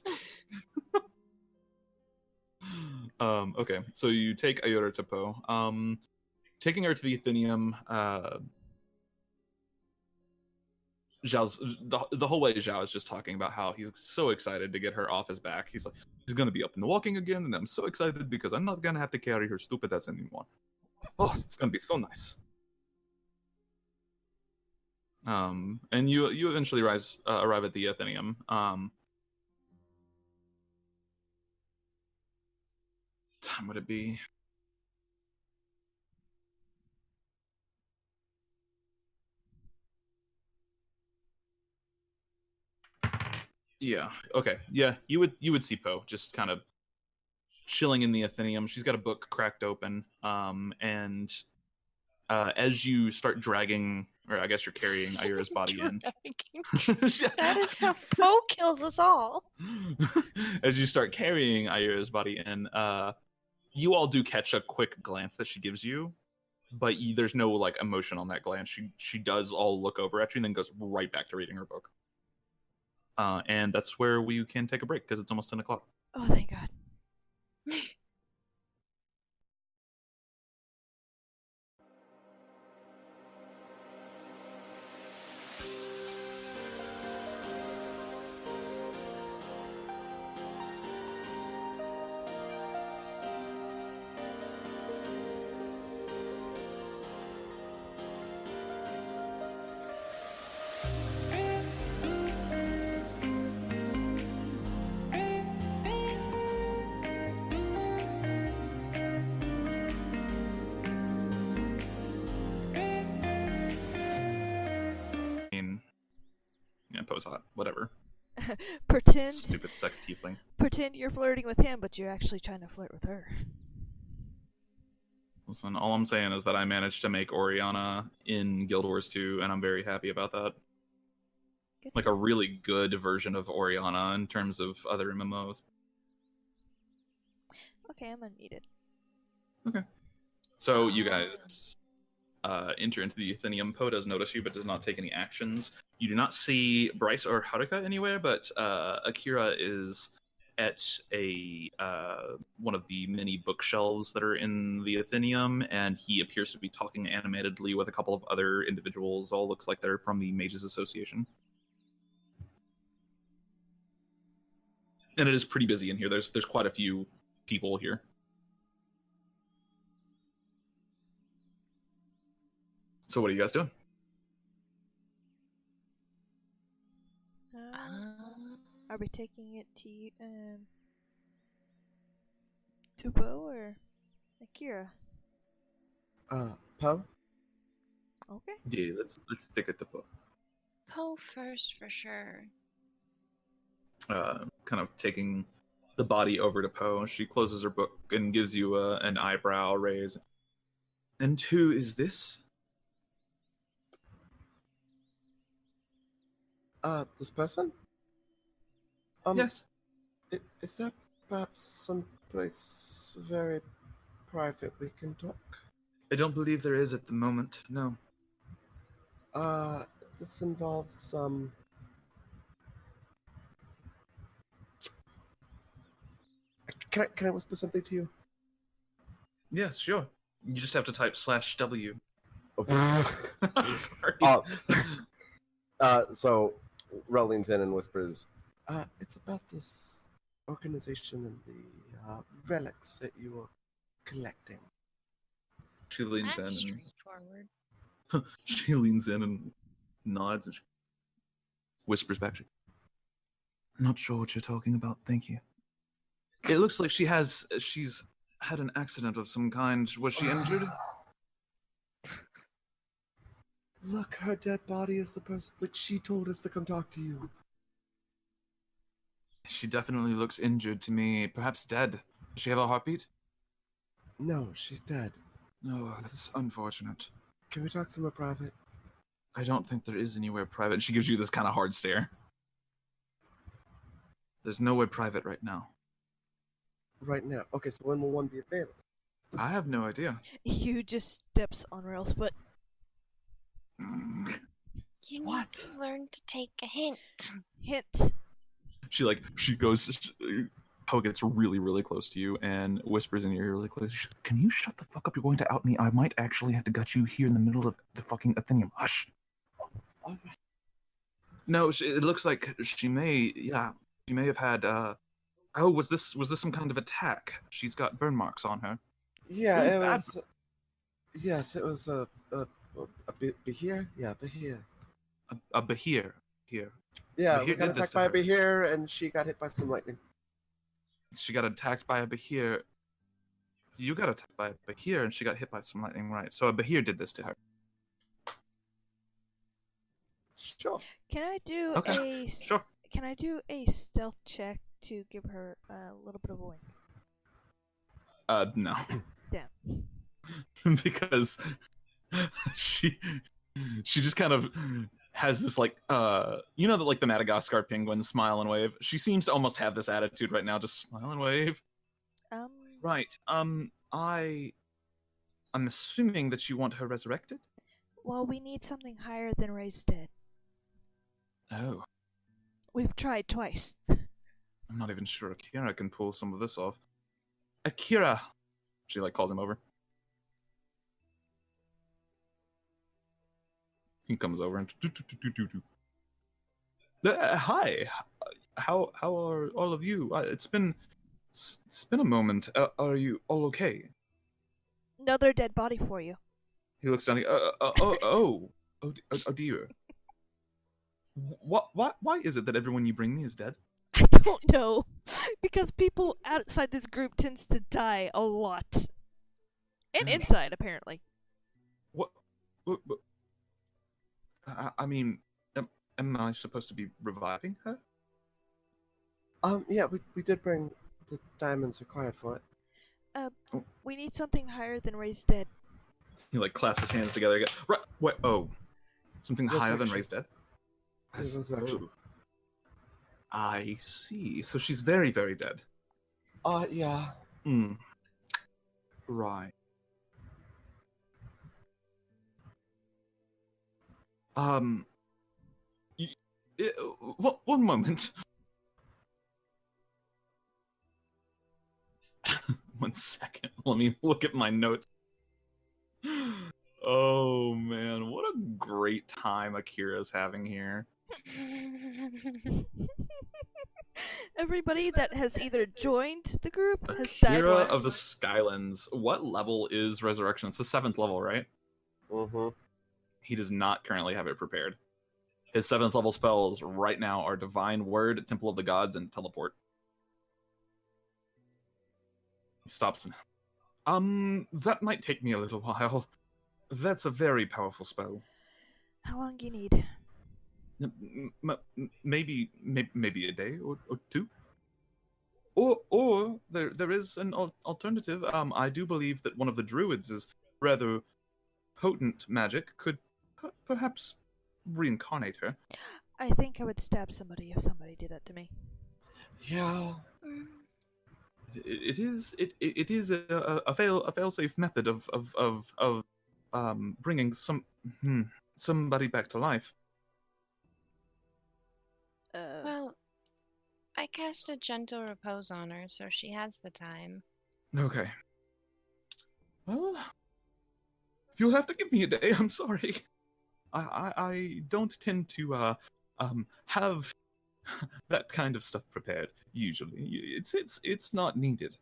Okay, so you take Ayura to Poe. Taking her to the Athenaeum, Zhao's the whole way Zhao is just talking about how he's so excited to get her off his back. He's like, he's gonna be up in the walking again, and I'm so excited because I'm not gonna have to carry her stupid ass anymore. Oh, it's gonna be so nice. And you eventually arrive at the Athenaeum. Time would it be? Yeah. Okay. Yeah. You would see Poe just kind of chilling in the Athenaeum. She's got a book cracked open. And as you start dragging, or I guess you're carrying Ayura's body in. That is how Poe kills us all. As you start carrying Ayura's body in, you all do catch a quick glance that she gives you, but there's no like emotion on that glance. She does all look over at you and then goes right back to reading her book. And that's where we can take a break because it's almost 10 o'clock. Oh, thank God. Poe's hot. Whatever. Pretend Stupid sex tiefling. Pretend you're flirting with him, but you're actually trying to flirt with her. Listen, all I'm saying is that I managed to make Oriana in Guild Wars 2, and I'm very happy about that. Good. Like a really good version of Oriana in terms of other MMOs. Okay, I'm unmuted. Okay. So you guys enter into the Athenaeum. Poe does notice you, but does not take any actions. You do not see Bryce or Haruka anywhere, but Akira is at a one of the many bookshelves that are in the Athenaeum, and he appears to be talking animatedly with a couple of other individuals. All looks like they're from the Mages Association. And it is pretty busy in here. There's quite a few people here. So what are you guys doing? Are we taking it to Poe or Akira? Poe? Okay. Yeah, let's stick it to Poe. Poe first for sure. Kind of taking the body over to Poe. She closes her book and gives you an eyebrow raise. And who is this? This person? Yes. Is that perhaps someplace very private we can talk? I don't believe there is at the moment, no. This involves some... Can I whisper something to you? Yes, sure. You just have to type /W. Sorry. So Rel leans in and whispers, it's about this organization and the relics that you are collecting. She leans That's in straightforward. and she leans in and nods and she whispers back. I'm not sure what you're talking about. Thank you. It looks like she's had an accident of some kind. Was she injured? Look, her dead body is the person that she told us to come talk to you. She definitely looks injured to me. Perhaps dead. Does she have a heartbeat? No, she's dead. Oh, that's unfortunate. Can we talk somewhere private? I don't think there is anywhere private. She gives you this kind of hard stare. There's nowhere private right now. Right now. Okay, so when will one be available? I have no idea. You just steps on Rail's foot. You need What? to learn to take a hint. Hint. She goes, Poe gets really, really close to you and whispers in your ear really close. Can you shut the fuck up? You're going to out me. I might actually have to gut you here in the middle of the fucking Athenium. Hush. All right. No, it looks like she may have had, oh, was this some kind of attack? She's got burn marks on her. Yeah, Really it bad. was... Yes, it was a Behir? Yeah, Behir. A Bahir here. Yeah, Behir we got did this attacked to by a her. Behir, and she got hit by some lightning. She got attacked by a Bahir. You got attacked by a Bahir and she got hit by some lightning, right? So a Bahir did this to her. Sure. Can I do Okay, sure. Can I do a stealth check to give her a little bit of a wink? No. Damn. Because she just kind of has this like you know that like the Madagascar penguins smile and wave. She seems to almost have this attitude right now, just smile and wave. Right. I'm assuming that you want her resurrected? Well, we need something higher than raised dead. Oh. We've tried twice. I'm not even sure Akira can pull some of this off. Akira! She like calls him over. He comes over and hi. How are all of you? It's been a moment. Are you all okay? Another dead body for you. He looks down. Oh dear. Why is it that everyone you bring me is dead? I don't know. Because people outside this group tends to die a lot. And inside, apparently. What? I mean, am I supposed to be reviving her? Yeah, we did bring the diamonds required for it. We need something higher than raised dead. He like claps his hands together again. Right. What? Oh, something higher than Resurrection. raised dead. Yeah, resurrection. I see. So she's very, very dead. Yeah. Right. One moment. One second. Let me look at my notes. Oh man, what a great time Akira's having here. Everybody that has either joined the group has died Akira once. of the Skylands. What level is Resurrection? It's the 7th level, right? Mm-hmm. He does not currently have it prepared. His 7th level spells right now are Divine Word, Temple of the Gods, and Teleport. He stops. That might take me a little while. That's a very powerful spell. How long do you need? Maybe a day or two. Or there is an alternative. I do believe that one of the druids is rather potent magic could perhaps reincarnate her. I think I would stab somebody if somebody did that to me. Yeah. It is a fail-safe method of bringing somebody back to life. Well, I cast a gentle repose on her, so she has the time. Okay. Well, you'll have to give me a day. I'm sorry. I don't tend to have that kind of stuff prepared usually. It's not needed.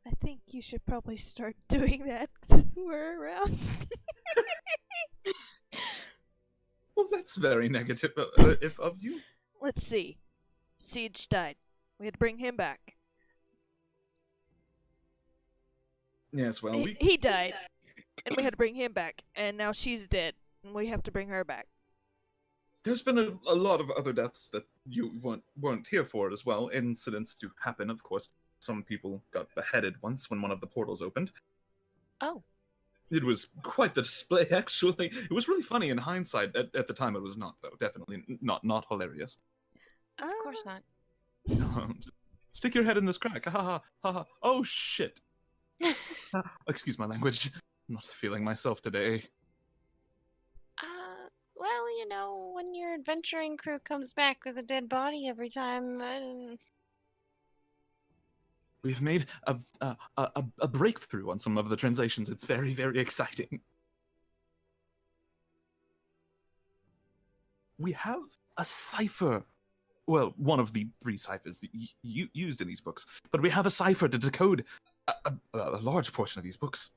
I think you should probably start doing that since we're around. Well, that's very negative if of you. Let's see. Siege died. We had to bring him back. Yes, well, He died, and we had to bring him back. And now she's dead, and we have to bring her back. there's been a lot of other deaths that you weren't here for as well. Incidents do happen, of course. Some people got beheaded once when one of the portals opened. Oh. It was quite the display, actually. It was really funny in hindsight. At the time, it was not, though. Definitely not hilarious. Of course not. Stick your head in this crack. Ha ha ha ha. Oh shit. Excuse my language. I'm not feeling myself today. Well, you know, when your adventuring crew comes back with a dead body every time, We've made a breakthrough on some of the translations. It's very, very exciting. We have a cipher. Well, one of the 3 ciphers used in these books. But we have a cipher to decode a large portion of these books.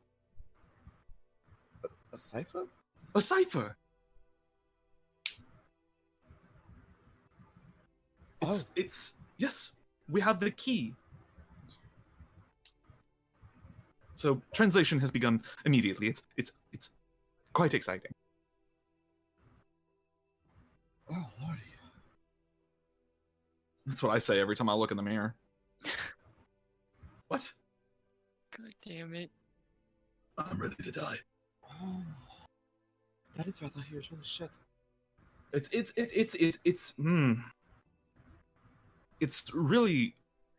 A cipher? A cipher! Yes, we have the key. So translation has begun immediately. It's quite exciting. Oh lordy. That's what I say every time I look in the mirror. What? God damn it. I'm ready to die. Oh, that is rather huge. Holy shit. It's really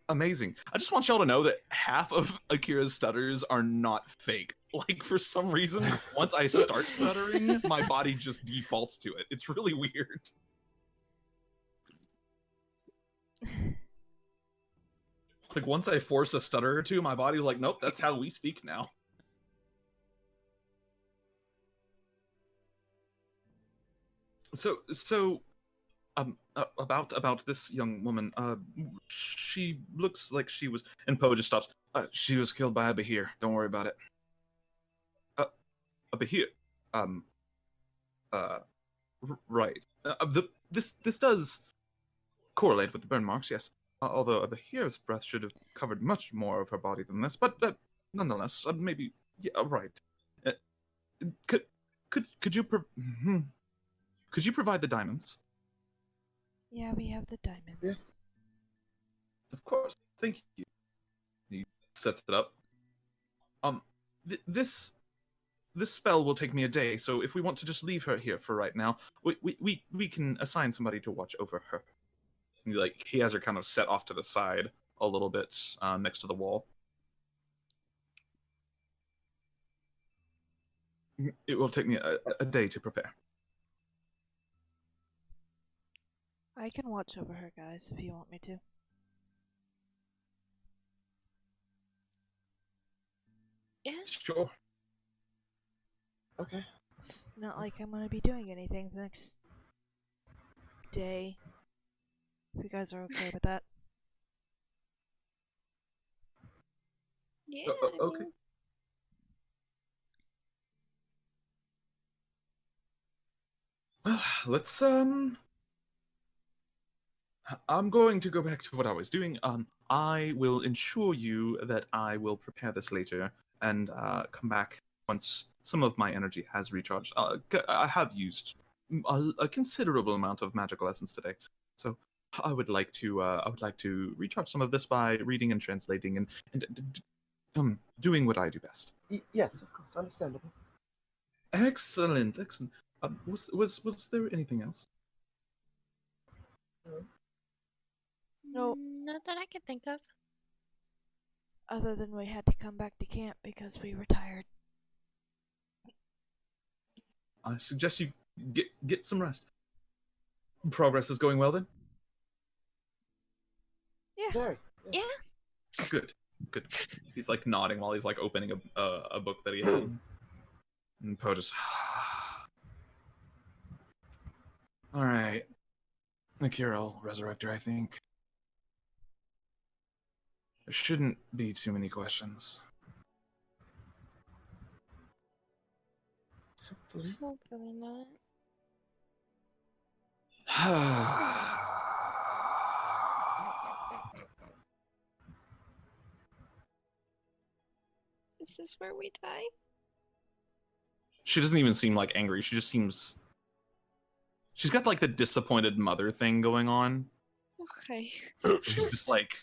amazing. I just want y'all to know that half of Akira's stutters are not fake. Like, for some reason, once I start stuttering, my body just defaults to it. It's really weird. Like, once I force a stutter or two, my body's like, nope, that's how we speak now. So, about this young woman, she looks like she was, and Poe just stops. She was killed by a Bahir. Don't worry about it. A Bahir. Right. This does correlate with the burn marks, yes. Although a Bahir's breath should have covered much more of her body than this, but nonetheless, maybe, yeah, right. Could you provide the diamonds? Yeah, we have the diamonds. Yes. Of course. Thank you. He sets it up. This spell will take me a day, so if we want to just leave her here for right now, we can assign somebody to watch over her. And he has her kind of set off to the side a little bit, next to the wall. It will take me a day to prepare. I can watch over her, guys, if you want me to. Yeah. Sure. Okay. It's not like I'm gonna be doing anything the next day. If you guys are okay with that. Yeah. Okay. Well, let's I'm going to go back to what I was doing. I will ensure you that I will prepare this later and come back once some of my energy has recharged. I have used a considerable amount of magical essence today, so I would like to recharge some of this by reading and translating and doing what I do best. Yes, of course, understandable. Excellent. Was there anything else? No. Not that I can think of. Other than we had to come back to camp because we were tired. I suggest you get some rest. Progress is going well then? Yeah. Very. Yes. Yeah. Good. He's like nodding while he's like opening a book that he had. And Poe just. All right. The Kirill Resurrector, I think. There shouldn't be too many questions. Hopefully. Hopefully not. Is this where we die? She doesn't even seem like angry. She just seems. She's got like the disappointed mother thing going on. Okay. She's just like.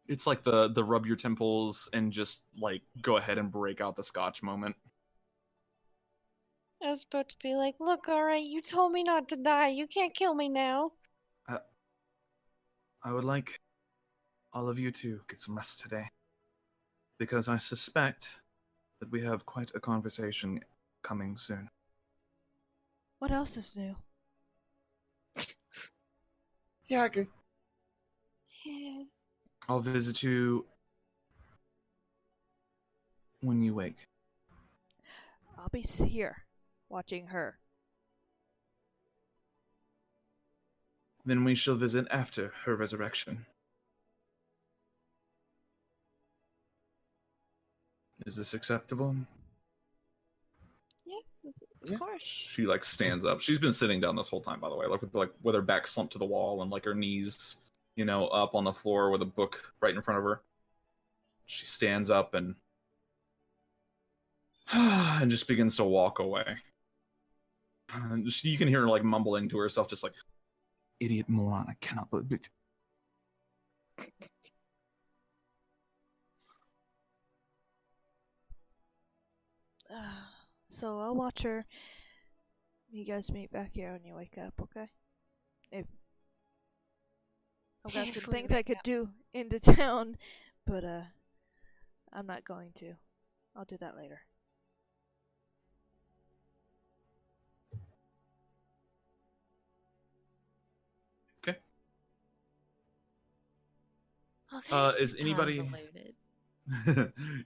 It's like the rub your temples and just like go ahead and break out the scotch moment. I was about to be like, look, alright, you told me not to die. You can't kill me now. I would like all of you to get some rest today. Because I suspect that we have quite a conversation coming soon. What else is new? Yeah, I agree. Yeah. I'll visit you when you wake. I'll be here, watching her. Then we shall visit after her resurrection. Is this acceptable? Of Yeah. course. She like stands up. She's been sitting down this whole time, by the way, with her back slumped to the wall and like her knees, up on the floor with a book right in front of her. She stands up and and just begins to walk away. And you can hear her like mumbling to herself, just like, "Idiot moron! I cannot believe it." So I'll watch her. You guys meet back here when you wake up, okay? I've got some If we things I wake could up. do into town, but I'm not going to. I'll do that later. Okay. Oh, Is anybody convoluted.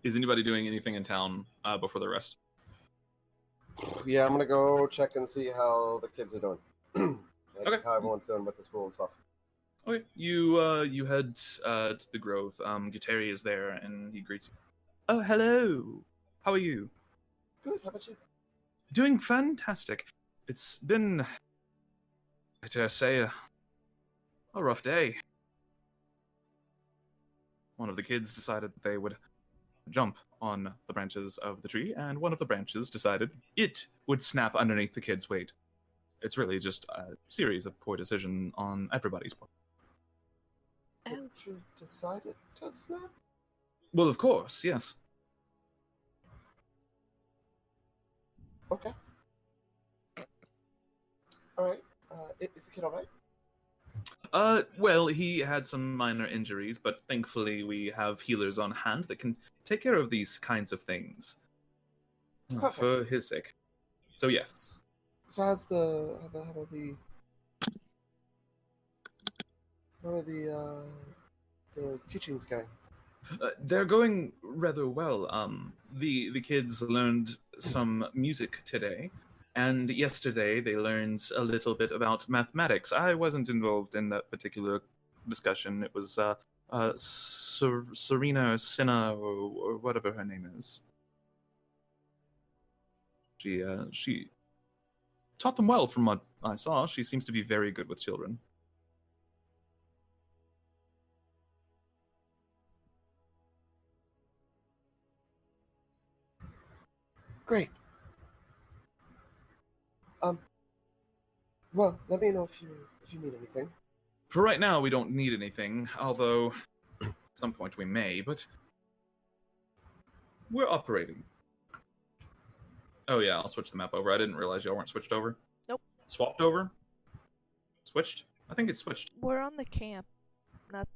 is anybody doing anything in town before the rest? Yeah, I'm gonna go check and see how the kids are doing. Like Okay. how everyone's doing with the school and stuff. Okay, you head to the grove. Guteri is there, and he greets you. Oh, hello. How are you? Good, how about you? Doing fantastic. It's been, I dare say, a rough day. One of the kids decided that they would jump on the branches of the tree, and one of the branches decided it would snap underneath the kid's weight. It's really just a series of poor decisions on everybody's part. Did you decided to snap? Well, of course, yes. Okay. Alright. Is the kid alright? Well, he had some minor injuries, but thankfully we have healers on hand that can take care of these kinds of things. Perfect. For his sake. So yes. So how are the teachings going? They're going rather well. The kids learned some music today, and yesterday they learned a little bit about mathematics. I wasn't involved in that particular discussion. It was Serena or Senna or whatever her name is. She taught them well from what I saw. She seems to be very good with children. Great. Well, let me know if you need anything. For right now, we don't need anything, although at some point we may, but we're operating. Oh yeah, I'll switch the map over. I didn't realize y'all weren't switched over. Nope. Swapped over? Switched? I think it's switched. We're on the camp, not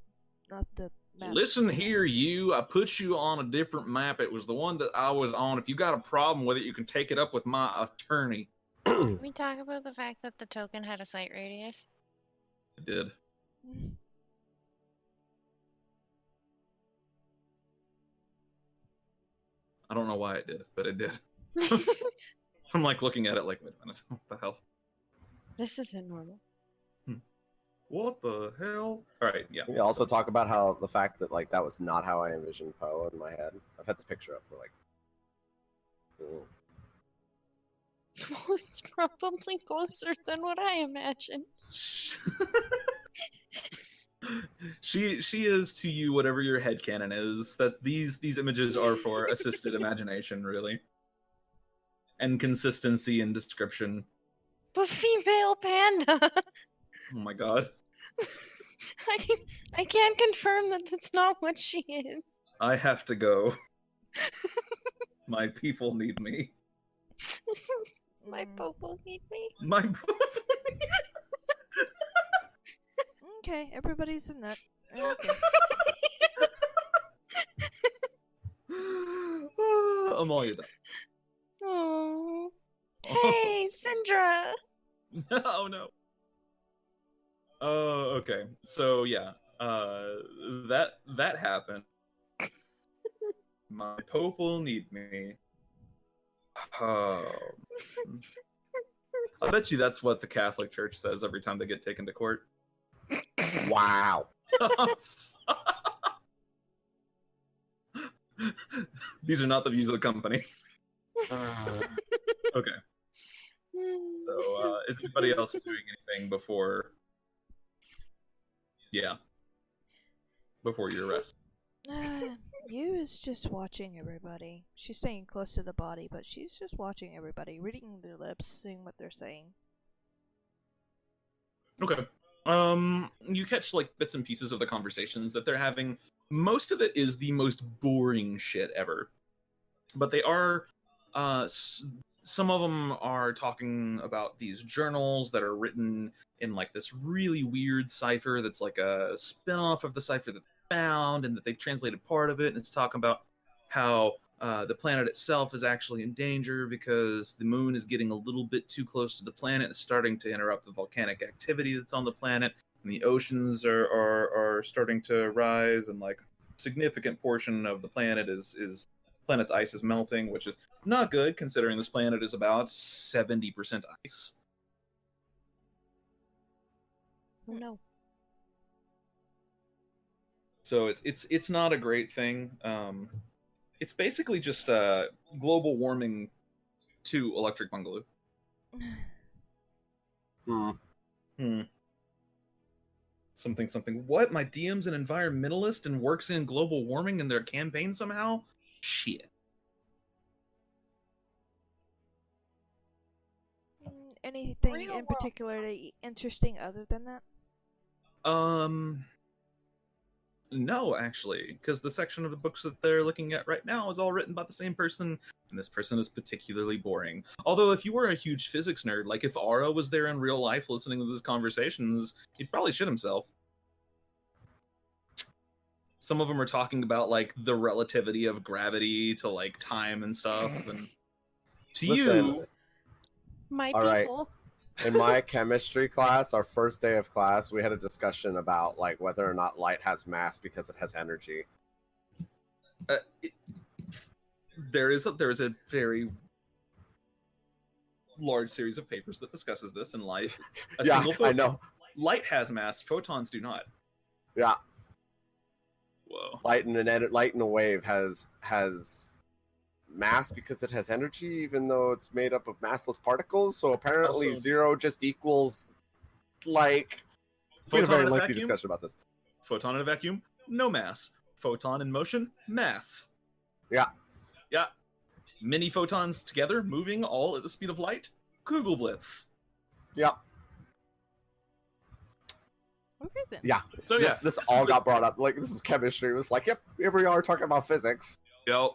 the map. Listen here, you. I put you on a different map. It was the one that I was on. If you got a problem with it, you can take it up with my attorney. Can we talk about the fact that the token had a sight radius? I did. I don't know why it did, but it did. I'm like looking at it like, wait a minute, what the hell? This isn't normal. What the hell? Alright, yeah. We also talk about how the fact that like that was not how I envisioned Poe in my head. I've had this picture up for like. Well, it's probably closer than what I imagined. She is to you whatever your headcanon is. That these images are for assisted imagination, really. And consistency in description. But female panda. Oh my god. I can't confirm that that's not what she is. I have to go. My people need me. My popo need me. My Okay, everybody's a nut. Okay. Amalia. Oh. Hey, Syndra. Oh no. Oh, okay. So yeah, that happened. My Pope will need me. Oh. I bet you that's what the Catholic Church says every time they get taken to court. Wow. These are not the views of the company. Okay. So, is anybody else doing anything before? Yeah. Before your arrest. You is just watching everybody. She's staying close to the body, but she's just watching everybody, reading their lips, seeing what they're saying. Okay. You catch like bits and pieces of the conversations that they're having. Most of it is the most boring shit ever. But they are, some of them are talking about these journals that are written in like this really weird cipher that's like a spin-off of the cipher that they found, and that they've translated part of it, and it's talking about how the planet itself is actually in danger because the moon is getting a little bit too close to the planet. It's starting to interrupt the volcanic activity that's on the planet, and the oceans are starting to rise, and like significant portion of the planet is planet's ice is melting, which is not good considering this planet is about 70% ice. Oh no. So it's not a great thing. It's basically just global warming to electric bungalow. Something. What? My DM's an environmentalist and works in global warming in their campaign somehow? Shit. Anything Real in world. particularly interesting other than that? No, actually, because the section of the books that they're looking at right now is all written by the same person, and this person is particularly boring. Although, if you were a huge physics nerd, like if Ara was there in real life listening to these conversations, he'd probably shit himself. Some of them are talking about, like, the relativity of gravity to, like, time and stuff, and to you... My All right. people. In my chemistry class, our first day of class, we had a discussion about like whether or not light has mass because it has energy. There is a very large series of papers that discusses this in light. Yeah, I know. Light has mass, photons do not. Yeah, Whoa. light in a wave has mass because it has energy, even though it's made up of massless particles. So apparently, Also, zero just equals like. We had a photon very in a lengthy vacuum? discussion about this. Photon in a vacuum, no mass. Photon in motion, mass. Yeah. Yeah. Many photons together, moving all at the speed of light. Google Blitz. Yeah. Okay then. Yeah. So yeah, This all got brought up. Like, this is chemistry. It was like, yep, here we are talking about physics.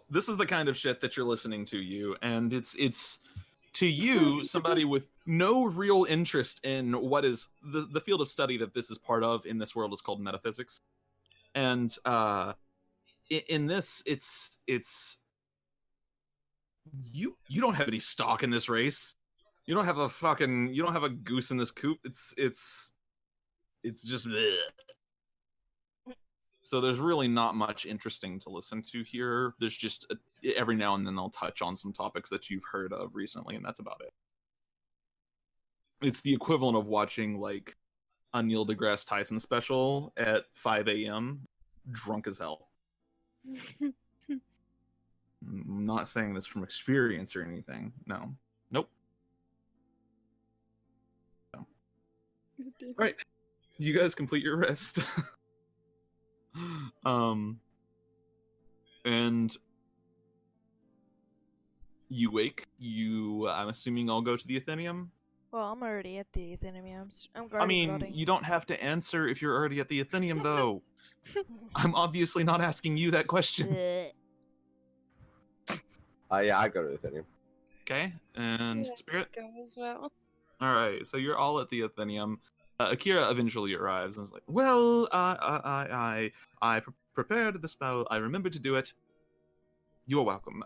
This is the kind of shit that you're listening to, and it's to you, somebody with no real interest in what is the field of study that this is part of in this world is called metaphysics. And in this, it's you don't have any stock in this race. You don't have a goose in this coop. It's just bleh. So there's really not much interesting to listen to here. There's just every now and then they'll touch on some topics that you've heard of recently, and that's about it. It's the equivalent of watching like a Neil deGrasse Tyson special at 5 a.m. drunk as hell. I'm not saying this from experience or anything. No. Nope. No. All right. You guys complete your rest. And you wake. I'm assuming I'll go to the Athenium. Well, I'm already at the Athenium. I'm I guarding the mean, building. you don't have to answer if you're already at the Athenium, though. I'm obviously not asking you that question. Bleh. Yeah, I go to the Athenium. Okay, and Yeah. Spirit? Go as well. Alright, so you're all at the Athenium. Akira eventually arrives and is like, well, I prepared the spell. I remembered to do it. You're welcome.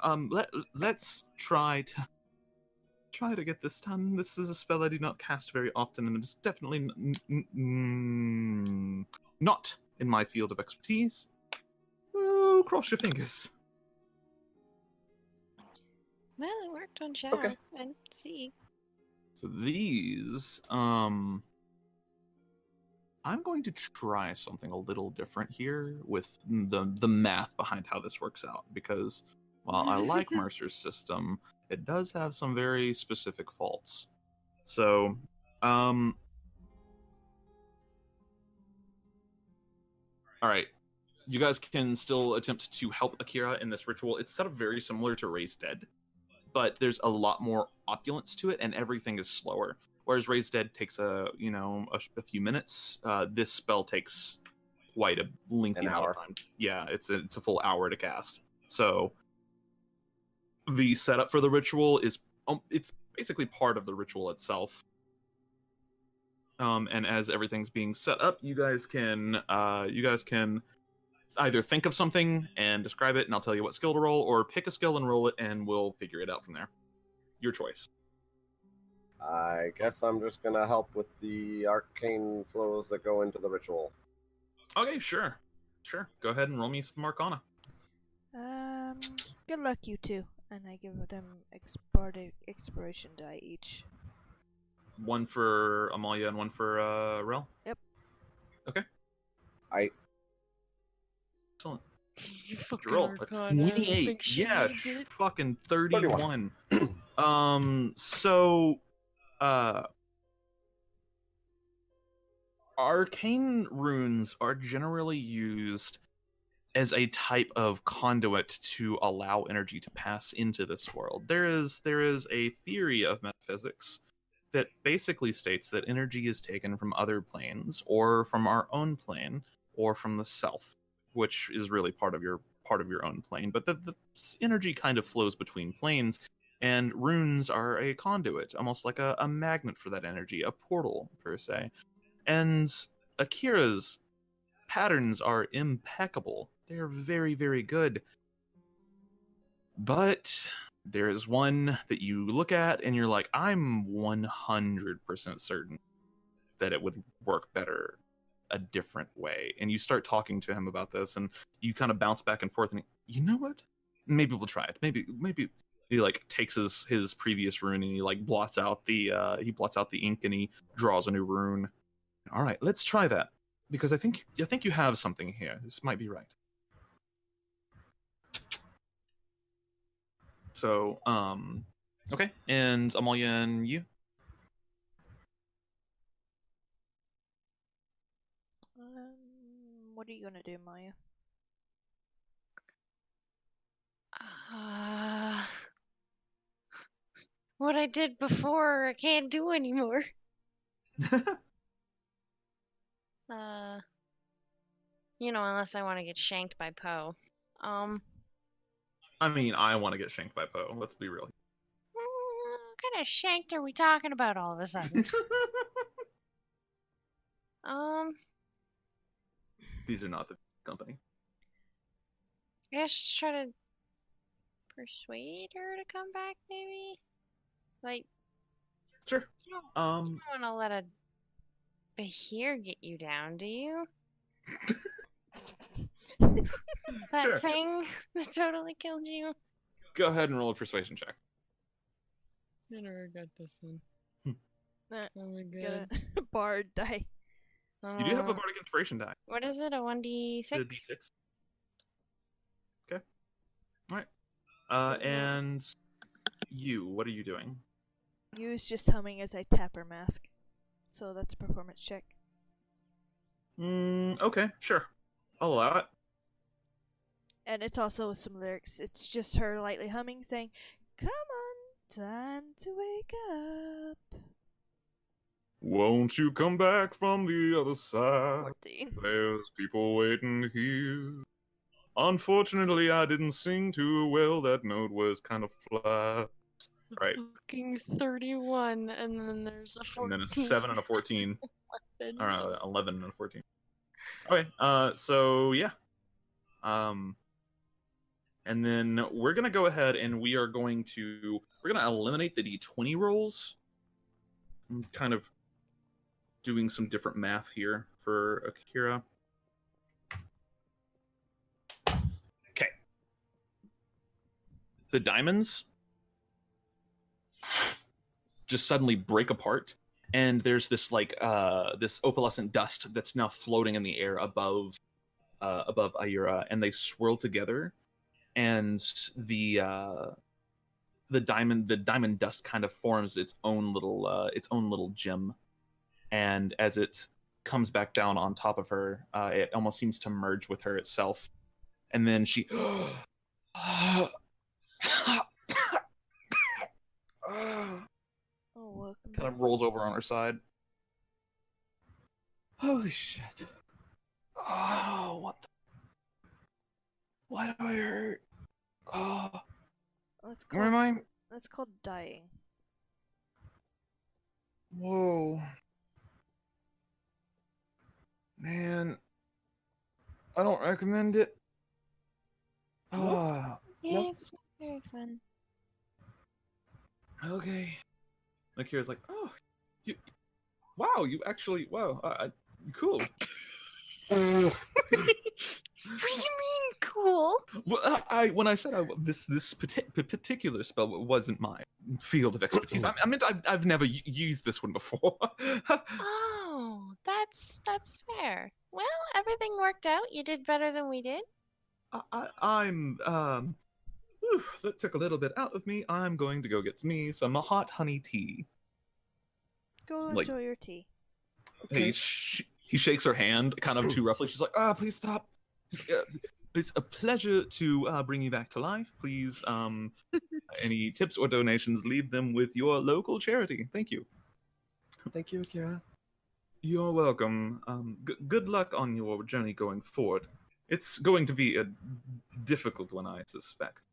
Let's try to get this done. This is a spell I do not cast very often, and it is definitely not in my field of expertise. Oh, cross your fingers. Well, it worked on Shadow Okay. and C. So these, I'm going to try something a little different here with the math behind how this works out, because while I like Mercer's system, it does have some very specific faults. So, all right, you guys can still attempt to help Akira in this ritual. It's set up very similar to Raise Dead, but there's a lot more opulence to it, and everything is slower. Whereas Raise Dead takes a few minutes, this spell takes quite a lengthy An amount hour. of time. Yeah, it's a full hour to cast. So the setup for the ritual is it's basically part of the ritual itself. And as everything's being set up, you guys can either think of something and describe it, and I'll tell you what skill to roll, or pick a skill and roll it, and we'll figure it out from there. Your choice. I guess I'm just gonna help with the arcane flows that go into the ritual. Okay, sure. Go ahead and roll me some Arcana. Good luck, you two. And I give them exploration die each. One for Amalia and one for Rel. Yep. Okay. I Excellent. You fucking Roll a Arcana. 28. Big shit Yeah, you did. fucking 31. So arcane runes are generally used as a type of conduit to allow energy to pass into this world. There is a theory of metaphysics that basically states that energy is taken from other planes, or from our own plane, or from the self, which is really part of your own plane. But the energy kind of flows between planes, and runes are a conduit, almost like a magnet for that energy, a portal per se. And Akira's patterns are impeccable. They are very, very good. But there is one that you look at and you're like, I'm 100% certain that it would work better a different way. And you start talking to him about this, and you kind of bounce back and forth, and you know what? Maybe we'll try it. Maybe he like takes his previous rune and he like blots out the ink, and he draws a new rune. All right, let's try that, because I think you have something here. This might be right. So, okay, and Amalia and you. What are you gonna do, Maya? What I did before, I can't do anymore. Unless I want to get shanked by Poe. I mean, I want to get shanked by Poe. Let's be real. What kind of shanked are we talking about all of a sudden? These are not the company. I guess just try to persuade her to come back, maybe? Like, Sure. you don't want to let a Bahir get you down, do you? That Sure. thing that totally killed you? Go ahead and roll a persuasion check. I never got this one. Nah, Oh my Get a bard die. You do have a bardic inspiration die. What is it? A 1d6? It's a d6. Okay. All right. And you, what are you doing? Yu's just humming as I tap her mask. So that's a performance check. Okay, sure. I'll allow it. And it's also with some lyrics. It's just her lightly humming, saying, "Come on, time to wake up." Won't you come back from the other side? 14. There's people waiting here. Unfortunately, I didn't sing too well. That note was kind of flat. Right. Fucking 31, and then there's a 14. And then a 7 and a 14. Or 11 and a 14. Okay, so yeah. And then we're going to go ahead and we're going to eliminate the d20 rolls. I'm kind of doing some different math here for Akira. Okay. The diamonds just suddenly break apart, and there's this this opalescent dust that's now floating in the air above Ayura, and they swirl together, and the diamond dust kind of forms its own little gem, and as it comes back down on top of her, it almost seems to merge with her itself, and then she Oh, welcome kind back. of rolls over on her side. Holy shit. Oh, what the... Why do I hurt? Oh, where am I? That's called dying. Whoa. Man, I don't recommend it. Oh, Yeah, Nope. it's not very fun. okay. Akira's like, oh, you actually, cool. What do you mean, cool? Well, when I said this particular spell wasn't my field of expertise, I meant I've never used this one before. Oh, that's fair. Well, everything worked out. You did better than we did. That took a little bit out of me. I'm going to go get me some hot honey tea. Go Like- enjoy your tea. He shakes her hand kind of too roughly. She's like, please stop. It's a pleasure to bring you back to life. Please, any tips or donations, leave them with your local charity. Thank you. Thank you, Akira. You're welcome. Good luck on your journey going forward. It's going to be a difficult one, I suspect.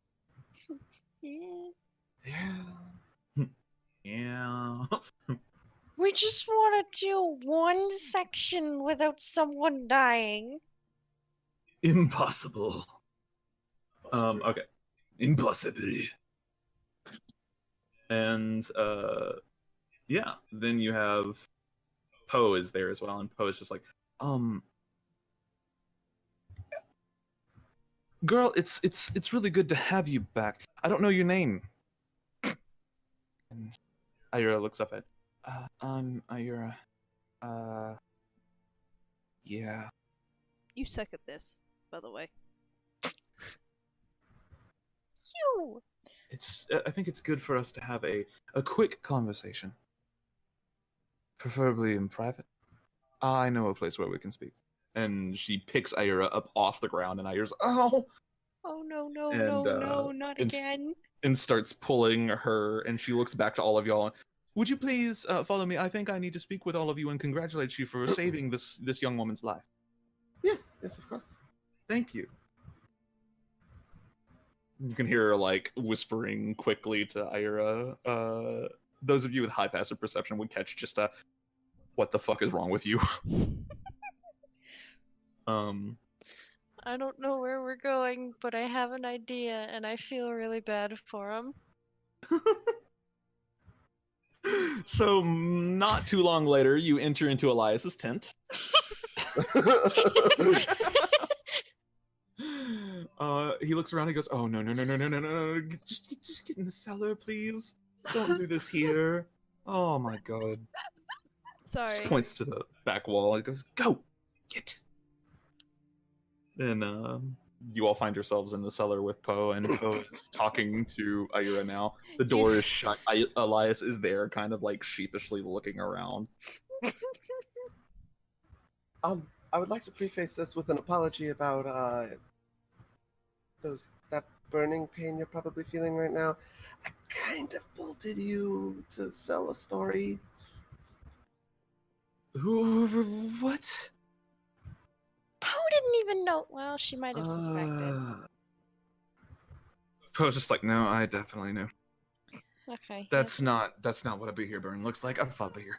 Yeah. Yeah. Yeah. We just want to do one section without someone dying. Impossible. Okay. Impossible. And yeah, then you have Poe is there as well, and Poe is just like, girl, it's really good to have you back. I don't know your name. And Ayura looks up at, I'm Ayura. Yeah. You suck at this, by the way. You. I think it's good for us to have a quick conversation. Preferably in private. I know a place where we can speak. And she picks Ayura up off the ground, and Ayura's, oh! Oh no, no, And, no, not again. And starts pulling her, and she looks back to all of y'all. Would you please follow me? I think I need to speak with all of you and congratulate you for saving this young woman's life. Yes, of course. Thank you. You can hear her, like, whispering quickly to Ira. Those of you with high passive perception would catch just a, what the fuck is wrong with you? I don't know where we're going, but I have an idea, and I feel really bad for him. So, not too long later, you enter into Elias's tent. He looks around, he goes, oh, no. Just get in the cellar, please. Don't do this here. Oh my god. Sorry. Just points to the back wall. He goes, go! Get! Then, you all find yourselves in the cellar with Poe, and Poe is talking to Ira now. The door is shut. Elias is there, kind of like sheepishly looking around. I would like to preface this with an apology about that burning pain you're probably feeling right now. I kind of bolted you to sell a story. What? Poe didn't even know. Well, she might have suspected. Poe's just like, no, I definitely knew. Okay. That's not what a Behir burn looks like. I've fought Behir.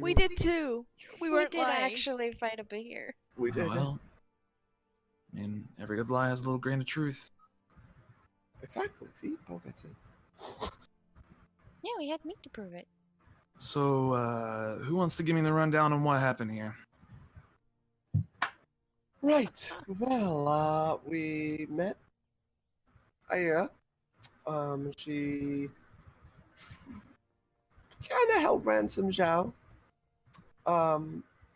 We did too. We weren't did lying. actually fight a Behir. We did. Well, I mean, every good lie has a little grain of truth. Exactly. See, Poe gets it. Yeah, we had meat to prove it. So, who wants to give me the rundown on what happened here? Right. Well, we met Ira. She kind of held ransom Zhao.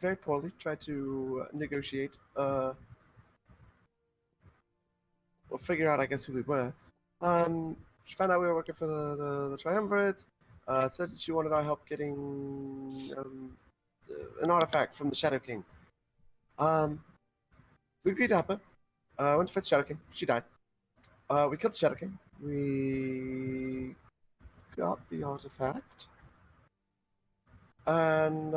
Very poorly. Tried to negotiate. Well, figure out, I guess, who we were. She found out we were working for the Triumvirate. Said that she wanted our help getting an artifact from the Shadow King. We agreed to help her. Went to fight the Shadow King. She died. We killed the Shadow King. We got the artifact. And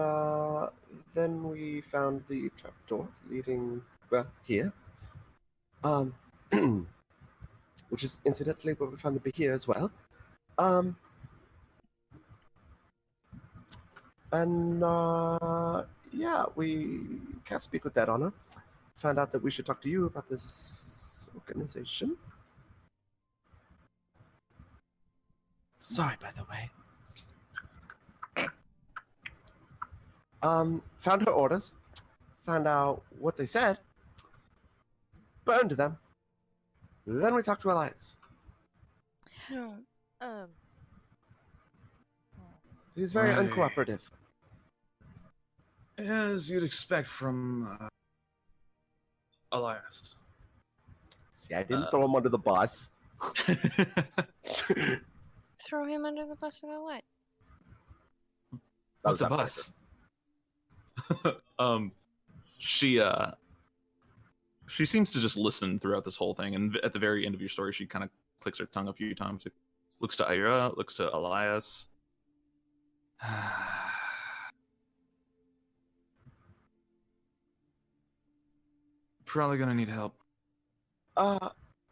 then we found the trapdoor leading, well, here. Which is incidentally where we found the Behir as well. Yeah, we can't speak with that honor. Found out that we should talk to you about this organization. Sorry, by the way. Found her orders. Found out what they said. Burned them. Then we talked to Elias. No. He was very Right. uncooperative. As you'd expect from Elias. See, I didn't throw him under the bus. Throw him under the bus about what? What's a bus? She seems to just listen throughout this whole thing, and at the very end of your story, she kind of clicks her tongue a few times. Looks to Ira, looks to Elias. Probably gonna need help.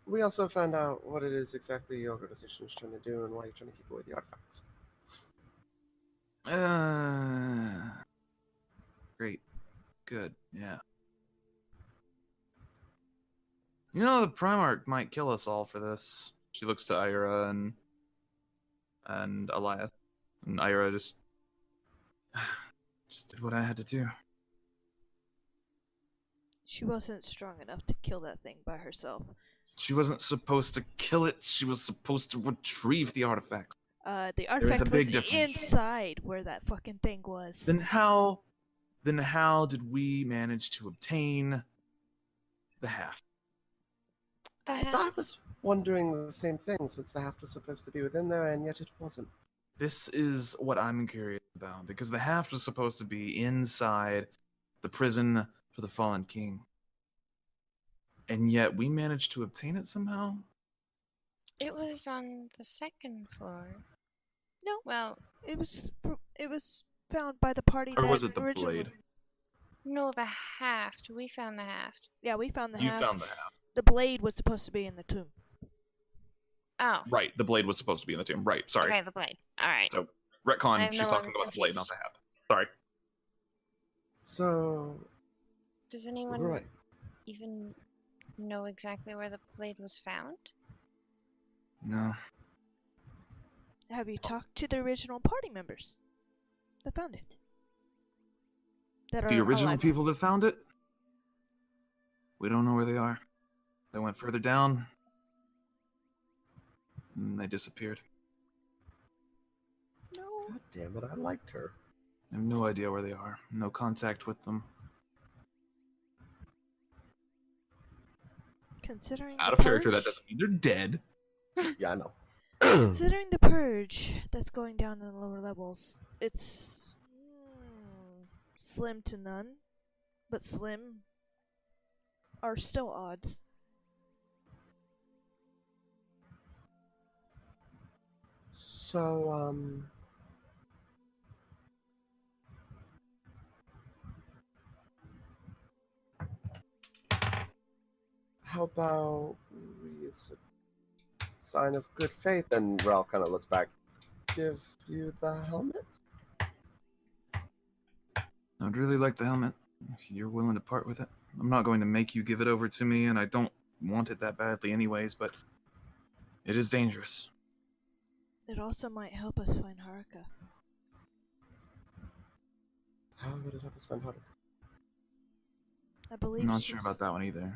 We also found out what it is exactly your organization is trying to do and why you're trying to keep away the artifacts. Great. Good, yeah. You know, the Primarch might kill us all for this. She looks to Ira and Elias. And Ira just did what I had to do. She wasn't strong enough to kill that thing by herself. She wasn't supposed to kill it. She was supposed to retrieve the artifact. The artifact big was difference. inside where that fucking thing was. Then how did we manage to obtain the haft? I was wondering the same thing, since the haft was supposed to be within there, and yet it wasn't. This is what I'm curious about, because the haft was supposed to be inside the prison for the fallen king. And yet we managed to obtain it somehow? It was on the second floor. No. Well, It was found by the party Or that was it the originally... blade? no, the haft. We found the haft. Yeah, we found the You haft. found the haft. The blade was supposed to be in the tomb. Oh. Right, the blade was supposed to be in the tomb. Right, sorry. Okay, the blade. All right. So, retcon, I'm she's no talking longer about the blade, not confused. the hat. Sorry. So, Does anyone right. even know exactly where the blade was found? No. Have you talked to the original party members that found it? That The are original alive? people that found it? We don't know where they are. They went further down, and they disappeared. No. God damn it, I liked her. I have no idea where they are. No contact with them. Considering Out the of character, that purge- doesn't mean they're dead. Yeah, I know. Considering the purge that's going down in the lower levels, it's slim to none, but slim are still odds. So, how about we, as a sign of good faith, and Ralph kind of looks back, give you the helmet? I'd really like the helmet, if you're willing to part with it. I'm not going to make you give it over to me, and I don't want it that badly anyways, but it is dangerous. It also might help us find Haruka. How would it help us find Haruka? I believe I'm not she- sure about that one either.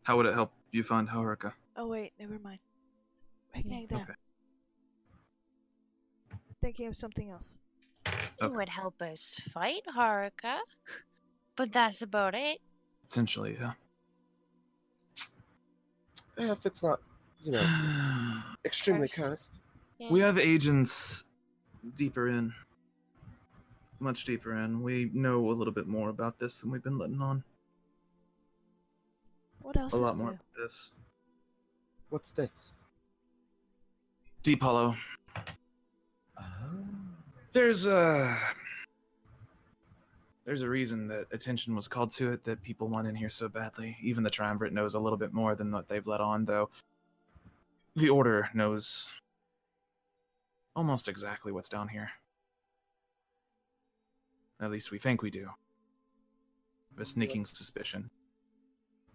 How would it help you find Haruka? Oh wait, never mind. Ignite that. Okay. Thinking of something else. It would help us fight Haruka, but that's about it. Essentially, yeah. If it's not, extremely Cursed. cursed. Yeah. We have agents deeper in. Much deeper in. We know a little bit more about this than we've been letting on. What else A is lot more new? about this. What's this? Deep Hollow. Oh. There's a reason that attention was called to it, that people want in here so badly. Even the Triumvirate knows a little bit more than what they've let on, though. The Order knows almost exactly what's down here. At least we think we do. A sneaking suspicion.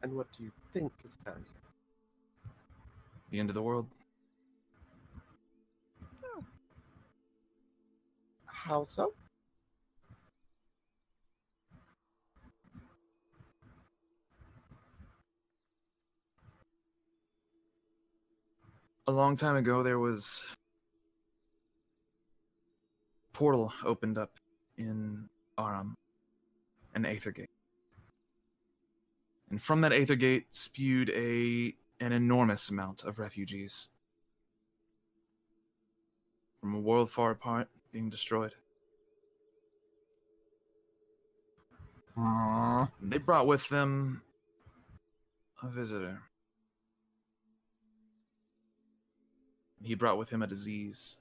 And what do you think is down here? The end of the world. How so? A long time ago, there was a portal opened up in Aram, an Aether Gate. And from that Aether Gate spewed an enormous amount of refugees. From a world far apart, being destroyed. And they brought with them a visitor. He brought with him a disease.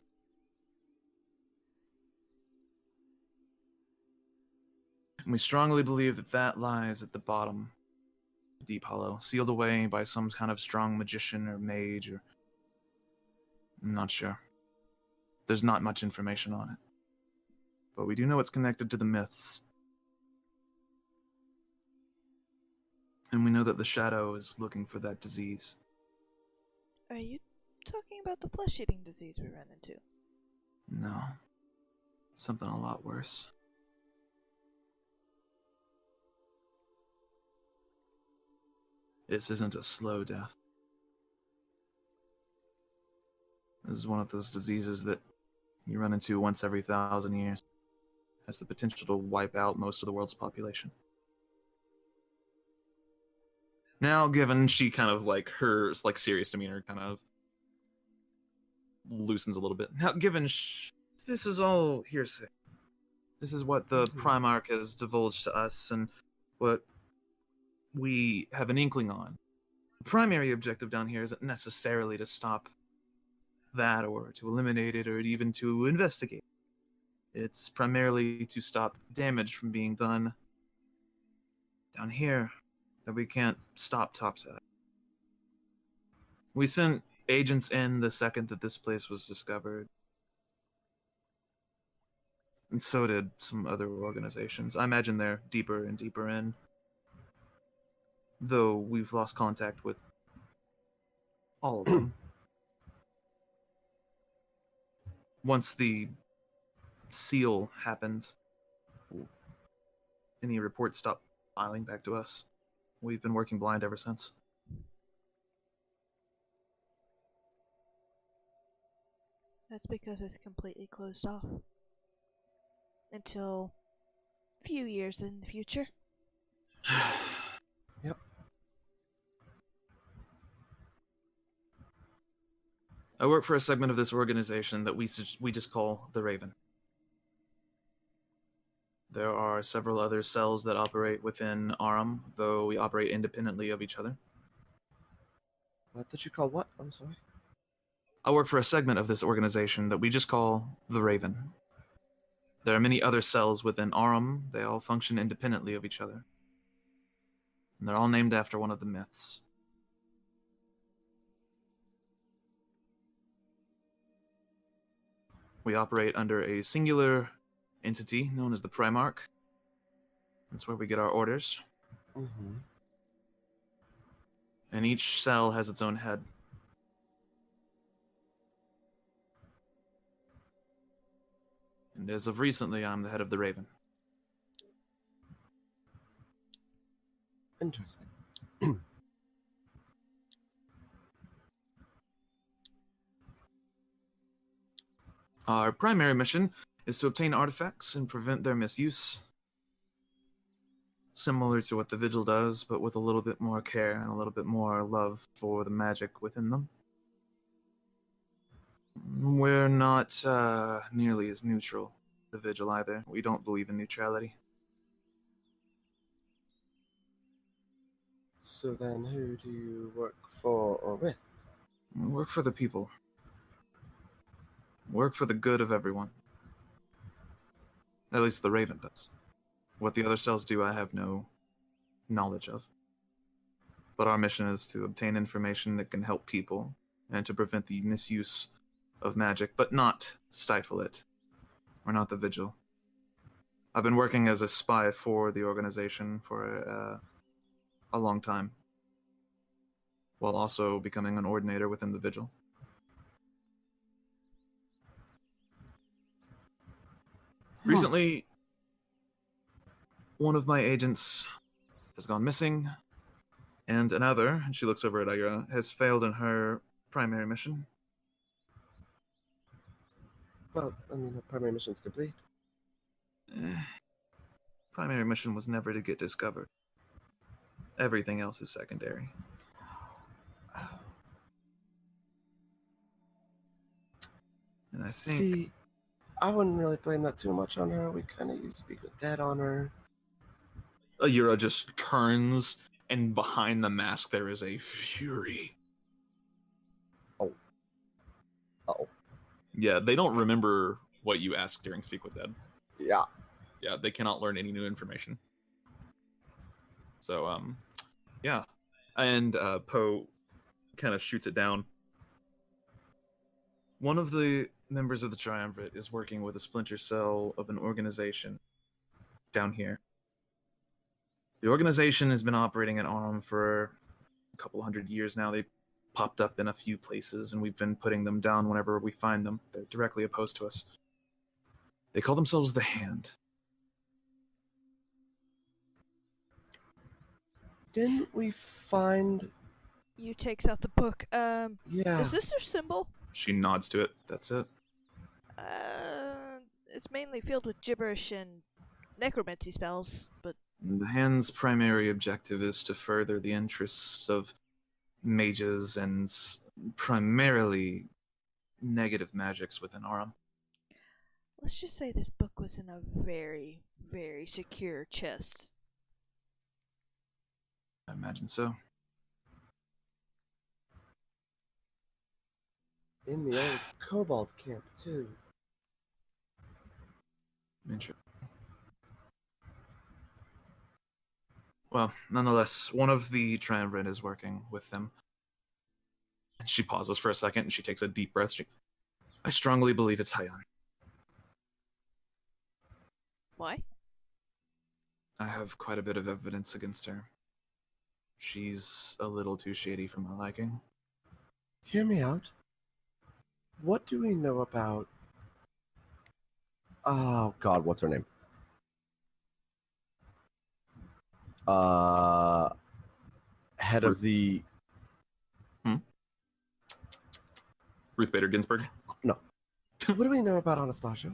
And we strongly believe that that lies at the bottom of Deep Hollow, sealed away by some kind of strong magician or mage, or... I'm not sure. There's not much information on it. But we do know it's connected to the myths. And we know that the Shadow is looking for that disease. Are you talking about the flesh-eating disease we ran into? No. Something a lot worse. This isn't a slow death. This is one of those diseases that you run into once every 1,000 years. Has the potential to wipe out most of the world's population. Now, given she kind of her serious demeanor kind of loosens a little bit. Now, given this is all hearsay. This is what the Primarch has divulged to us and what we have an inkling on. The primary objective down here isn't necessarily to stop that or to eliminate it or even to investigate. It's primarily to stop damage from being done down here that we can't stop topside. We sent agents in the second that this place was discovered. And so did some other organizations. I imagine they're deeper and deeper in. Though we've lost contact with all of them. Once the seal happened, any reports stopped filing back to us. We've been working blind ever since. That's because it's completely closed off. Until a few years in the future. Yep. I work for a segment of this organization that we just call the Raven. There are several other cells that operate within Aram, though we operate independently of each other. What did you call what? I'm sorry. I work for a segment of this organization that we just call the Raven. There are many other cells within Aram. They all function independently of each other. And they're all named after one of the myths. We operate under a singular entity known as the Primarch. That's where we get our orders. Mm-hmm. And each cell has its own head. And as of recently, I'm the head of the Raven. Interesting. Our primary mission is to obtain artifacts and prevent their misuse. Similar to what the Vigil does, but with a little bit more care and a little bit more love for the magic within them. We're not nearly as neutral, the Vigil, either. We don't believe in neutrality. So then who do you work for or with? We work for the people. Work for the good of everyone. At least the Raven does. What the other cells do, I have no knowledge of. But our mission is to obtain information that can help people and to prevent the misuse of magic, but not stifle it. We're not the Vigil. I've been working as a spy for the organization for a long time, while also becoming an ordinator within the Vigil. Recently, one of my agents has gone missing, and another, and she looks over at Ira, has failed in her primary mission. Well, I mean, the primary mission's complete. Primary mission was never to get discovered. Everything else is secondary. And I think... See, I wouldn't really blame that too much on her. We kind of used to speak with Dead on her. Ayura just turns, and behind the mask there is a fury. Oh. Uh-oh. Yeah, they don't remember what you asked during Speak with Dead. Yeah. Yeah, they cannot learn any new information. So, yeah. And Poe kind of shoots it down. One of the members of the Triumvirate is working with a splinter cell of an organization down here. The organization has been operating at Aram for a couple hundred years now. They popped up in a few places, and we've been putting them down whenever we find them. They're directly opposed to us. They call themselves the Hand. Didn't we find... You takes out the book. Yeah. Is this their symbol? She nods to it. That's it. It's mainly filled with gibberish and necromancy spells, but... The Hand's primary objective is to further the interests of mages and primarily negative magics within Aram. Let's just say this book was in a very, very secure chest. I imagine so. In the old Kobold camp, too. Interesting. Well, nonetheless, one of the triumvirate is working with them. And she pauses for a second and she takes a deep breath. I strongly believe it's Hayan. Why? I have quite a bit of evidence against her. She's a little too shady for my liking. Hear me out. What do we know about... Oh, God, what's her name? Head of the... Ruth Bader Ginsburg? No. What do we know about Anastasia?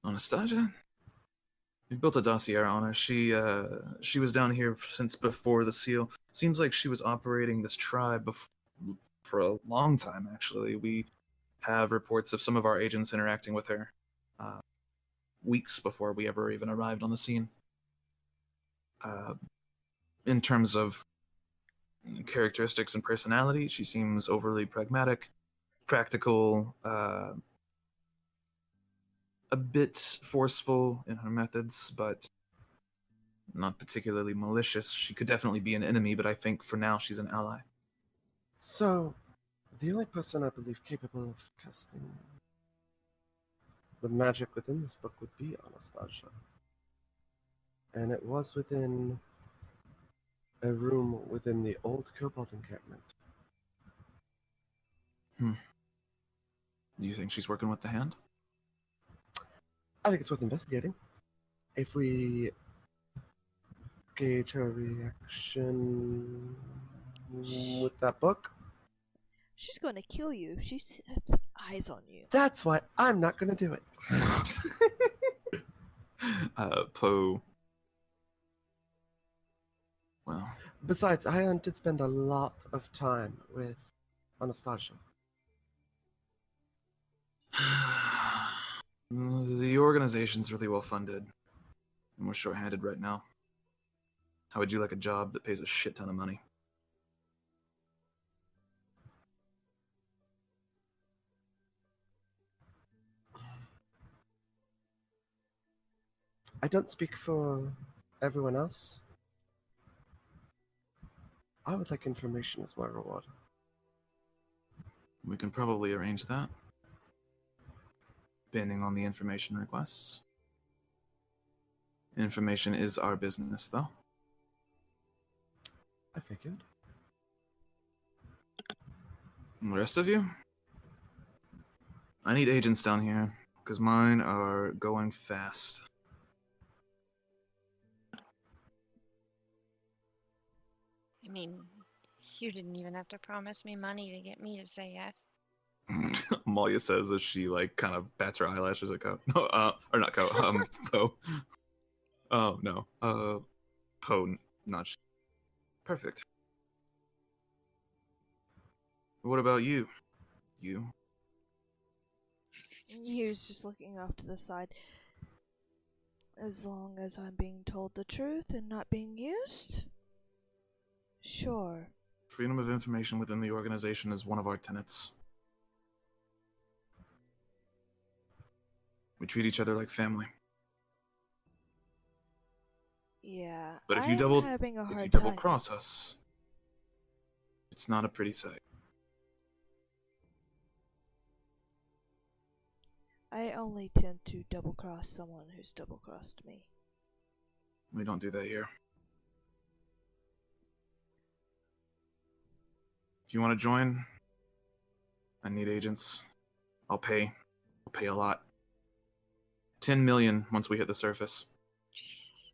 Anastasia? We built a dossier on her. She was down here since before the seal. Seems like she was operating this tribe for a long time, actually. We have reports of some of our agents interacting with her weeks before we ever even arrived on the scene. In terms of characteristics and personality, she seems overly pragmatic, practical, a bit forceful in her methods, but not particularly malicious. She could definitely be an enemy, but I think for now she's an ally. So, the only person I believe capable of casting the magic within this book would be Anastasia. And it was within a room within the old Cobalt encampment. Do you think she's working with the hand? I think it's worth investigating. If we gauge her reaction with that book, She's going to kill you. She sets eyes on you. that's why I'm not going to do it. Poe. Well, Besides, I did spend a lot of time with Anastasia. the organization's really well funded, and we're short-handed right now. How would you like a job that pays a shit ton of money? I don't speak for everyone else. I would like information as my reward. We can probably arrange that. Depending on the information requests. Information is our business, though. I figured. And the rest of you? I need agents down here, because mine are going fast. I mean, you didn't even have to promise me money to get me to say yes. Amalia says as she kind of bats her eyelashes at Co. No, or not Co. Poe. Oh no, Poe, not. Perfect. What about you? You? He was just looking off to the side. As long as I'm being told the truth and not being used? Sure. Freedom of information within the organization is one of our tenets. We treat each other like family. Yeah, But if you I'm having a hard double time. cross us, it's not a pretty sight. I only tend to double-cross someone who's double-crossed me. We don't do that here. If you want to join, I need agents. I'll pay. I'll pay a lot. 10 million once we hit the surface. Jesus.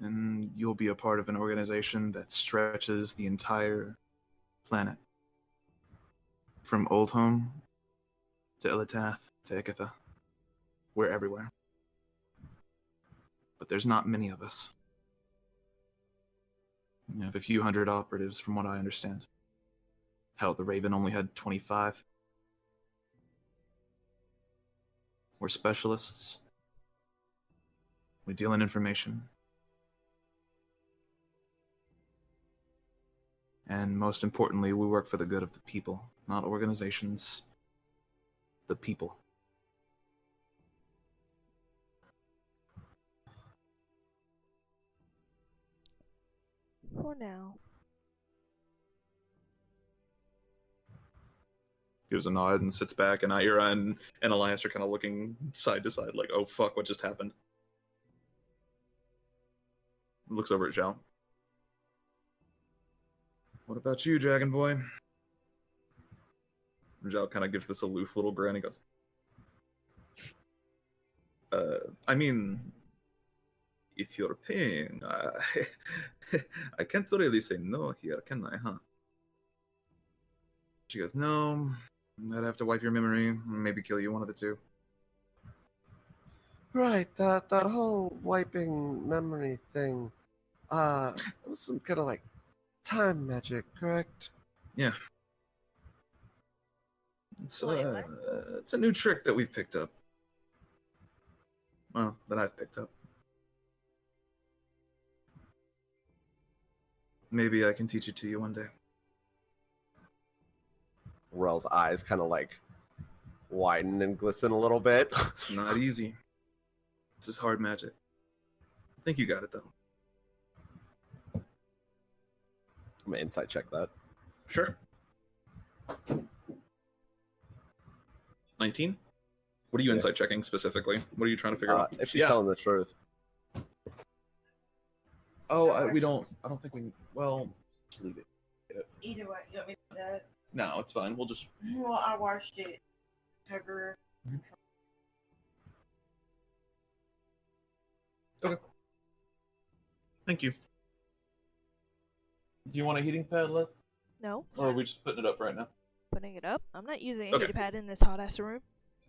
And you'll be a part of an organization that stretches the entire planet. From Oldhome to Elitath to Ikitha. We're everywhere. But there's not many of us. We have a few hundred operatives from what I understand. Hell, the Raven only had 25. We're specialists. We deal in information. And most importantly, we work for the good of the people, not organizations. The people. For now. Gives a nod and sits back, and Ira and Elias are kind of looking side to side, like, oh fuck, what just happened? Looks over at Zhao. What about you, Dragon Boy? Zhao kind of gives this aloof little grin. He goes, I mean, if you're paying, I can't really say no here, can I, huh? She goes, no, I'd have to wipe your memory, maybe kill you, one of the two. Right, that whole wiping memory thing, it was some kind of like time magic, correct? Yeah. It's, Wait, what? it's a new trick that we've picked up. Well, that I've picked up. Maybe I can teach it to you one day. Rel's eyes kind of like widen and glisten a little bit. It's not easy. This is hard magic. I think you got it, though. I'm gonna insight check that. Sure. 19? What are you Yeah. insight checking specifically? What are you trying to figure out? If she's telling the truth. Oh, we don't. I don't think we. Well, just leave it. Either way, you want me to do that? No, it's fine. We'll just. Well, I washed it. Cover. Thank you. Do you want a heating pad, Liv? No, Or are we just putting it up right now? putting it up. I'm not using a Okay. heater pad in this hot ass room.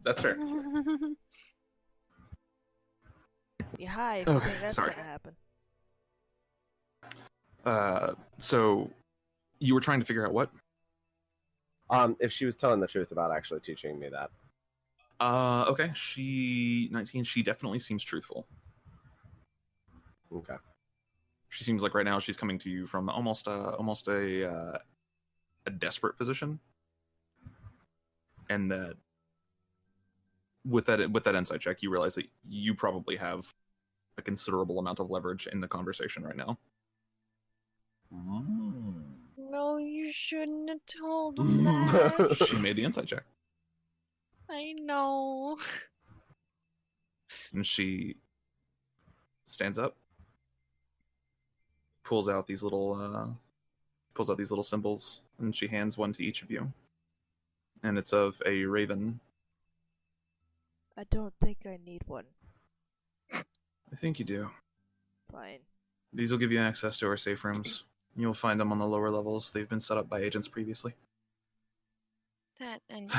That's fair. Be high if you Okay, think that's sorry. gonna happen. So you were trying to figure out what? If she was telling the truth about actually teaching me that. Okay. 19. She definitely seems truthful. Okay. She seems like right now she's coming to you from almost a desperate position, and that with that insight check, you realize that you probably have a considerable amount of leverage in the conversation right now. No, you shouldn't have told him that. She made the insight check, I know. and she stands up, pulls out these little symbols, and she hands one to each of you, and it's of a raven. I don't think I need one. I think you do. Fine. These will give you access to our safe rooms. You'll find them on the lower levels. They've been set up by agents previously. That and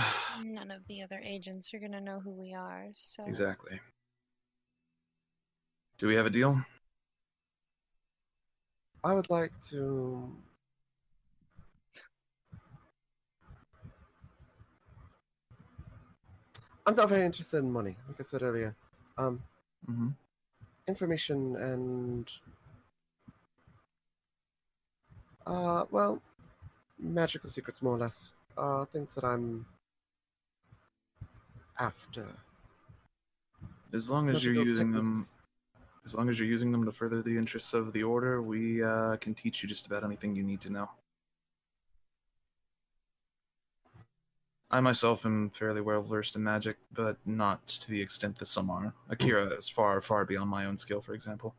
none of the other agents are gonna know who we are, so. Exactly. Do we have a deal? I would like to. I'm not very interested in money, like I said earlier. Mm-hmm. Information and well, magical secrets more or less. Things that I'm after. As long as you're Magical using techniques. them, as long as you're using them to further the interests of the order, we can teach you just about anything you need to know. I myself am fairly well versed in magic, but not to the extent that some are. Akira is far, far beyond my own skill, for example.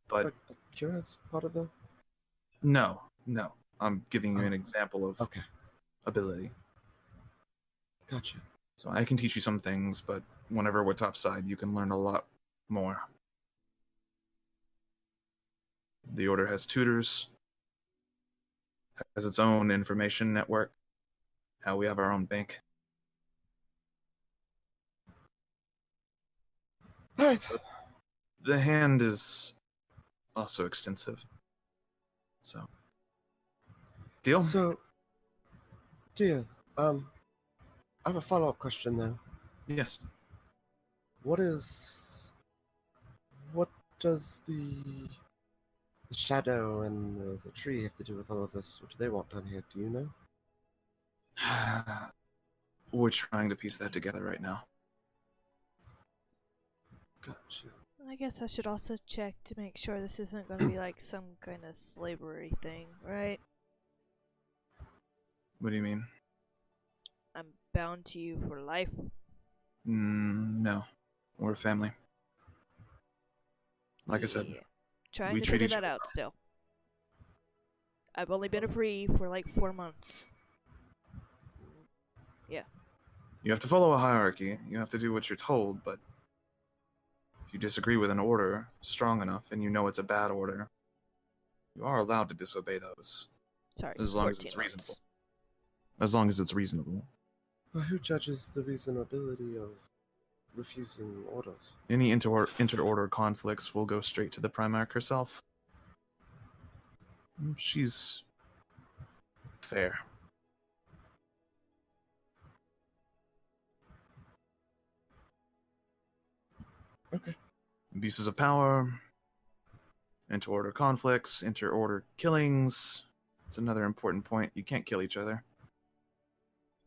But Akira's part of the. no, I'm giving you an Oh. example of Okay, ability. gotcha. So I can teach you some things, but whenever we're topside, you can learn a lot more. The Order has tutors, has its own information network, how we have our own bank. All right. The hand is also extensive. So, deal? So, dear, I have a follow-up question though. Yes. What does the the shadow and the tree have to do with all of this? What do they want done here? Do you know? We're trying to piece that together right now. Gotcha. I guess I should also check to make sure this isn't going to be like some kind of slavery thing, right? What do you mean? I'm bound to you for life. No. We're a family. Like I said, Trying we to treat figure each that other out still. I've only been free for like 4 months. Yeah. You have to follow a hierarchy. You have to do what you're told, but if you disagree with an order strong enough and you know it's a bad order, you are allowed to disobey those. Sorry, As long as 14 it's months. reasonable. As long as it's reasonable. Well, who judges the reasonability of refusing orders? Any inter-order conflicts will go straight to the Primarch herself. She's fair. Okay. Abuses of power, inter-order conflicts, inter-order killings. It's another important point. You can't kill each other.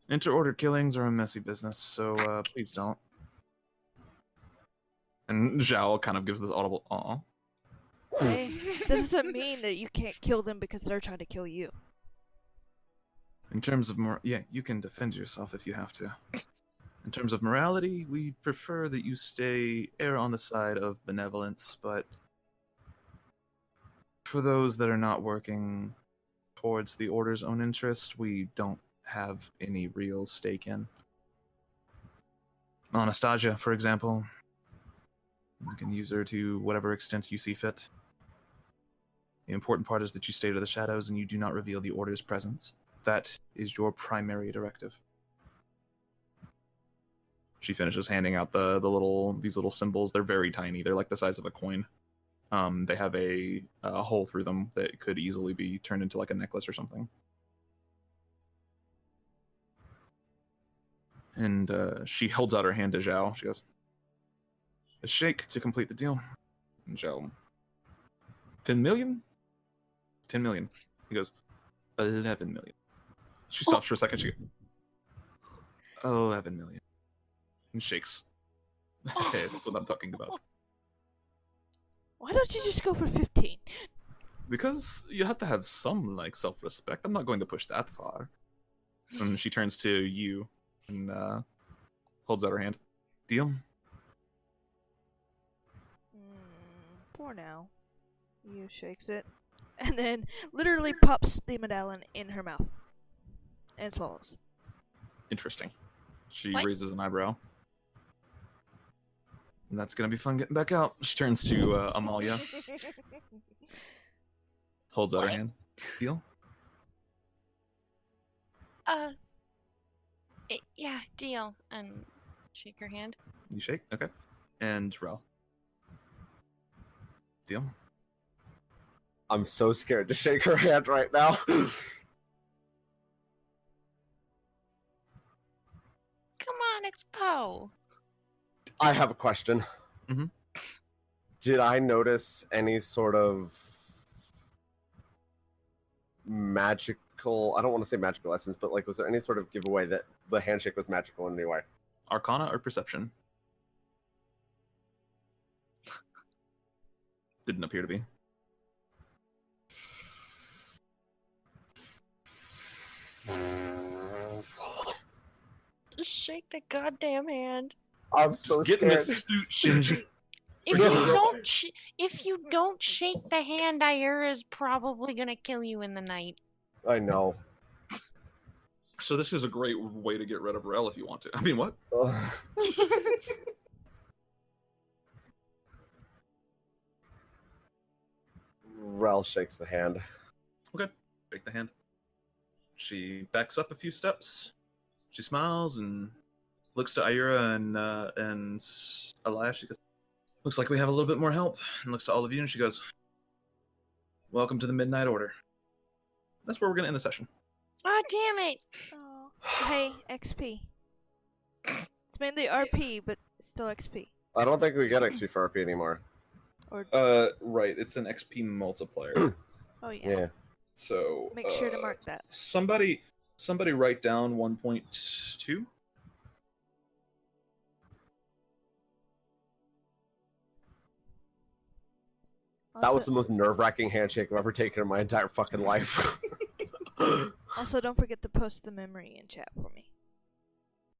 Inter-order killings are a messy business, so please don't. And Zhao kind of gives this audible aw. Hey, that doesn't mean that you can't kill them because they're trying to kill you. In terms of yeah, you can defend yourself if you have to. In terms of morality, we prefer that you err on the side of benevolence, but for those that are not working towards the Order's own interest, we don't have any real stake in. Anastasia, for example, you can use her to whatever extent you see fit. The important part is that you stay to the shadows and you do not reveal the Order's presence. That is your primary directive. She finishes handing out these little symbols. They're very tiny. They're like the size of a coin. They have a hole through them that could easily be turned into like a necklace or something. And she holds out her hand to Zhao. She goes, "A shake to complete the deal." And Zhao, 10 million? 10 million. He goes, 11 million. She stops for a second. She goes, 11 million. And shakes. Hey, that's what I'm talking about. Why don't you just go for 15? Because you have to have some like self-respect. I'm not going to push that far. And she turns to you and holds out her hand. Deal? For now. You shakes it. And then literally pops the medallion in her mouth. And swallows. Interesting. She What? raises an eyebrow. And that's gonna be fun getting back out. She turns to Amalia, holds out her What? hand. Deal? Yeah, deal. And shake her hand. You shake? Okay. And Rel. Deal? I'm so scared to shake her hand right now. Come on, it's Poe. I have a question. Mhm. Did I notice any sort of magical, I don't want to say magical essence, but like was there any sort of giveaway that the handshake was magical in any way? Arcana or perception? Didn't appear to be. Just shake the goddamn hand. I'm so Just get in the scared. suit, Shinji. If you don't shake the hand, Ira's probably gonna kill you in the night. I know. So this is a great way to get rid of Rel if you want to. I mean, what? Ugh. Rel shakes the hand. Okay. Shake the hand. She backs up a few steps. She smiles and looks to Ira and Elias. She goes, "Looks like we have a little bit more help." And looks to all of you and she goes, "Welcome to the Midnight Order." That's where we're going to end the session. Oh, damn it! Oh. Hey, XP. It's mainly RP, but still XP. I don't think we get XP for RP anymore. Or Right. It's an XP multiplier. oh yeah. Yeah. So Make sure to mark that. Somebody write down 1.2. That was the most nerve-wracking handshake I've ever taken in my entire fucking life. Also, don't forget to post the memory in chat for me.